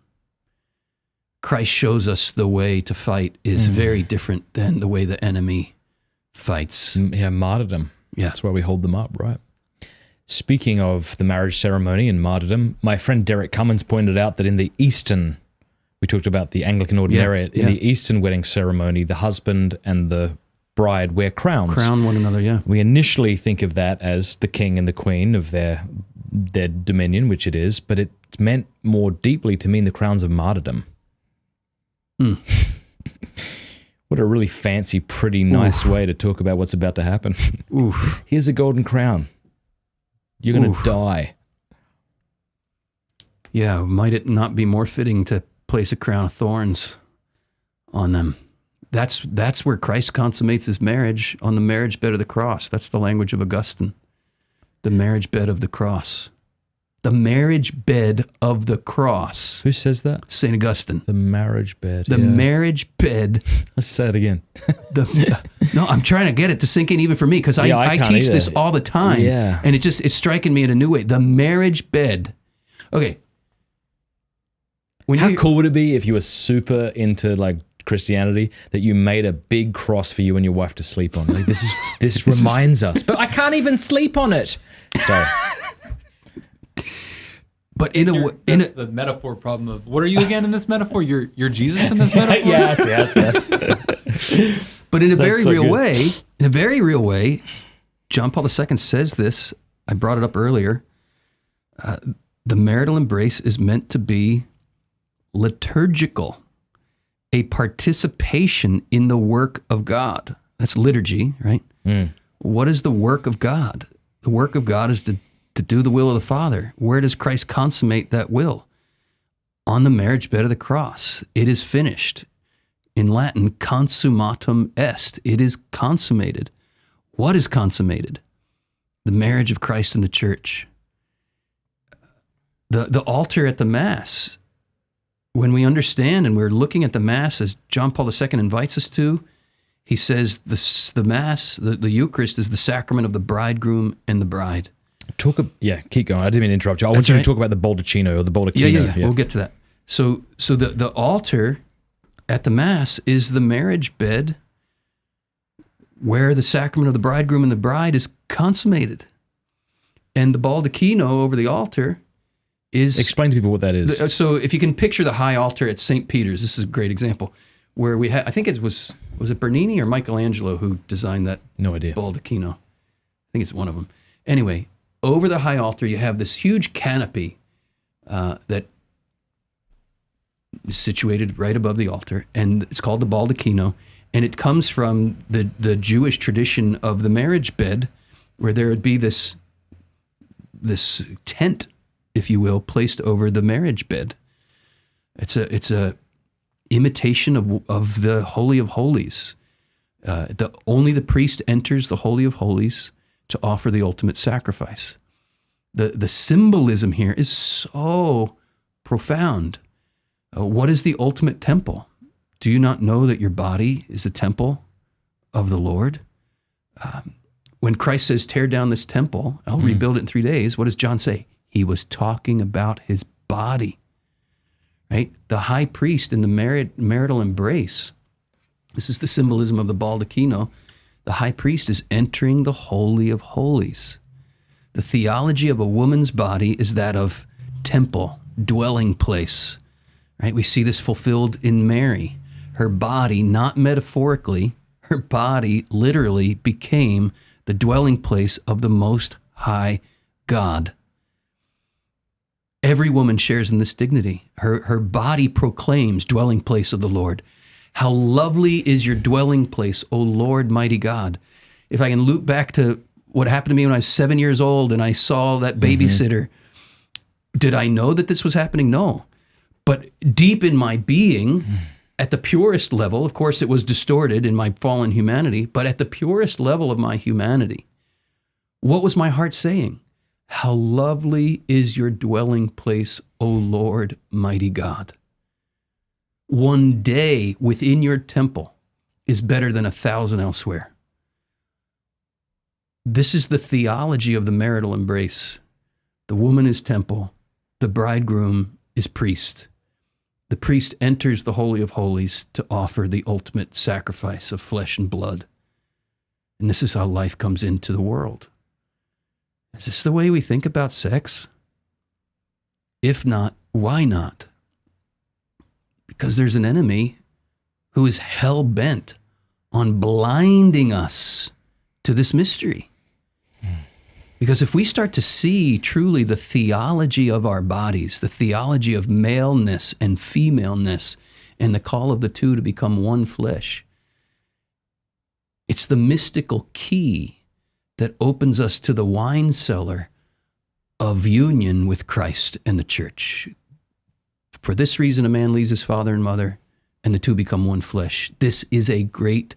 Christ shows us the way to fight is very different than the way the enemy fights. Yeah, martyrdom. Yeah. That's why we hold them up, right? Speaking of the marriage ceremony and martyrdom, my friend Derek Cummins pointed out that in the Eastern, we talked about the Anglican Ordinariate, in the Eastern wedding ceremony, the husband and the bride wear crowns. Crown one another, yeah. We initially think of that as the king and the queen of their dominion, which it is, but it's meant more deeply to mean the crowns of martyrdom. What a really fancy, pretty nice way to talk about what's about to happen. Here's a golden crown. You're going to die. Yeah, might it not be more fitting to place a crown of thorns on them? That's where Christ consummates his marriage, on the marriage bed of the cross. That's the language of Augustine. The marriage bed of the cross. The marriage bed of the cross. Who says that? St. Augustine. The marriage bed. The marriage bed. Let's say it again. No, I'm trying to get it to sink in even for me, because I teach this all the time. Yeah. And it's striking me in a new way. The marriage bed. Okay. How cool would it be if you were super into like Christianity that you made a big cross for you and your wife to sleep on? Like, this reminds us, but I can't even sleep on it. Sorry. But that's the metaphor problem of what are you again in this metaphor? You're Jesus in this metaphor? yes. But in a very real way, John Paul II says this. I brought it up earlier. The marital embrace is meant to be liturgical, a participation in the work of God. That's liturgy, right? What is the work of God? The work of God is to do the will of the Father. Where does Christ consummate that will? On the marriage bed of the cross. It is finished. In Latin, consummatum est. It is consummated. What is consummated? The marriage of Christ and the church. The altar at the Mass. When we understand and we're looking at the Mass as John Paul II invites us to, he says the Mass, the Eucharist, is the sacrament of the bridegroom and the bride. Keep going. I didn't mean to interrupt you. I want you to talk about the baldacchino or the baldacchino. Yeah. We'll get to that. So the altar at the Mass is the marriage bed where the sacrament of the bridegroom and the bride is consummated. And the baldacchino over the altar is... Explain to people what that is. So if you can picture the high altar at St. Peter's, this is a great example, where we had, I think it was it Bernini or Michelangelo who designed that No idea. baldacchino? I think it's one of them. Anyway, over the high altar, you have this huge canopy that is situated right above the altar, and it's called the baldacchino, and it comes from the Jewish tradition of the marriage bed, where there would be this tent, if you will, placed over the marriage bed. It's a imitation of the Holy of Holies. Only the priest enters the Holy of Holies to offer the ultimate sacrifice. The symbolism here is so profound. What is the ultimate temple? Do you not know that your body is the temple of the Lord? When Christ says, tear down this temple, I'll rebuild it in 3 days, what does John say? He was talking about his body, right? The high priest in the marital embrace, this is the symbolism of the baldacchino. The high priest is entering the Holy of Holies. The theology of a woman's body is that of temple, dwelling place, right? We see this fulfilled in Mary. Her body, not metaphorically, her body literally became the dwelling place of the Most High God. Every woman shares in this dignity. Her body proclaims dwelling place of the Lord. How lovely is your dwelling place, O Lord, mighty God. If I can loop back to what happened to me when I was 7 years old and I saw that babysitter, did I know that this was happening? No. But deep in my being, at the purest level, of course it was distorted in my fallen humanity, but at the purest level of my humanity, what was my heart saying? How lovely is your dwelling place, O Lord, mighty God. One day within your temple is better than 1,000 elsewhere. This is the theology of the marital embrace. The woman is temple. The bridegroom is priest. The priest enters the Holy of Holies to offer the ultimate sacrifice of flesh and blood. And this is how life comes into the world. Is this the way we think about sex? If not, why not? Because there's an enemy who is hell-bent on blinding us to this mystery. Because if we start to see truly the theology of our bodies, the theology of maleness and femaleness, and the call of the two to become one flesh, it's the mystical key that opens us to the wine cellar of union with Christ and the church. For this reason, a man leaves his father and mother, and the two become one flesh. This is a great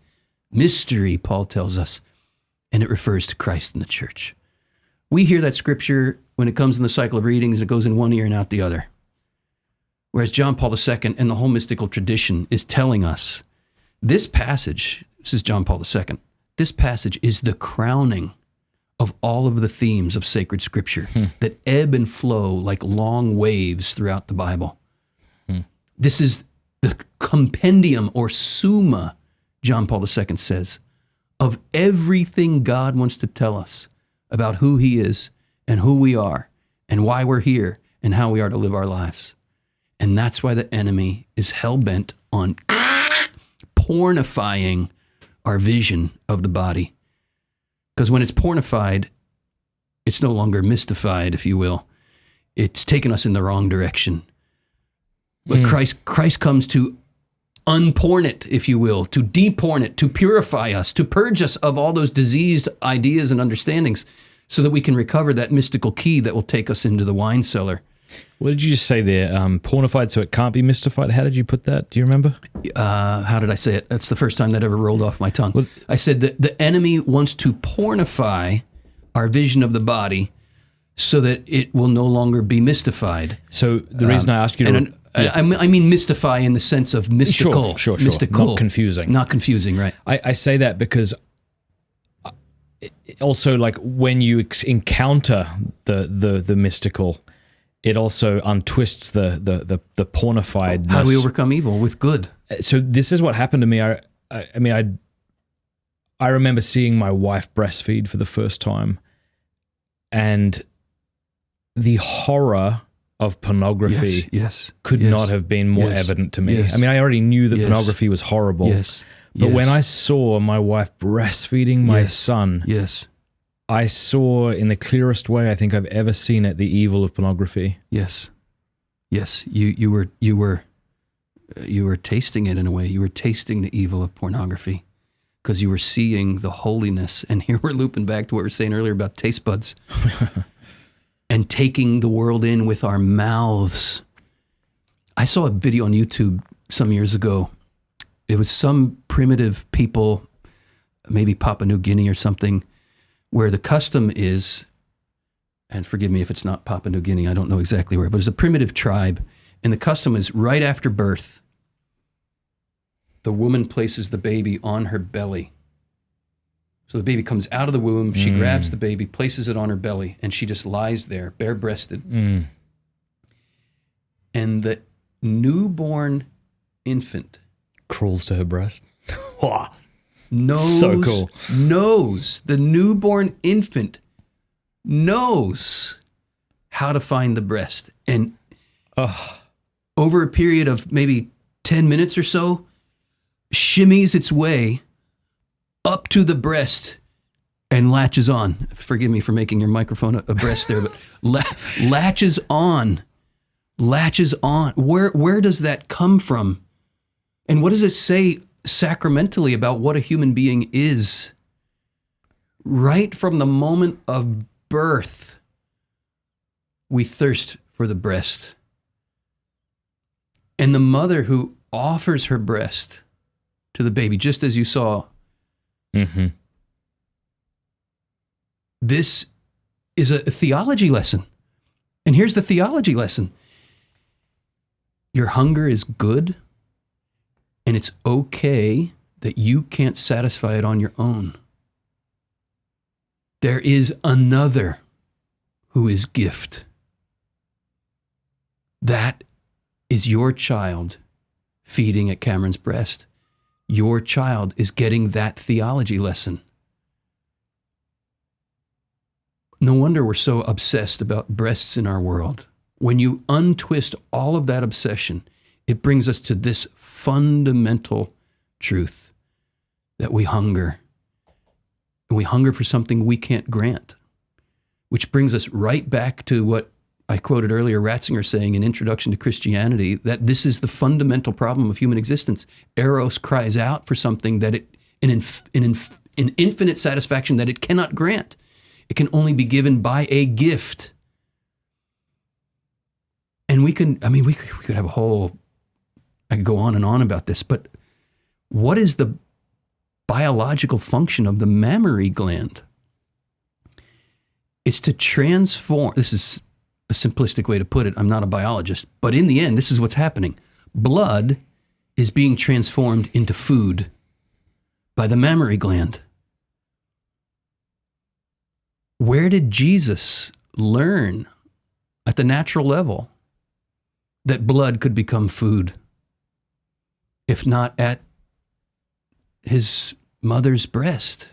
mystery, Paul tells us, and it refers to Christ and the church. We hear that scripture when it comes in the cycle of readings, it goes in one ear and out the other. Whereas John Paul II and the whole mystical tradition is telling us this passage, this is John Paul II, this passage is the crowning of all of the themes of sacred scripture that ebb and flow like long waves throughout the Bible. This is the compendium or summa, John Paul II says, of everything God wants to tell us about who he is and who we are and why we're here and how we are to live our lives. And that's why the enemy is hell-bent on pornifying our vision of the body. Because when it's pornified, it's no longer mystified, if you will. It's taken us in the wrong direction. But Christ comes to unporn it, if you will, to deporn it, to purify us, to purge us of all those diseased ideas and understandings so that we can recover that mystical key that will take us into the wine cellar. What did you just say there? Pornified so it can't be mystified? How did you put that? Do you remember? How did I say it? That's the first time that ever rolled off my tongue. Well, I said that the enemy wants to pornify our vision of the body so that it will no longer be mystified. So the reason I ask you to... I mean mystify in the sense of mystical. Sure. Mystical. Not confusing. Not confusing, right. I say that because also like when you encounter the mystical, it also untwists the pornified. How do we overcome evil? With good. So this is what happened to me. I remember seeing my wife breastfeed for the first time, and the horror of pornography could not have been more evident to me. I mean, I already knew that pornography was horrible. But when I saw my wife breastfeeding my son, I saw in the clearest way I think I've ever seen it the evil of pornography. Yes. You were you were tasting it in a way. You were tasting the evil of pornography because you were seeing the holiness. And here we're looping back to what we were saying earlier about taste buds and taking the world in with our mouths. I saw a video on YouTube some years ago. It was some primitive people, maybe Papua New Guinea or something, where the custom is, and forgive me if it's not Papua New Guinea, I don't know exactly where, but it's a primitive tribe. And the custom is right after birth, the woman places the baby on her belly. So the baby comes out of the womb, she grabs the baby, places it on her belly, and she just lies there, bare-breasted. And the newborn infant crawls to her breast. knows, So cool. The newborn infant knows how to find the breast. And over a period of maybe 10 minutes or so, shimmies its way up to the breast and latches on. Forgive me for making your microphone a breast there, but latches on. Where does that come from? And what does it say sacramentally about what a human being is? Right from the moment of birth, we thirst for the breast. And the mother who offers her breast to the baby, just as you saw, this is a theology lesson. And here's the theology lesson. Your hunger is good, and it's okay that you can't satisfy it on your own. There is another who is gift. That is your child feeding at Cameron's breast. Your child is getting that theology lesson. No wonder we're so obsessed about breasts in our world. When you untwist all of that obsession, it brings us to this fundamental truth that we hunger. And we hunger for something we can't grant, which brings us right back to what I quoted earlier, Ratzinger saying in Introduction to Christianity, that this is the fundamental problem of human existence. Eros cries out for something that an infinite satisfaction that it cannot grant. It can only be given by a gift. And we could have a whole, I could go on and on about this, but what is the biological function of the mammary gland? It's to transform, this is a simplistic way to put it, I'm not a biologist, but in the end, this is what's happening. Blood is being transformed into food by the mammary gland. Where did Jesus learn at the natural level that blood could become food, if not at his mother's breast?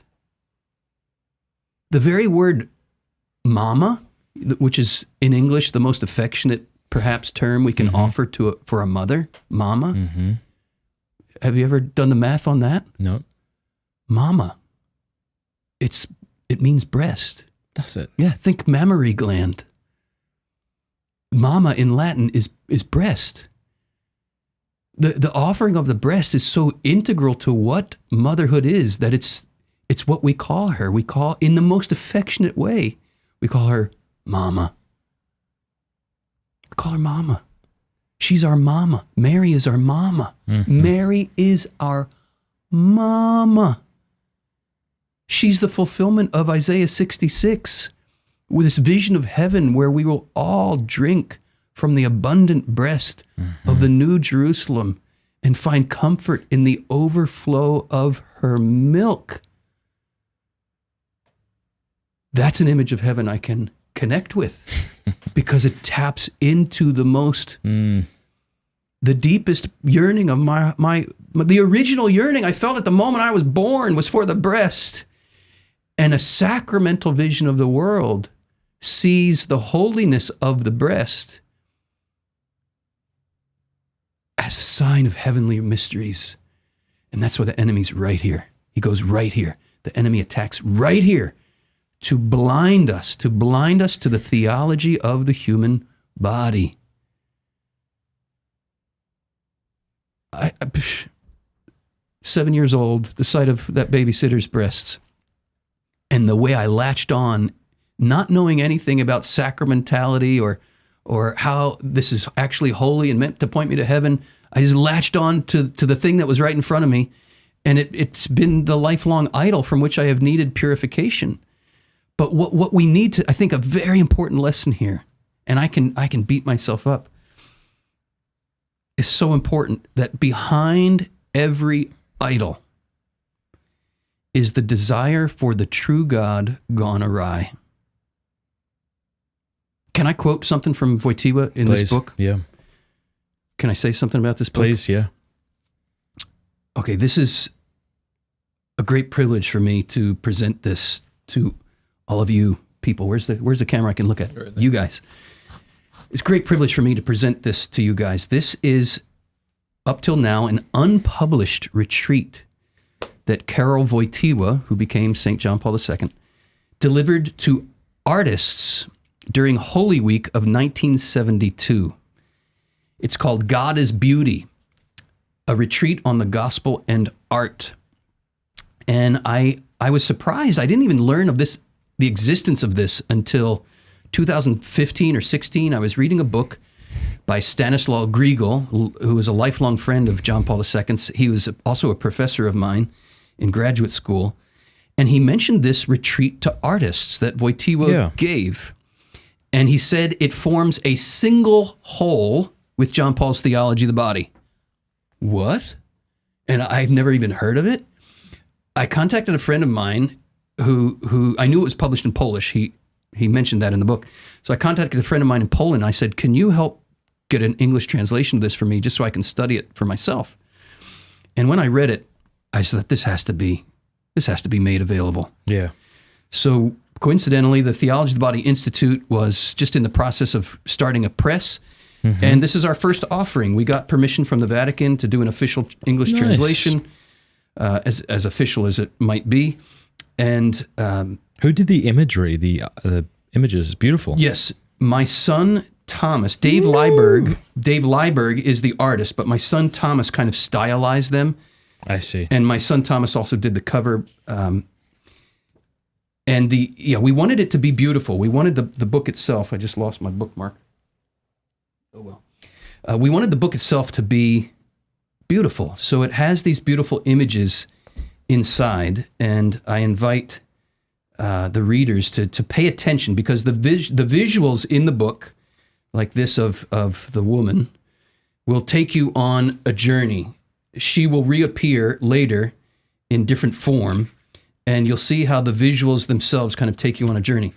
The very word mama, which is in English the most affectionate, perhaps, term we can offer for a mother, mama. Have you ever done the math on that? No. Mama. It means breast. That's it. Yeah, think mammary gland. Mama in Latin is breast. The offering of the breast is so integral to what motherhood is that it's what we call her. We call, in the most affectionate way, we call her Mama. We call her Mama. She's our Mama. Mary is our Mama. Mary is our Mama. She's the fulfillment of Isaiah 66, with this vision of heaven where we will all drink from the abundant breast of the New Jerusalem and find comfort in the overflow of her milk. That's an image of heaven I can connect with because it taps into the most, the deepest yearning of the original yearning I felt at the moment I was born was for the breast. And a sacramental vision of the world sees the holiness of the breast as a sign of heavenly mysteries. And that's why the enemy's right here. He goes right here. The enemy attacks right here to blind us to the theology of the human body. 7 years old, the sight of that babysitter's breasts, and the way I latched on, not knowing anything about sacramentality or how this is actually holy and meant to point me to heaven, I just latched on to the thing that was right in front of me, and it's been the lifelong idol from which I have needed purification. But what we need to, I think, a very important lesson here, and I can beat myself up, is so important, that behind every idol is the desire for the true God gone awry. Can I quote something from Wojtyła in this book? Yeah. Can I say something about this book? Please, yeah. Okay, this is a great privilege for me to present this to all of you people. Where's the camera I can look at? Right there. You guys. It's a great privilege for me to present this to you guys. This is, up till now, an unpublished retreat that Karol Wojtyła, who became St. John Paul II, delivered to artists during Holy Week of 1972. It's called God is Beauty, a retreat on the gospel and art. And I was surprised. I didn't even learn of this, the existence of this, until 2015 or 16. I was reading a book by Stanislaw Grigol, who was a lifelong friend of John Paul II's. He was also a professor of mine in graduate school. And he mentioned this retreat to artists that Wojtyła gave. And he said it forms a single whole with John Paul's Theology of the Body. What? And I've never even heard of it. I contacted a friend of mine who I knew it was published in Polish. He mentioned that in the book. So I contacted a friend of mine in Poland. I said, can you help get an English translation of this for me just so I can study it for myself? And when I read it, I said, this has to be made available. Yeah. So coincidentally, the Theology of the Body Institute was just in the process of starting a press. Mm-hmm. And this is our first offering. We got permission from the Vatican to do an official English translation, as official as it might be. And who did the imagery? The images is beautiful. Yes, my son Thomas, Dave Leiberg. Dave Leiberg is the artist, but my son Thomas kind of stylized them. I see. And my son Thomas also did the cover. And we wanted it to be beautiful. We wanted the book itself. I just lost my bookmark. Oh well. We wanted the book itself to be beautiful. So it has these beautiful images inside, and I invite the readers to pay attention, because the visuals in the book, like this of the woman, will take you on a journey. She will reappear later in different form, and you'll see how the visuals themselves kind of take you on a journey.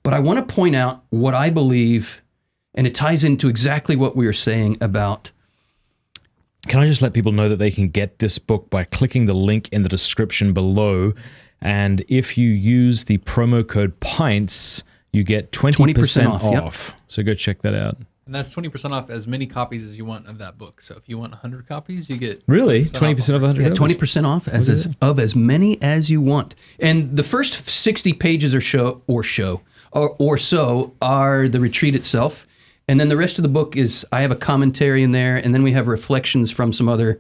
But I want to point out what I believe, and it ties into exactly what we were saying about. Can I just let people know that they can get this book by clicking the link in the description below, and if you use the promo code PINTS, you get 20% off. Yep. So go check that out. And that's 20% off as many copies as you want of that book. So if you want 100 copies, you get really 20% off 100. Yeah, 20% off of as many as you want. And the first 60 pages or so are the retreat itself. And then the rest of the book is, I have a commentary in there, and then we have reflections from some other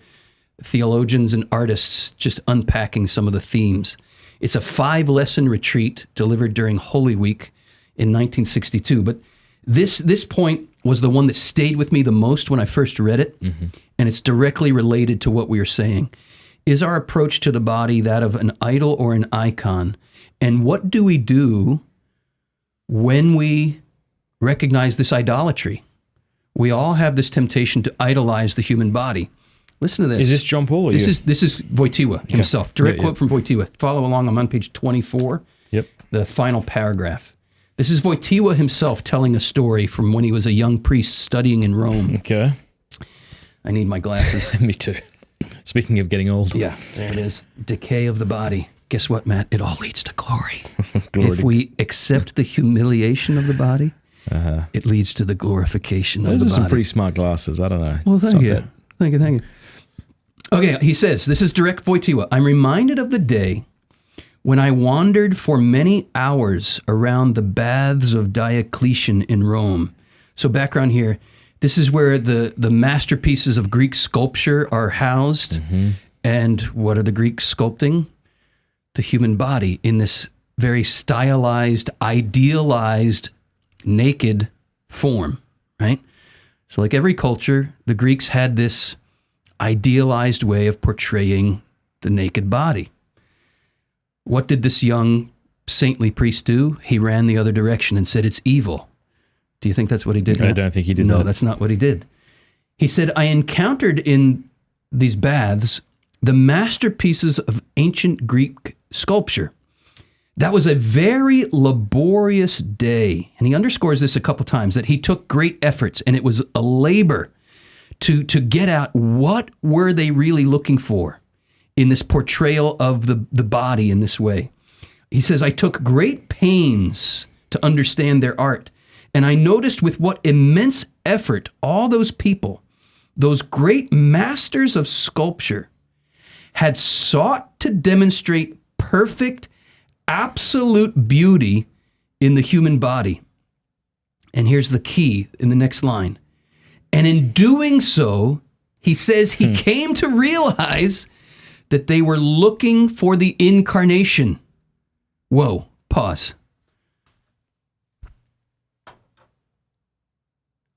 theologians and artists just unpacking some of the themes. It's a 5-lesson retreat delivered during Holy Week in 1962. But this point was the one that stayed with me the most when I first read it, and it's directly related to what we are saying. Is our approach to the body that of an idol or an icon? And what do we do when we recognize this idolatry? We all have this temptation to idolize the human body. Listen to this. Is this John Paul? Or this is Wojtyła himself. Direct quote from Wojtyła. Follow along. I'm on page 24. Yep. The final paragraph. This is Wojtyła himself telling a story from when he was a young priest studying in Rome. Okay. I need my glasses. Me too. Speaking of getting old. Yeah, there it is. Decay of the body. Guess what, Matt? It all leads to glory. If we accept the humiliation of the body, it leads to the glorification of the body. Those are some pretty smart glasses. I don't know. Well, thank you. Thank you. Okay, he says, this is direct Wojtyła. I'm reminded of the day when I wandered for many hours around the baths of Diocletian in Rome. So background here, This is where the masterpieces of Greek sculpture are housed. And what are the Greeks sculpting? The human body in this very stylized, idealized, naked form, right? So like every culture, the Greeks had this idealized way of portraying the naked body. What did this young saintly priest do? He ran the other direction and said, it's evil. Do you think that's what he did? I don't think he did that. No, that's not what he did. He said, I encountered in these baths the masterpieces of ancient Greek sculpture. That was a very laborious day. And he underscores this a couple times, that he took great efforts, and it was a labor to get out what were they really looking for in this portrayal of the body in this way. He says, I took great pains to understand their art. And I noticed with what immense effort all those people, those great masters of sculpture, had sought to demonstrate perfect, absolute beauty in the human body. And here's the key in the next line. And in doing so, he says he came to realize that they were looking for the Incarnation. Whoa, pause.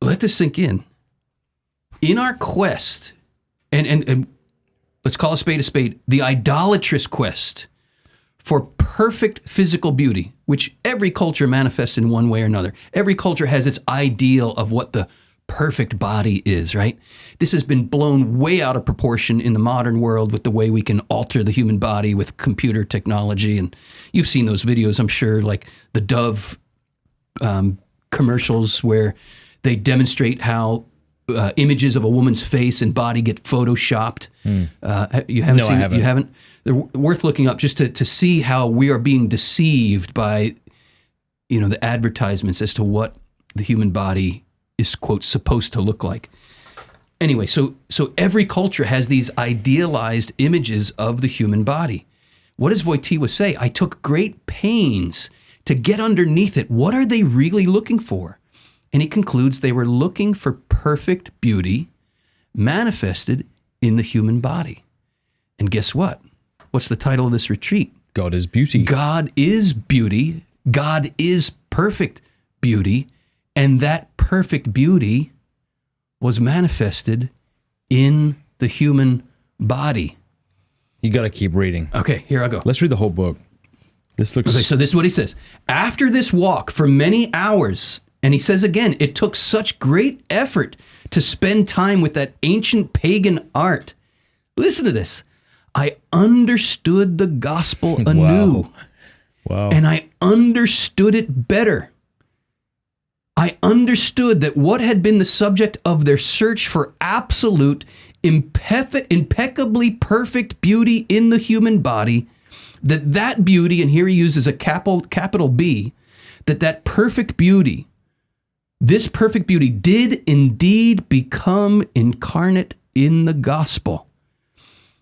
Let this sink in. In our quest, and let's call a spade, the idolatrous quest for perfect physical beauty, which every culture manifests in one way or another. Every culture has its ideal of what the perfect body is, right? This has been blown way out of proportion in the modern world with the way we can alter the human body with computer technology. And you've seen those videos, I'm sure, like the Dove commercials where they demonstrate how images of a woman's face and body get photoshopped. You haven't seen it? You haven't? They're worth looking up just to see how we are being deceived by, the advertisements as to what the human body is, quote, supposed to look like. Anyway, so every culture has these idealized images of the human body. What does Wojtyła say? I took great pains to get underneath it. What are they really looking for? And he concludes they were looking for perfect beauty manifested in the human body. And guess what? What's the title of this retreat? God is beauty. God is beauty. God is perfect beauty. And that perfect beauty was manifested in the human body. You got to keep reading. Okay, here I go. Let's read the whole book. This looks... Okay, so this is what he says. After this walk for many hours... And he says again, it took such great effort to spend time with that ancient pagan art. Listen to this. I understood the gospel anew. Wow. And I understood it better. I understood that what had been the subject of their search for absolute, impeccably perfect beauty in the human body, that beauty, and here he uses a capital B, that perfect beauty, this perfect beauty did indeed become incarnate in the gospel.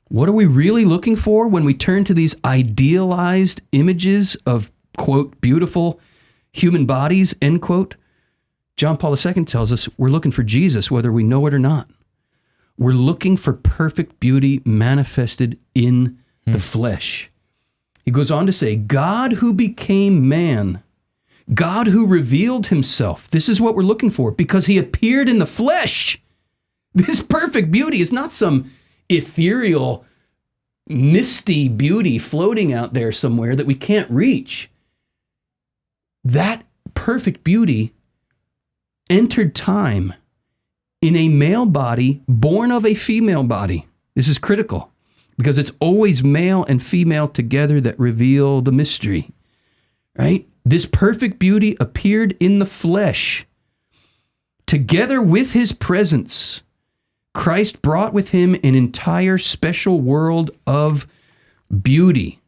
What are we really looking for when we turn to these idealized images of, quote, beautiful human bodies, end quote? John Paul II tells us we're looking for Jesus, whether we know it or not. We're looking for perfect beauty manifested in the flesh. He goes on to say, God who became man, God who revealed himself. This is what we're looking for because he appeared in the flesh. This perfect beauty is not some ethereal, misty beauty floating out there somewhere that we can't reach. That perfect beauty entered time in a male body born of a female body. This is critical because it's always male and female together that reveal the mystery, right? This perfect beauty appeared in the flesh. Together with his presence, Christ brought with him an entire special world of beauty.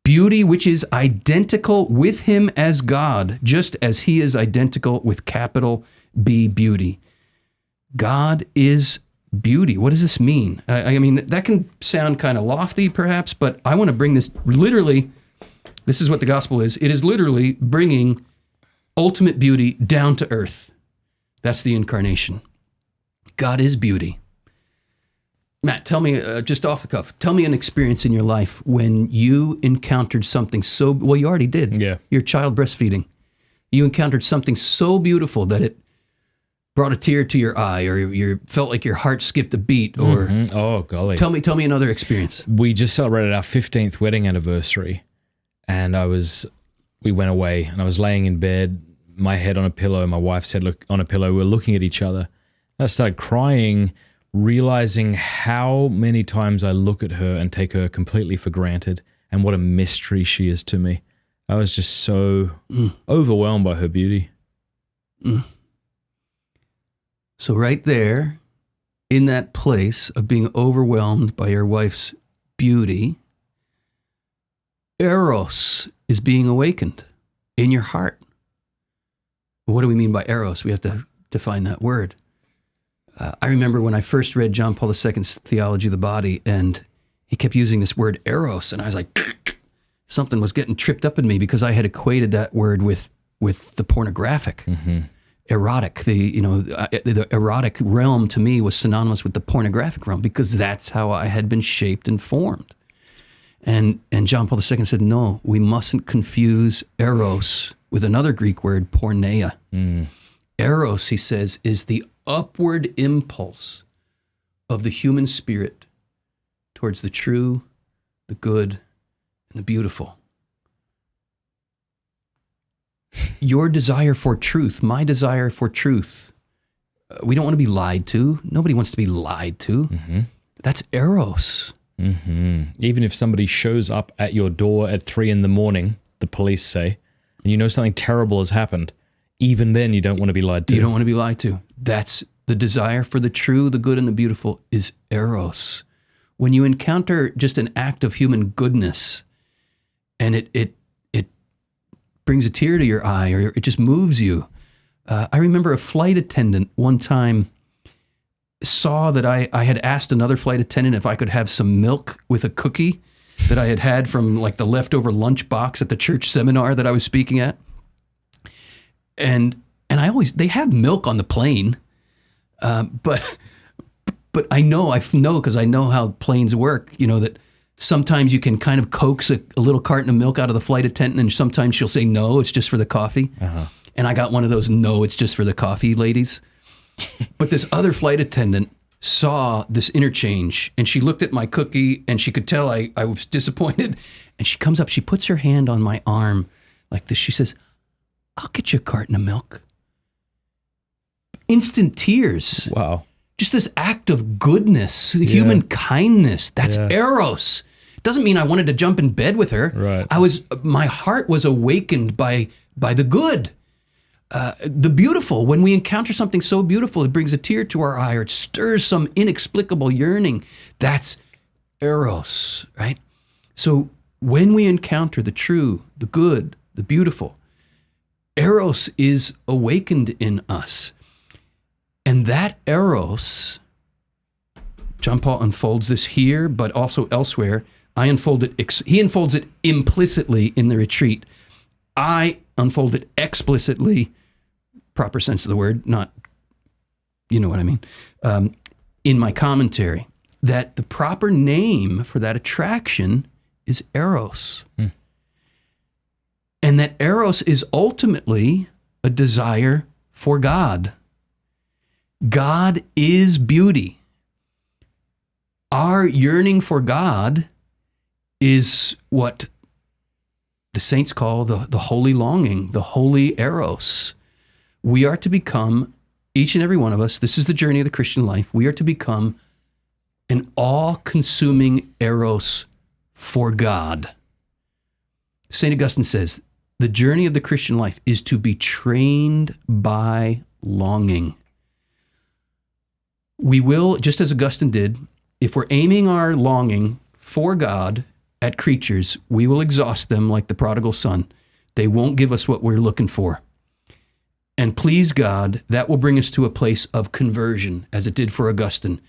Beauty which is identical with him as God, just as he is identical with capital B beauty. God is beauty. What does this mean? I mean, that can sound kind of lofty perhaps, but I want to bring this literally. This is what the gospel is. It is literally bringing ultimate beauty down to earth. That's the Incarnation. God is beauty. Matt, tell me, just off the cuff, tell me an experience in your life when you encountered something so, well, you already did. Yeah. Your child breastfeeding. You encountered something so beautiful that it brought a tear to your eye, or you felt like your heart skipped a beat, or Oh, golly. tell me another experience. We just celebrated our 15th wedding anniversary, and we went away, and I was laying in bed, my head on a pillow, my wife's head on a pillow, we were looking at each other. And I started crying, realizing how many times I look at her and take her completely for granted, and what a mystery she is to me. I was just so overwhelmed by her beauty. So right there, in that place of being overwhelmed by your wife's beauty, Eros is being awakened in your heart. What do we mean by Eros? We have to define that word. I remember when I first read John Paul II's Theology of the Body, and he kept using this word Eros, and I was like, something was getting tripped up in me, because I had equated that word with the pornographic, erotic. The erotic realm to me was synonymous with the pornographic realm, because that's how I had been shaped and formed. And John Paul II said, no, we mustn't confuse Eros with another Greek word, porneia. Eros, he says, is the upward impulse of the human spirit towards the true, the good, and the beautiful. Your desire for truth, my desire for truth, we don't want to be lied to. Nobody wants to be lied to. That's Eros. Even if somebody shows up at your door at 3 a.m, the police say, and you know something terrible has happened, even then you don't want to be lied to. You don't want to be lied to. That's the desire for the true, the good, and the beautiful is Eros. When you encounter just an act of human goodness, and it brings a tear to your eye, or it just moves you. I remember a flight attendant one time saw that I had asked another flight attendant if I could have some milk with a cookie that I had from like the leftover lunch box at the church seminar that I was speaking at. And they have milk on the plane, but I know because I know how planes work, that sometimes you can kind of coax a little carton of milk out of the flight attendant, and sometimes she'll say, no, it's just for the coffee. And I got one of those, no, it's just for the coffee ladies. But this other flight attendant saw this interchange, and she looked at my cookie, and she could tell I was disappointed. And she comes up, she puts her hand on my arm like this. She says, I'll get you a carton of milk. Instant tears. Wow. Just this act of goodness, human kindness. That's Eros. It doesn't mean I wanted to jump in bed with her. Right. My heart was awakened by the good, the beautiful. When we encounter something so beautiful, it brings a tear to our eye, or it stirs some inexplicable yearning. That's Eros, right? So when we encounter the true, the good, the beautiful, Eros is awakened in us. And that Eros, John Paul unfolds this here, but also elsewhere. He unfolds it implicitly in the retreat. I unfold it explicitly, proper sense of the word, not, you know what I mean, in my commentary, that the proper name for that attraction is Eros. And that Eros is ultimately a desire for God. God is beauty. Our yearning for God is what the saints call the holy longing, the holy Eros. We are to become, each and every one of us, this is the journey of the Christian life, we are to become an all-consuming Eros for God. St. Augustine says, the journey of the Christian life is to be trained by longing. We will, just as Augustine did, if we're aiming our longing for God at creatures, we will exhaust them like the prodigal son. They won't give us what we're looking for. And please God, that will bring us to a place of conversion, as it did for Augustine.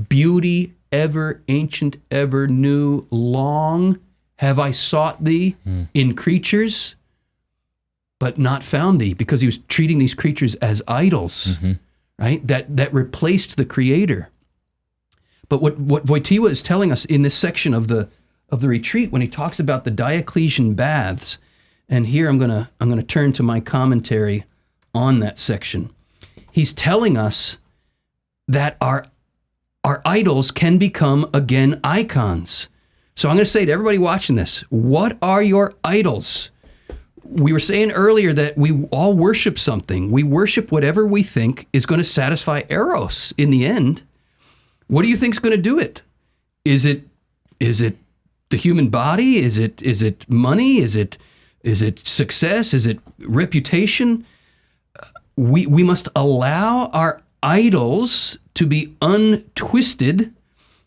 Beauty, ever ancient, ever new, long have I sought thee in creatures, but not found thee, because he was treating these creatures as idols. right? That replaced the Creator. But what Wojtyła is telling us in this section of the retreat, when he talks about the Diocletian baths, and here I'm gonna turn to my commentary on that section. He's telling us that our idols can become again icons. So I'm going to say to everybody watching this, what are your idols? We were saying earlier that we all worship something. We worship whatever we think is going to satisfy Eros in the end. What do you think is going to do it? Is it the human body? Is it money? Is it success? Is it reputation? We must allow our idols to be untwisted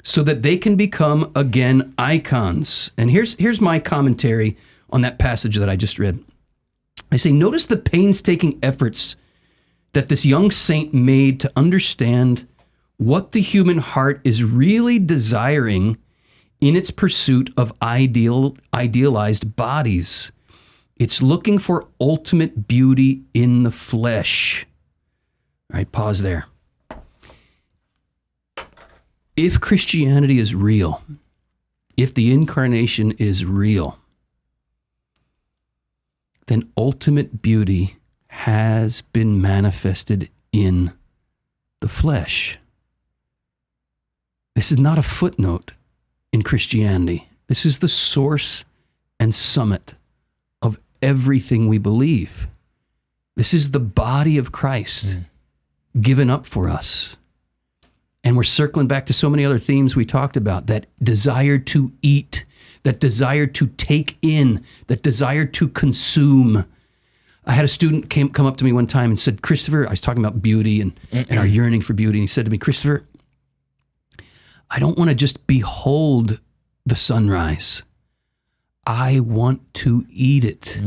so that they can become again icons. And here's my commentary on that passage that I just read. I say, notice the painstaking efforts that this young saint made to understand what the human heart is really desiring in its pursuit of idealized bodies. It's looking for ultimate beauty in the flesh. All right, pause there. If Christianity is real, if the Incarnation is real, then ultimate beauty has been manifested in the flesh. This is not a footnote in Christianity. This is the source and summit of everything we believe. This is the body of Christ given up for us. And we're circling back to so many other themes we talked about, that desire to eat, that desire to take in, that desire to consume. I had a student come up to me one time and said, Christopher, I was talking about beauty and our yearning for beauty. And he said to me, Christopher, I don't want to just behold the sunrise. I want to eat it.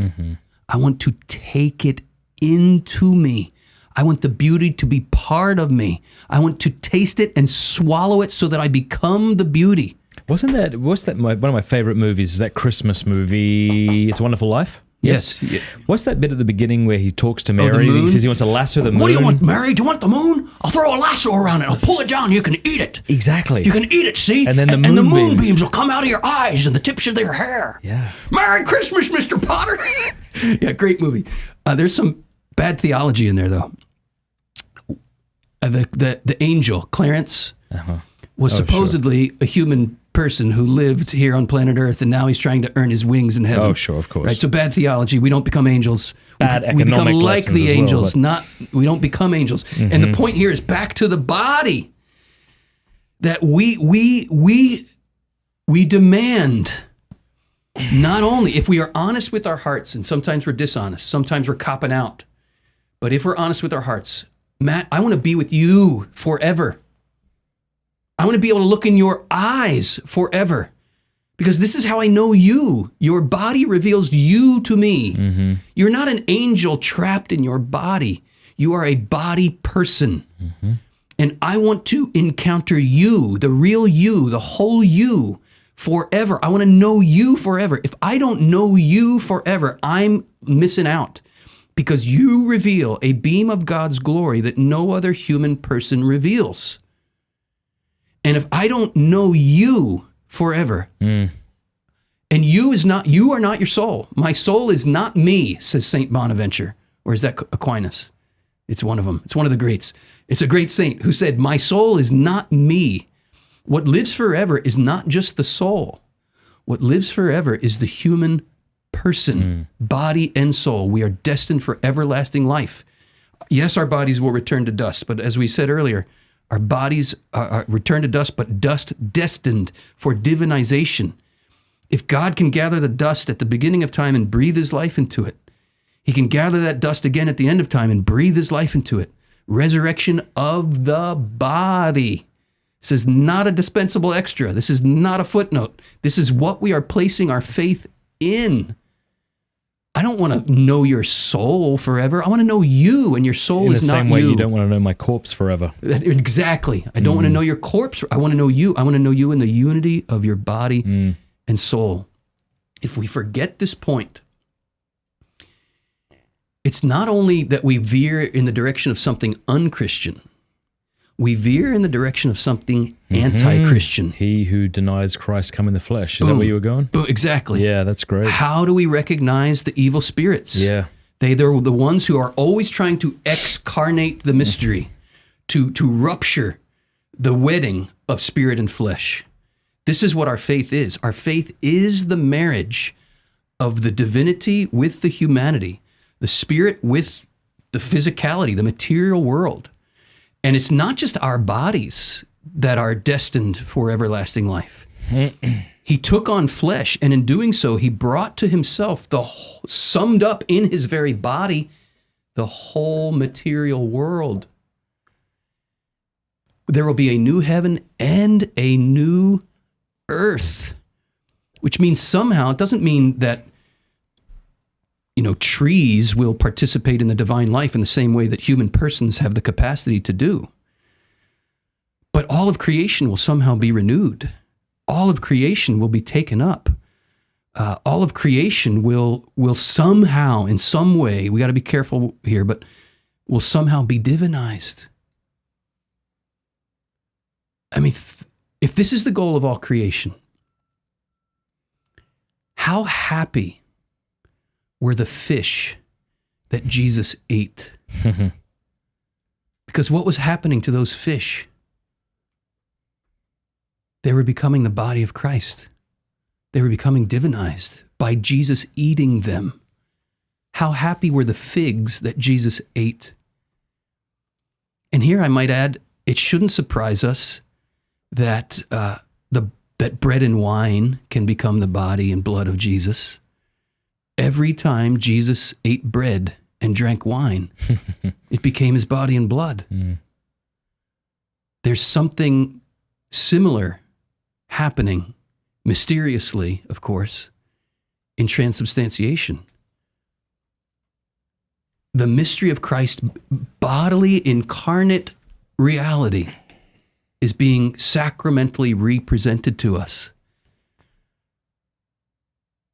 I want to take it into me. I want the beauty to be part of me. I want to taste it and swallow it so that I become the beauty. What's that one of my favorite movies is that Christmas movie, It's a Wonderful Life? Yes. What's that bit at the beginning where he talks to Mary? the moon? He says he wants to lasso the moon. What do you want, Mary? Do you want the moon? I'll throw a lasso around it. I'll pull it down. You can eat it. Exactly. You can eat it, see? And then the and the moonbeam. moonbeams will come out of your eyes and the tips of your hair. Yeah. Merry Christmas, Mr. Potter. Yeah, great movie. There's some bad theology in there, though. The angel, Clarence, was supposedly a human person who lived here on planet Earth, and now he's trying to earn his wings in heaven. Oh, sure, of course. Right, so bad theology. We don't become angels. Bad we economic become like lessons the as well, angels. but- We don't become angels. And the point here is back to the body. That we demand, not only if we are honest with our hearts, and sometimes we're dishonest, sometimes we're copping out, but if we're honest with our hearts, Matt, I want to be with you forever. I want to be able to look in your eyes forever, because this is how I know you. Your body reveals you to me. You're not an angel trapped in your body. You are a body person. And I want to encounter you, the real you, the whole you forever. I want to know you forever. If I don't know you forever, I'm missing out, because you reveal a beam of God's glory that no other human person reveals. And if I don't know you forever, and you are not your soul. My soul is not me, says Saint Bonaventure. Or is that Aquinas? It's one of them. It's one of the greats. It's a great saint who said, my soul is not me. What lives forever is not just the soul. What lives forever is the human person, body and soul. We are destined for everlasting life. Yes, our bodies will return to dust, but as we said earlier, our bodies are return to dust, but dust destined for divinization. If God can gather the dust at the beginning of time and breathe his life into it, he can gather that dust again at the end of time and breathe his life into it. Resurrection of the body. This is not a dispensable extra. This is not a footnote. This is what we are placing our faith in. I don't want to know your soul forever. I want to know you, and your soul is not you. In the same way you don't want to know my corpse forever. Exactly. I don't want to know your corpse. I want to know you. I want to know you in the unity of your body and soul. If we forget this point, it's not only that we veer in the direction of something unchristian, we veer in the direction of something anti-Christian. He who denies Christ come in the flesh. Is that where you were going? Boom, exactly. Yeah, that's great. How do we recognize the evil spirits? Yeah. They're the ones who are always trying to excarnate the mystery, to rupture the wedding of spirit and flesh. This is what our faith is. Our faith is the marriage of the divinity with the humanity, the spirit with the physicality, the material world. And it's not just our bodies that are destined for everlasting life. He took on flesh, and in doing so, he brought to himself summed up in his very body, the whole material world. There will be a new heaven and a new earth, which means somehow, it doesn't mean that, trees will participate in the divine life in the same way that human persons have the capacity to do. But all of creation will somehow be renewed. All of creation will be taken up. All of creation will somehow, in some way, we got to be careful here, but will somehow be divinized. I mean, if this is the goal of all creation, how happy were the fish that Jesus ate? Because what was happening to those fish? They were becoming the body of Christ. They were becoming divinized by Jesus eating them. How happy were the figs that Jesus ate? And here I might add, it shouldn't surprise us that that bread and wine can become the body and blood of Jesus. Every time Jesus ate bread and drank wine, it became his body and blood. There's something similar happening, mysteriously, of course, in transubstantiation. The mystery of Christ's bodily incarnate reality is being sacramentally represented to us.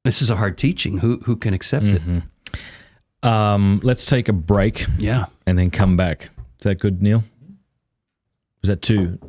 This is a hard teaching. Who can accept it? Let's take a break. Yeah. And then come back. Is that good, Neil? Was that 2?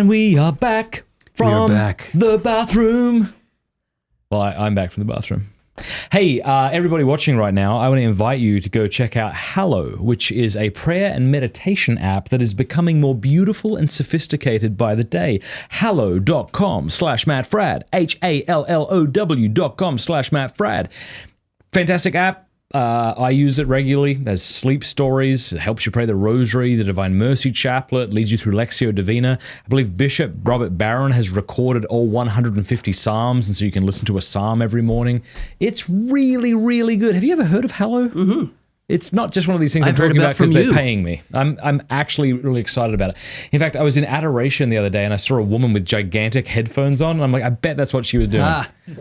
And we are back from the bathroom. Well, I'm back from the bathroom. Hey, everybody watching right now, I want to invite you to go check out Hallow, which is a prayer and meditation app that is becoming more beautiful and sophisticated by the day. Hallow.com/MattFrad. HALLOW.com/MattFrad. Fantastic app. I use it regularly. There's sleep stories. It helps you pray the rosary, the Divine Mercy Chaplet, leads you through Lectio Divina. I believe Bishop Robert Barron has recorded all 150 Psalms, and so you can listen to a Psalm every morning. It's really, really good. Have you ever heard of Hallow? Mm-hmm. It's not just one of these things I'm talking about because they're paying me. I'm actually really excited about it. In fact, I was in Adoration the other day and I saw a woman with gigantic headphones on, and I'm like, I bet that's what she was doing.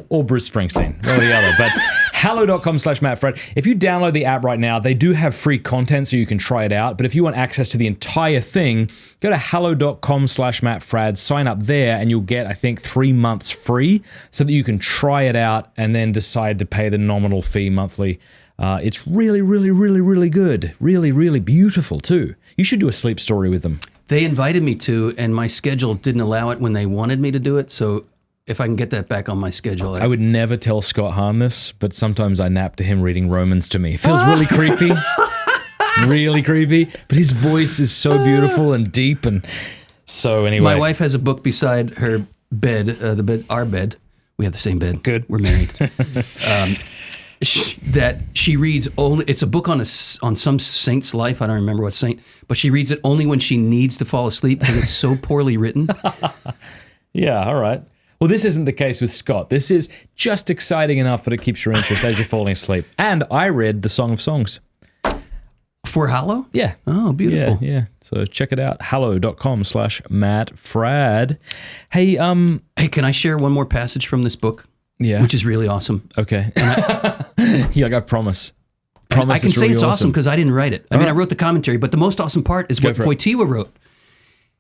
Or Bruce Springsteen, one or the other. But hallow.com/MattFrad. If you download the app right now, they do have free content so you can try it out. But if you want access to the entire thing, go to hallow.com/MattFrad, sign up there, and you'll get, I think, 3 months free so that you can try it out and then decide to pay the nominal fee monthly. It's really, really, really, really good. Really, really beautiful, too. You should do a sleep story with them. They invited me to, and my schedule didn't allow it when they wanted me to do it, so if I can get that back on my schedule. I would never tell Scott Hahn this, but sometimes I nap to him reading Romans to me. It feels really creepy. Really creepy. But his voice is so beautiful and deep, and so anyway. My wife has a book beside her bed, our bed. We have the same bed. Good. We're married. That she reads only. It's a book on some saint's life. I don't remember what saint, but she reads it only when she needs to fall asleep because it's so poorly written. Yeah, all right. Well, this isn't the case with Scott. This is just exciting enough that it keeps your interest as you're falling asleep. And I read the Song of Songs. For Hallow? Yeah. Oh, beautiful. Yeah. So check it out. Hallow.com/MattFrad. Hey, Hey, can I share one more passage from this book? Yeah. Which is really awesome. Okay. I promise. I can say it's awesome because I didn't write it. I mean, I wrote the commentary, but the most awesome part is what Wojtyła wrote.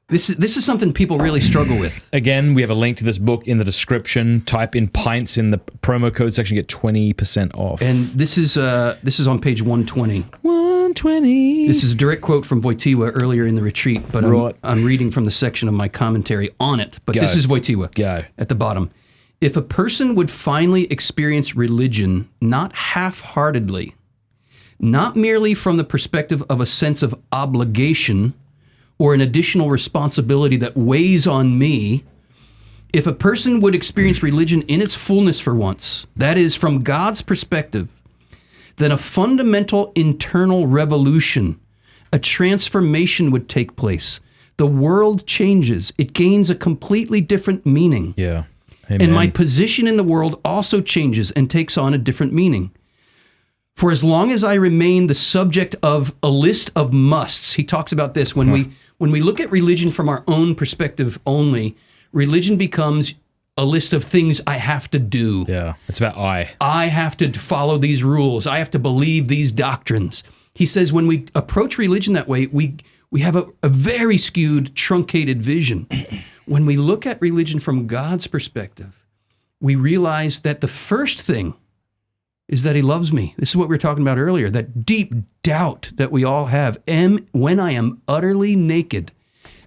This is something people really struggle with. Again, we have a link to this book in the description. Type in PINTS in the promo code section, get 20% off. And this is on page 120. 120. This is a direct quote from Wojtyła earlier in the retreat, but I'm reading from the section of my commentary on it. But this is Wojtyła. Go. At the bottom. If a person would finally experience religion not half-heartedly, not merely from the perspective of a sense of obligation or an additional responsibility that weighs on me, if a person would experience religion in its fullness for once, that is, from God's perspective, then a fundamental internal revolution, a transformation would take place. The world changes. It gains a completely different meaning. Yeah. Amen. And my position in the world also changes and takes on a different meaning. For as long as I remain the subject of a list of musts, he talks about this, when we look at religion from our own perspective only, religion becomes a list of things I have to do. Yeah, it's about I have to follow these rules. I have to believe these doctrines. He says when we approach religion that way, we have a very skewed, truncated vision. When we look at religion from God's perspective, we realize that the first thing is that he loves me. This is what we were talking about earlier, that deep doubt that we all have. When I am utterly naked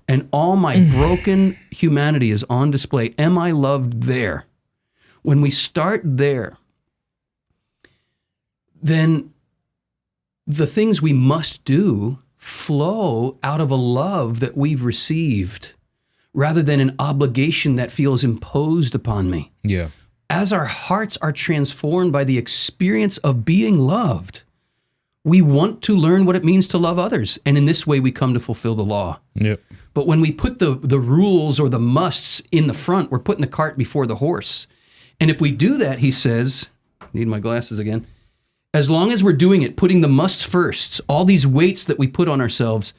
and all my broken humanity is on display, am I loved there? When we start there, then the things we must do flow out of a love that we've received rather than an obligation that feels imposed upon me. Yeah. As our hearts are transformed by the experience of being loved, we want to learn what it means to love others. And in this way, we come to fulfill the law. Yep. But when we put the rules or the musts in the front, we're putting the cart before the horse. And if we do that, he says, need my glasses again, as long as we're doing it, putting the musts first, all these weights that we put on ourselves,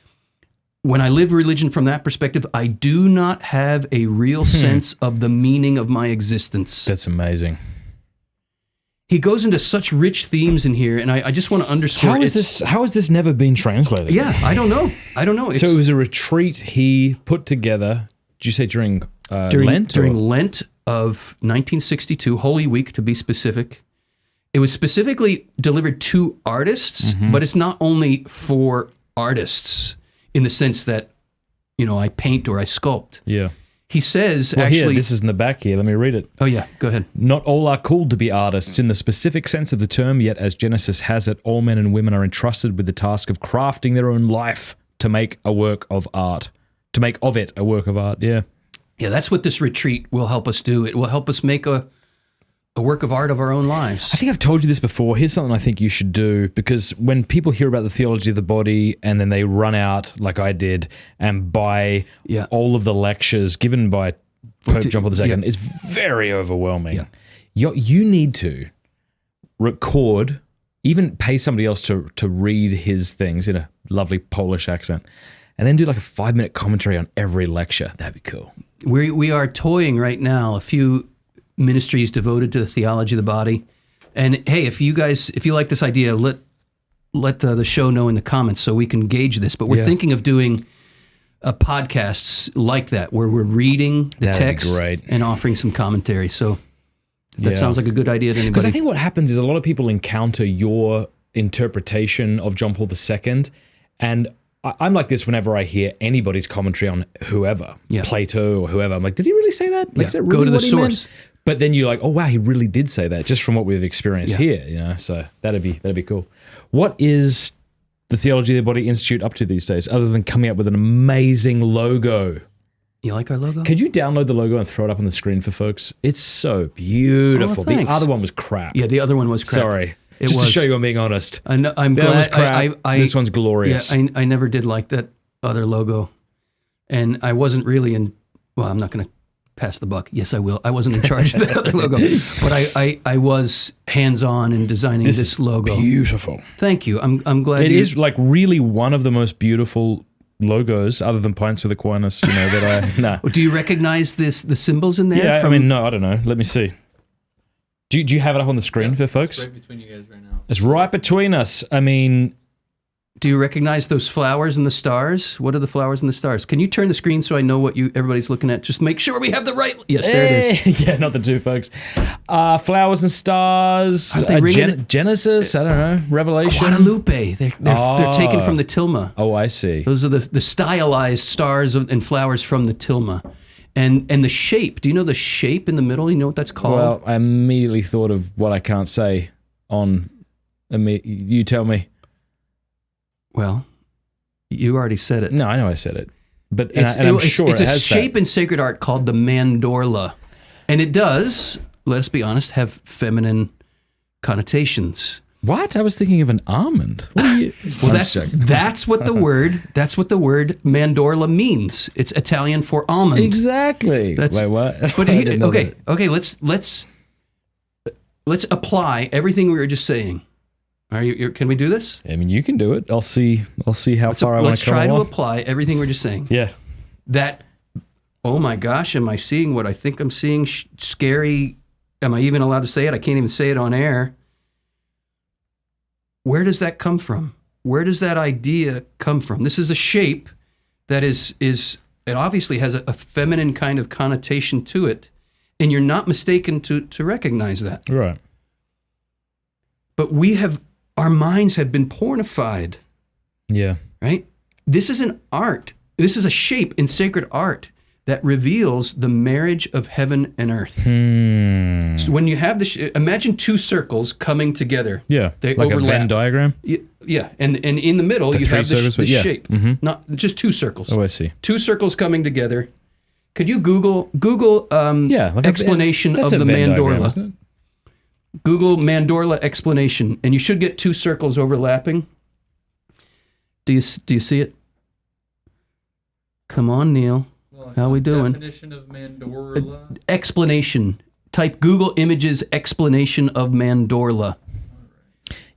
when I live religion from that perspective, I do not have a real sense of the meaning of my existence. That's amazing. He goes into such rich themes in here, and I just want to underscore. How has this never been translated? Yeah, I don't know. So it was a retreat he put together, did you say during Lent? During Lent of 1962, Holy Week to be specific. It was specifically delivered to artists, but it's not only for artists in the sense that, I paint or I sculpt. Yeah. He says, Well, actually... here, this is in the back here. Let me read it. Oh, yeah. Go ahead. Not all are called to be artists in the specific sense of the term, yet as Genesis has it, all men and women are entrusted with the task of crafting their own life to make a work of art. To make of it a work of art, yeah. Yeah, that's what this retreat will help us do. It will help us make a work of art of our own lives. I think I've told you this before. Here's something I think you should do, because when people hear about the theology of the body and then they run out, like I did, and buy all of the lectures given by Pope John Paul II, it's very overwhelming. Yeah. You need to record, even pay somebody else to read his things in a lovely Polish accent, and then do like a 5-minute commentary on every lecture. That'd be cool. We are toying right now a few ministries devoted to the theology of the body. And hey, if you like this idea, let the show know in the comments so we can gauge this. But we're thinking of doing podcasts like that, where we're reading the text and offering some commentary. So that sounds like a good idea to anybody. Because I think what happens is a lot of people encounter your interpretation of John Paul II, and I'm like this whenever I hear anybody's commentary on whoever, Plato or whoever. I'm like, did he really say that? Like, is that really go to the what he source. meant? But then you're like, oh wow, he really did say that, just from what we've experienced here. You know, so that'd be cool. What is the Theology of the Body Institute up to these days, other than coming up with an amazing logo? You like our logo? Could you download the logo and throw it up on the screen for folks? It's so beautiful. The other one was crap. Yeah, the other one was crap. Sorry. Just to show you I'm being honest. I'm that glad. Was crap. This one's glorious. Yeah, I never did like that other logo. And I wasn't really I'm not going to pass the buck. Yes, I will. I wasn't in charge of that other logo. But I was hands-on in designing this logo. Beautiful. Thank you. I'm glad it is like really one of the most beautiful logos, other than Pints with Aquinas, that I... Do you recognize the symbols in there? Yeah, no, I don't know. Let me see. Do you have it up on the screen for folks? It's right between you guys right now. It's right between us. I mean... Do you recognize those flowers and the stars? What are the flowers and the stars? Can you turn the screen so I know what everybody's looking at? Just make sure we have the right... Yes, there it is. Yeah, not the two, folks. Flowers and stars. Genesis, I don't know. Revelation. Guadalupe. They're taken from the Tilma. Oh, I see. Those are the stylized stars and flowers from the Tilma. And the shape. Do you know the shape in the middle? You know what that's called? Well, I immediately thought of what I can't say on... You tell me. Well, you already said it. No, I know I said it. But it's a shape in sacred art called the Mandorla. And it does, let us be honest, have feminine connotations. What? I was thinking of an almond. Well, that's what the word Mandorla means. It's Italian for almond. Exactly. Wait, what? But okay, let's apply everything we were just saying. Can we do this? I mean, you can do it. I'll see how far I want to come. Let's try to apply everything we're just saying. Yeah. That, oh my gosh, am I seeing what I think I'm seeing? Scary. Am I even allowed to say it? I can't even say it on air. Where does that come from? Where does that idea come from? This is a shape that is it obviously has a feminine kind of connotation to it, and you're not mistaken to recognize that. Right. But our minds have been pornified. Yeah. Right? This is an art. This is a shape in sacred art that reveals the marriage of heaven and earth. So when you have imagine two circles coming together. Yeah. They like overlap. a Venn diagram? Yeah. And in the middle, you have this shape. Mm-hmm. Not just two circles. Oh, I see. Two circles coming together. Could you Google explanation of the Mandorla? Diagram, it? Google Mandorla explanation, and you should get two circles overlapping. Do you see it? Come on, Neil. How we doing? Definition of Mandorla. Explanation. Type Google Images explanation of Mandorla.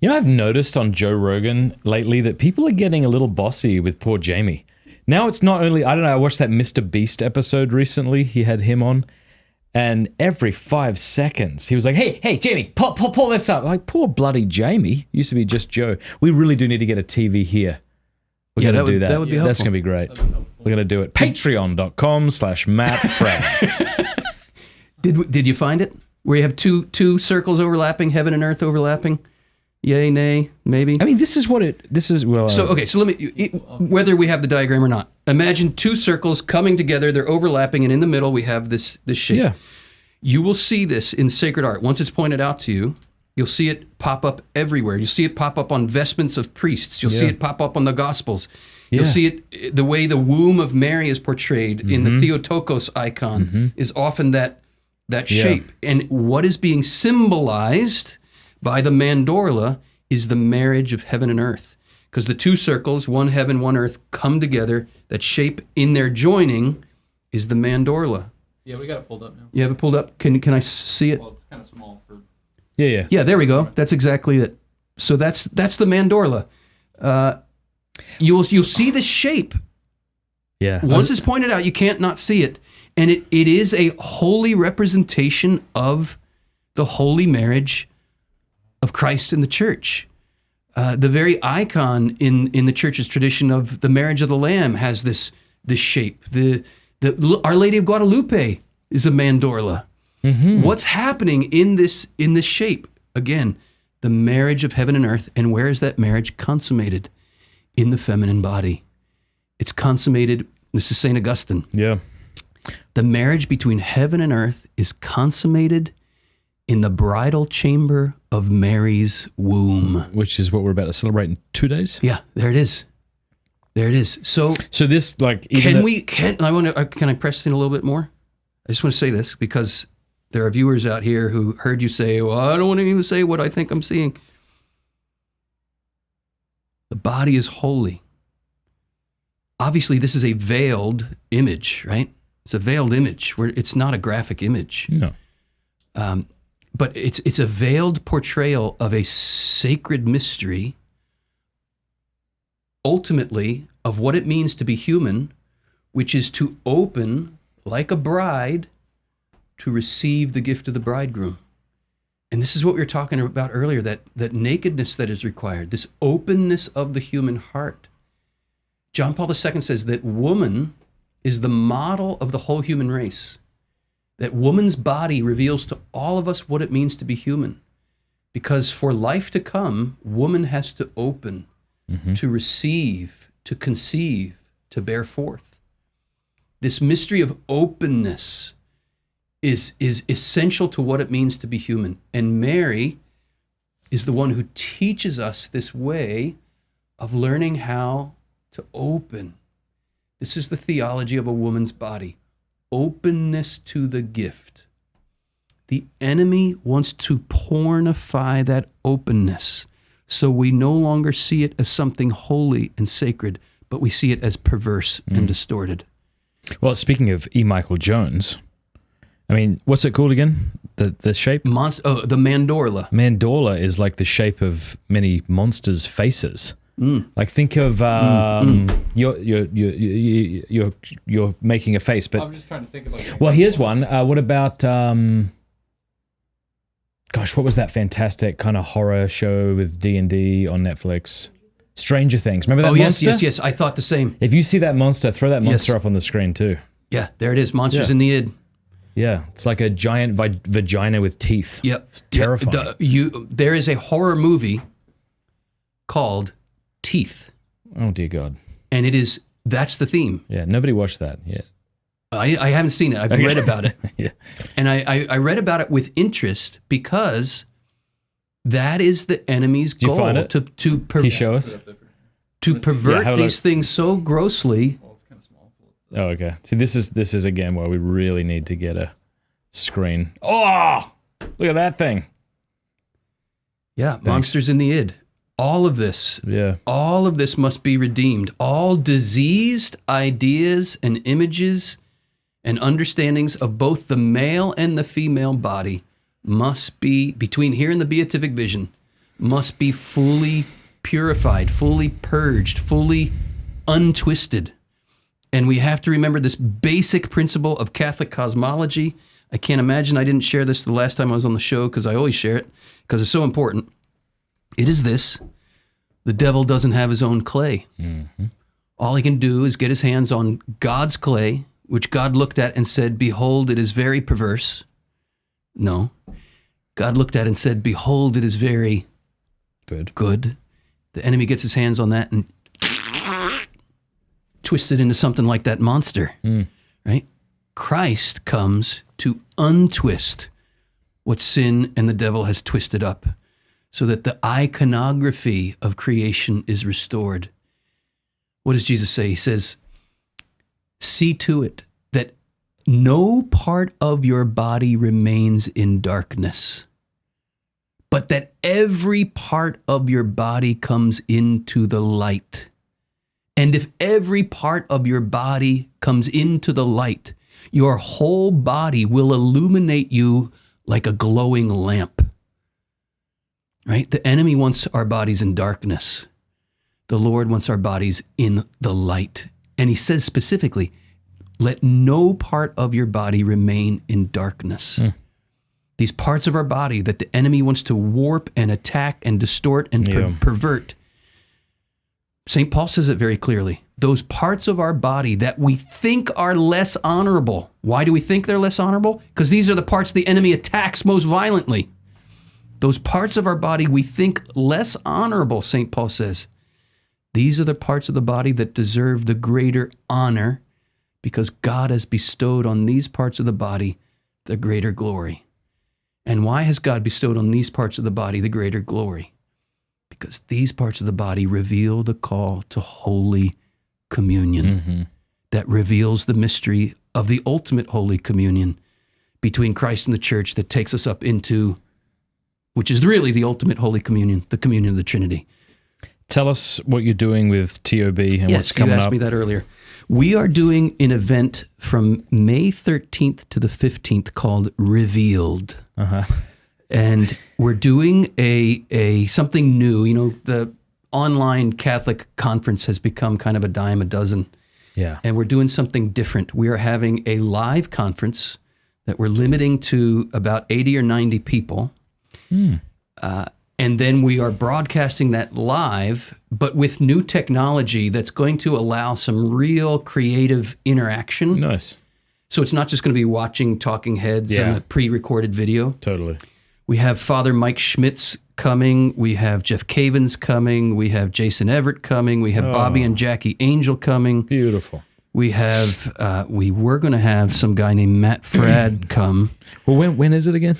I've noticed on Joe Rogan lately that people are getting a little bossy with poor Jamie. Now it's not only, I don't know, I watched that Mr. Beast episode recently. He had him on. And every 5 seconds, he was like, hey, Jamie, pull this up. I'm like, poor bloody Jamie. Used to be just Joe. We really do need to get a TV here. We're going to do that. That would be helpful. That's going to be great. We're going to do it. Patreon.com/MattFrag. Did you find it? Where you have two circles overlapping, heaven and earth overlapping? Yay, nay, maybe? I mean, this is well. So let me, whether we have the diagram or not, imagine two circles coming together, they're overlapping, and in the middle we have this shape. Yeah. You will see this in sacred art. Once it's pointed out to you, you'll see it pop up everywhere. You'll see it pop up on vestments of priests. You'll see it pop up on the Gospels. You'll see it, the way the womb of Mary is portrayed in the Theotokos icon is often that shape. And what is being symbolized by the Mandorla is the marriage of heaven and earth. Because the two circles, one heaven, one earth, come together. That shape in their joining is the Mandorla. Yeah, we got it pulled up now. You have it pulled up? Can I see it? Well, it's kind of small for. Yeah. Yeah, there we go. That's exactly it. So that's the Mandorla. You'll see the shape. Yeah. Once it's pointed out, you can't not see it. And it is a holy representation of the holy marriage of Christ and the church. The very icon in the church's tradition of the marriage of the Lamb has this shape. The Our Lady of Guadalupe is a Mandorla. What's happening in this shape? Again, the marriage of heaven and earth. And where is that marriage consummated? In the feminine body. It's consummated. This is St. Augustine. Yeah. The marriage between heaven and earth is consummated in the bridal chamber of Mary's womb. Which is what we're about to celebrate in 2 days. Yeah, there it is. There it is. So this, like, can I press in a little bit more? I just want to say this because there are viewers out here who heard you say, well, I don't want to even say what I think I'm seeing. The body is holy. Obviously, this is a veiled image, right? It's a veiled image where it's not a graphic image. No. But it's a veiled portrayal of a sacred mystery, ultimately, of what it means to be human, which is to open, like a bride, to receive the gift of the bridegroom. And this is what we were talking about earlier, that nakedness that is required, this openness of the human heart. John Paul II says that woman is the model of the whole human race. That woman's body reveals to all of us what it means to be human. Because for life to come, woman has to open, to receive, to conceive, to bear forth. This mystery of openness is essential to what it means to be human. And Mary is the one who teaches us this way of learning how to open. This is the theology of a woman's body. Openness to the gift. The enemy wants to pornify that openness, so we no longer see it as something holy and sacred, but we see it as perverse and distorted. Well, speaking of E. Michael Jones, I mean, what's it called again? The shape? The Mandorla. Mandorla is like the shape of many monsters' faces. Like, think of you're making a face, but I'm just trying to think of like. Well, here's one. What about gosh, what was that fantastic kind of horror show with D&D on Netflix? Stranger Things. Remember that monster? Yes. I thought the same. If you see that monster, throw that monster up on the screen too. Yeah, there it is. Monsters in the id. Yeah, it's like a giant vagina with teeth. Yep, it's terrifying. There is a horror movie called Teeth. Oh dear God! And that's the theme. Yeah, nobody watched that yet. I haven't seen it. I've read about it. Yeah, and I read about it with interest because that is the enemy's goal. Find it? To Can you show us? To pervert these things so grossly. Well, it's kind of small. Oh, okay. See, this is again where we really need to get a screen. Oh, look at that thing. Yeah, thanks. Monsters in the id. All of this must be redeemed. All diseased ideas and images and understandings of both the male and the female body must be, between here and the beatific vision, must be fully purified, fully purged, fully untwisted. And we have to remember this basic principle of Catholic cosmology. I can't imagine I didn't share this the last time I was on the show, because I always share it, because it's so important. It is this: the devil doesn't have his own clay. All he can do is get his hands on God's clay, which God looked at and said, behold, it is very perverse. No. God looked at it and said, behold, it is very Good. The enemy gets his hands on that and twists it into something like that monster, right? Christ comes to untwist what sin and the devil has twisted up so that the iconography of creation is restored. What does Jesus say? He says, see to it that no part of your body remains in darkness, but that every part of your body comes into the light. And if every part of your body comes into the light, your whole body will illuminate you like a glowing lamp. Right? The enemy wants our bodies in darkness. The Lord wants our bodies in the light. And he says specifically, let no part of your body remain in darkness. These parts of our body that the enemy wants to warp and attack and distort and pervert. St. Paul says it very clearly. Those parts of our body that we think are less honorable. Why do we think they're less honorable? Because these are the parts the enemy attacks most violently. Those parts of our body we think less honorable, St. Paul says. These are the parts of the body that deserve the greater honor because God has bestowed on these parts of the body the greater glory. And why has God bestowed on these parts of the body the greater glory? Because these parts of the body reveal the call to Holy Communion that reveals the mystery of the ultimate Holy Communion between Christ and the Church that takes us up into, which is really the ultimate Holy Communion, the communion of the Trinity. Tell us what you're doing with TOB and what's coming up. Yes, you asked me that earlier. We are doing an event from May 13th to the 15th called Revealed. And we're doing a something new. You know, the online Catholic conference has become kind of a dime a dozen. Yeah. And we're doing something different. We are having a live conference that we're limiting to about 80 or 90 people. And then we are broadcasting that live, but with new technology that's going to allow some real creative interaction. Nice. So it's not just going to be watching talking heads and a pre-recorded video. Totally. We have Father Mike Schmitz coming. We have Jeff Cavins coming. We have Jason Everett coming. We have Bobby and Jackie Angel coming. Beautiful. We have, we were going to have some guy named Matt Frad come. Well, when is it again?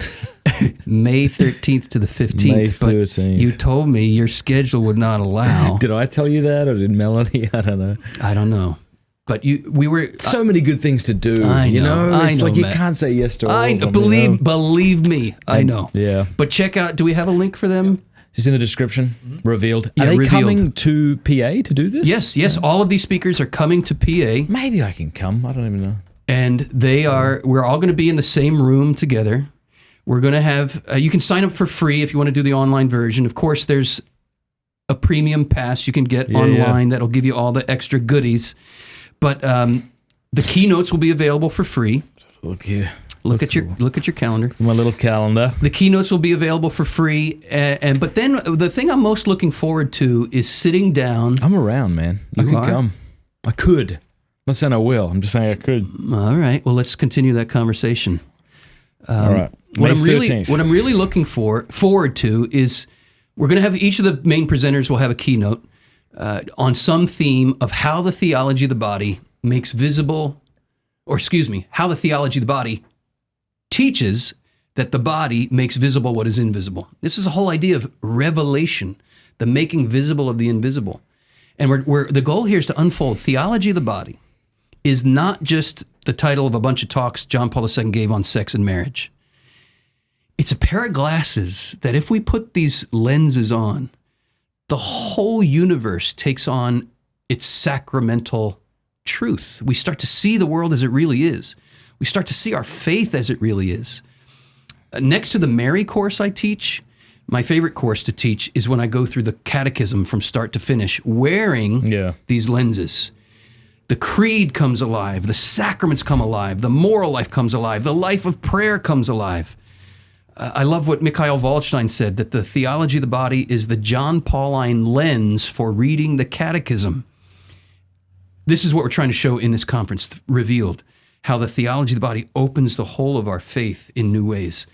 May 13th to the 15th. May 13th. But you told me your schedule would not allow. Did I tell you that or did Melanie? I don't know. I don't know. But we were... So many good things to do. I know. You know? It's like Matt. you can't say yes to all of them. Believe me, I know. Yeah. But check out, do we have a link for them? It's in the description. Revealed. Yeah, Are they Revealed. coming to PA to do this? Yes. All of these speakers are coming to PA. Maybe I can come. I don't even know. And we're all going to be in the same room together. We're going to have, you can sign up for free if you want to do the online version. Of course, there's a premium pass you can get online that'll give you all the extra goodies. But the keynotes will be available for free. Look here. Look at your calendar. My little calendar. The keynotes will be available for free. But then the thing I'm most looking forward to is sitting down. I'm around, man. You can come. I could. I'm not saying I will. I'm just saying I could. All right. Well, let's continue that conversation. All right. What May 13th. I'm really looking forward to is we're going to have each of the main presenters will have a keynote on some theme of how the theology of the body makes visible, how the theology of the body teaches that the body makes visible what is invisible. This is a whole idea of revelation, the making visible of the invisible. And the goal here is to unfold theology of the body is not just the title of a bunch of talks John Paul II gave on sex and marriage. It's a pair of glasses that if we put these lenses on, the whole universe takes on its sacramental truth. We start to see the world as it really is. We start to see our faith as it really is. Next to the Mary course I teach, my favorite course to teach is when I go through the catechism from start to finish, wearing these lenses. The creed comes alive, the sacraments come alive, the moral life comes alive, the life of prayer comes alive. I love what Mikhail Waldstein said, that the theology of the body is the John Pauline lens for reading the catechism. This is what we're trying to show in this conference, Revealed, how the theology of the body opens the whole of our faith in new ways.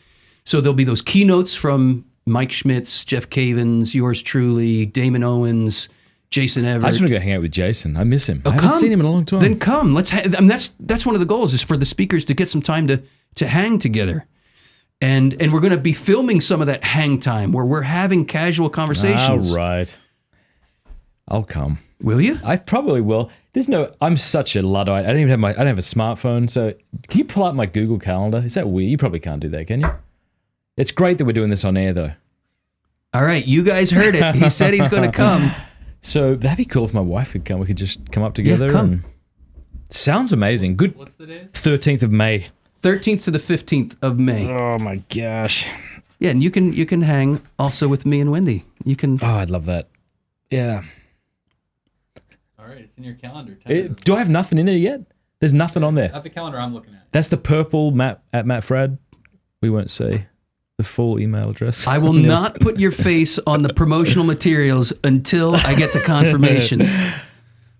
So there'll be those keynotes from Mike Schmitz, Jeff Cavins, yours truly, Damon Owens, Jason Everett. I just want to go hang out with Jason. I miss him. Oh, I haven't come. seen him in a long time. Then come. Let's. That's one of the goals is for the speakers to get some time to hang together, and we're going to be filming some of that hang time where we're having casual conversations. All right. I'll come. Will you? I probably will. I'm such a Luddite. I don't have a smartphone. So can you pull up my Google Calendar? Is that weird? You probably can't do that, can you? It's great that we're doing this on air though. All right. You guys heard it. He said he's going to come. So that'd be cool if my wife could come. We could just come up together. Yeah, come. And sounds amazing. Good. What's the day? 13th of May. 13th to the 15th of May. Oh my gosh. Yeah, and you can hang also with me and Wendy. You can. Oh, I'd love that. Yeah. All right, it's in your calendar. Do I have nothing in there yet? There's nothing on there. At the calendar I'm looking at. That's the purple Matt at Matt Frad. We won't say the full email address. I will not put your face on the promotional materials until I get the confirmation.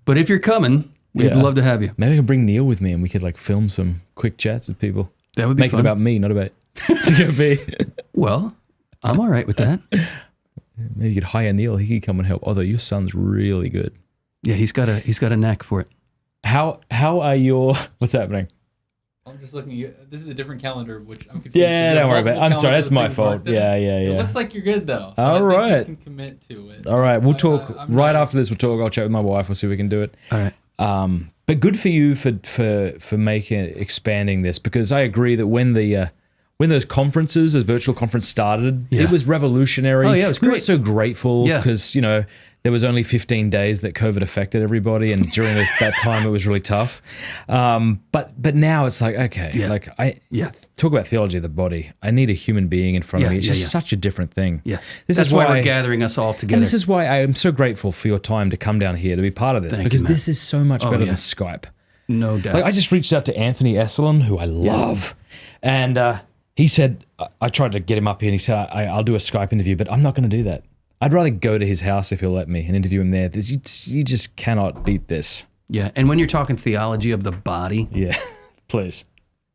But if you're coming, we'd love to have you. Maybe I can bring Neil with me and we could like film some quick chats with people. That would be Make fun. it about me, not about TOB. Well, I'm all right with that. Maybe you could hire Neil. He could come and help. Although your son's really good. Yeah, he's got a knack for it. How are your? What's happening? I'm just looking at this is a different calendar, which I'm confused. Yeah, don't worry about it. I'm sorry, that's my multiple calendars fault. with things marked in Yeah. It looks like you're good though. So All I think right. you can commit to it. All right, we'll talk I'm right not- after this. We'll talk. I'll chat with my wife. We'll see if we can do it. All right. But good for you for expanding this, because I agree that when those conferences, as virtual conference started, Yeah. it was revolutionary. Oh, yeah, it was We were great. so grateful Yeah. because there was only 15 days that COVID affected everybody, and during that time it was really tough. But now it's like, okay, Yeah. talk about theology of the body. I need a human being in front of Yeah, me. It's yeah, just yeah. such a different thing. Yeah. This That's is why we're gathering us all together. And this is why I am so grateful for your time to come down here to be part of this, Thank because you, Matt. this is so much better yeah. than Skype. No doubt. Like I just reached out to Anthony Esselin, who I love, and he said, I tried to get him up here, and he said, I'll do a Skype interview, but I'm not going to do that. I'd rather go to his house if he'll let me and interview him there. You just cannot beat this. Yeah, and when you're talking theology of the body, Yeah, please.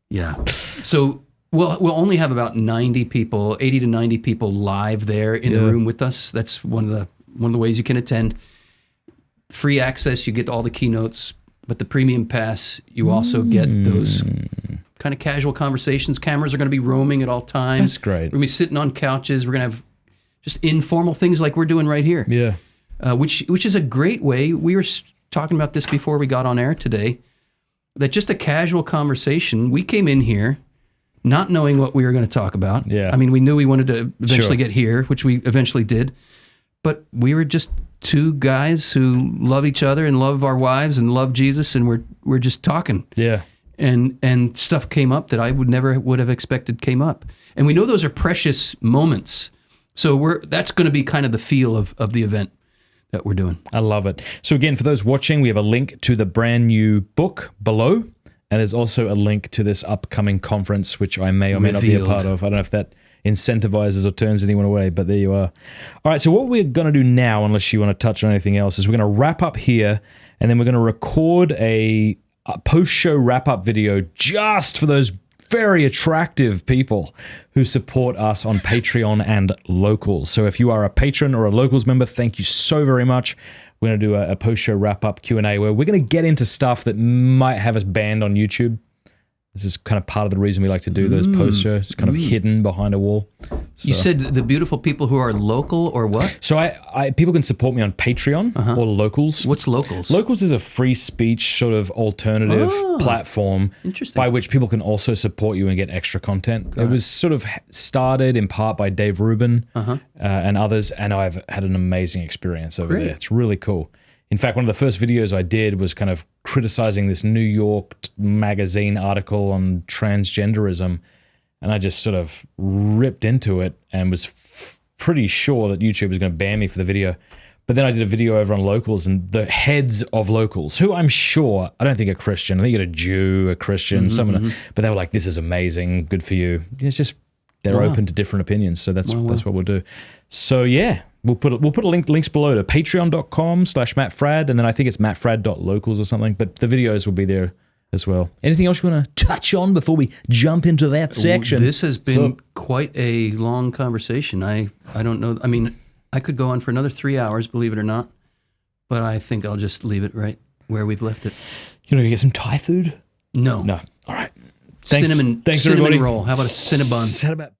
yeah. So we'll only have about 90 people, 80 to 90 people live there in the room with us. That's one of the ways you can attend. Free access, you get all the keynotes, but the premium pass, you also get those kind of casual conversations. Cameras are going to be roaming at all times. That's great. We're going to be sitting on couches. We're going to have just informal things like we're doing right here. Yeah. Which is a great way. We were talking about this before we got on air today, that just a casual conversation. We came in here not knowing what we were going to talk about. Yeah. I mean, we knew we wanted to eventually Sure. get here, which we eventually did. But we were just two guys who love each other and love our wives and love Jesus, and we're just talking. Yeah. And stuff came up that I would have expected came up. And we know those are precious moments. So that's going to be kind of the feel of the event that we're doing. I love it. So again, for those watching, we have a link to the brand new book below, and there's also a link to this upcoming conference, which I may or may not be a Revealed. part of. I don't know if that incentivizes or turns anyone away, but there you are. All right, so what we're going to do now, unless you want to touch on anything else, is we're going to wrap up here, and then we're going to record a post-show wrap-up video just for those very attractive people who support us on Patreon and Locals. So if you are a patron or a Locals member, thank you so very much. We're going to do a post-show wrap-up Q&A where we're going to get into stuff that might have us banned on YouTube. This is kind of part of the reason we like to do those post-shows, kind of hidden behind a wall. You said the beautiful people who are local or what? So I people can support me on Patreon or Locals. What's Locals? Locals is a free speech sort of alternative platform Interesting. by which people can also support you and get extra content. It was sort of started in part by Dave Rubin and others, and I've had an amazing experience over Great. there. It's really cool. In fact, one of the first videos I did was kind of criticizing this New York magazine article on transgenderism, and I just sort of ripped into it and was pretty sure that YouTube was going to ban me for the video. But then I did a video over on Locals, and the heads of Locals, who I'm sure, I don't think are Christian, I think you're a Jew, a Christian, someone, but they were like, this is amazing, good for you. It's just, they're open to different opinions, so that's what we'll do. So yeah, we'll put a links below to patreon.com/MattFrad, and then I think it's mattfrad.locals or something, but the videos will be there as well. Anything else you want to touch on before we jump into that section? This has been quite a long conversation. I don't know. I mean, I could go on for another 3 hours, believe it or not, but I think I'll just leave it right where we've left it. You want to get some Thai food? No. No. All right. Thanks. Cinnamon Thanks, everybody. roll. How about a Cinnabon? Cinnabon.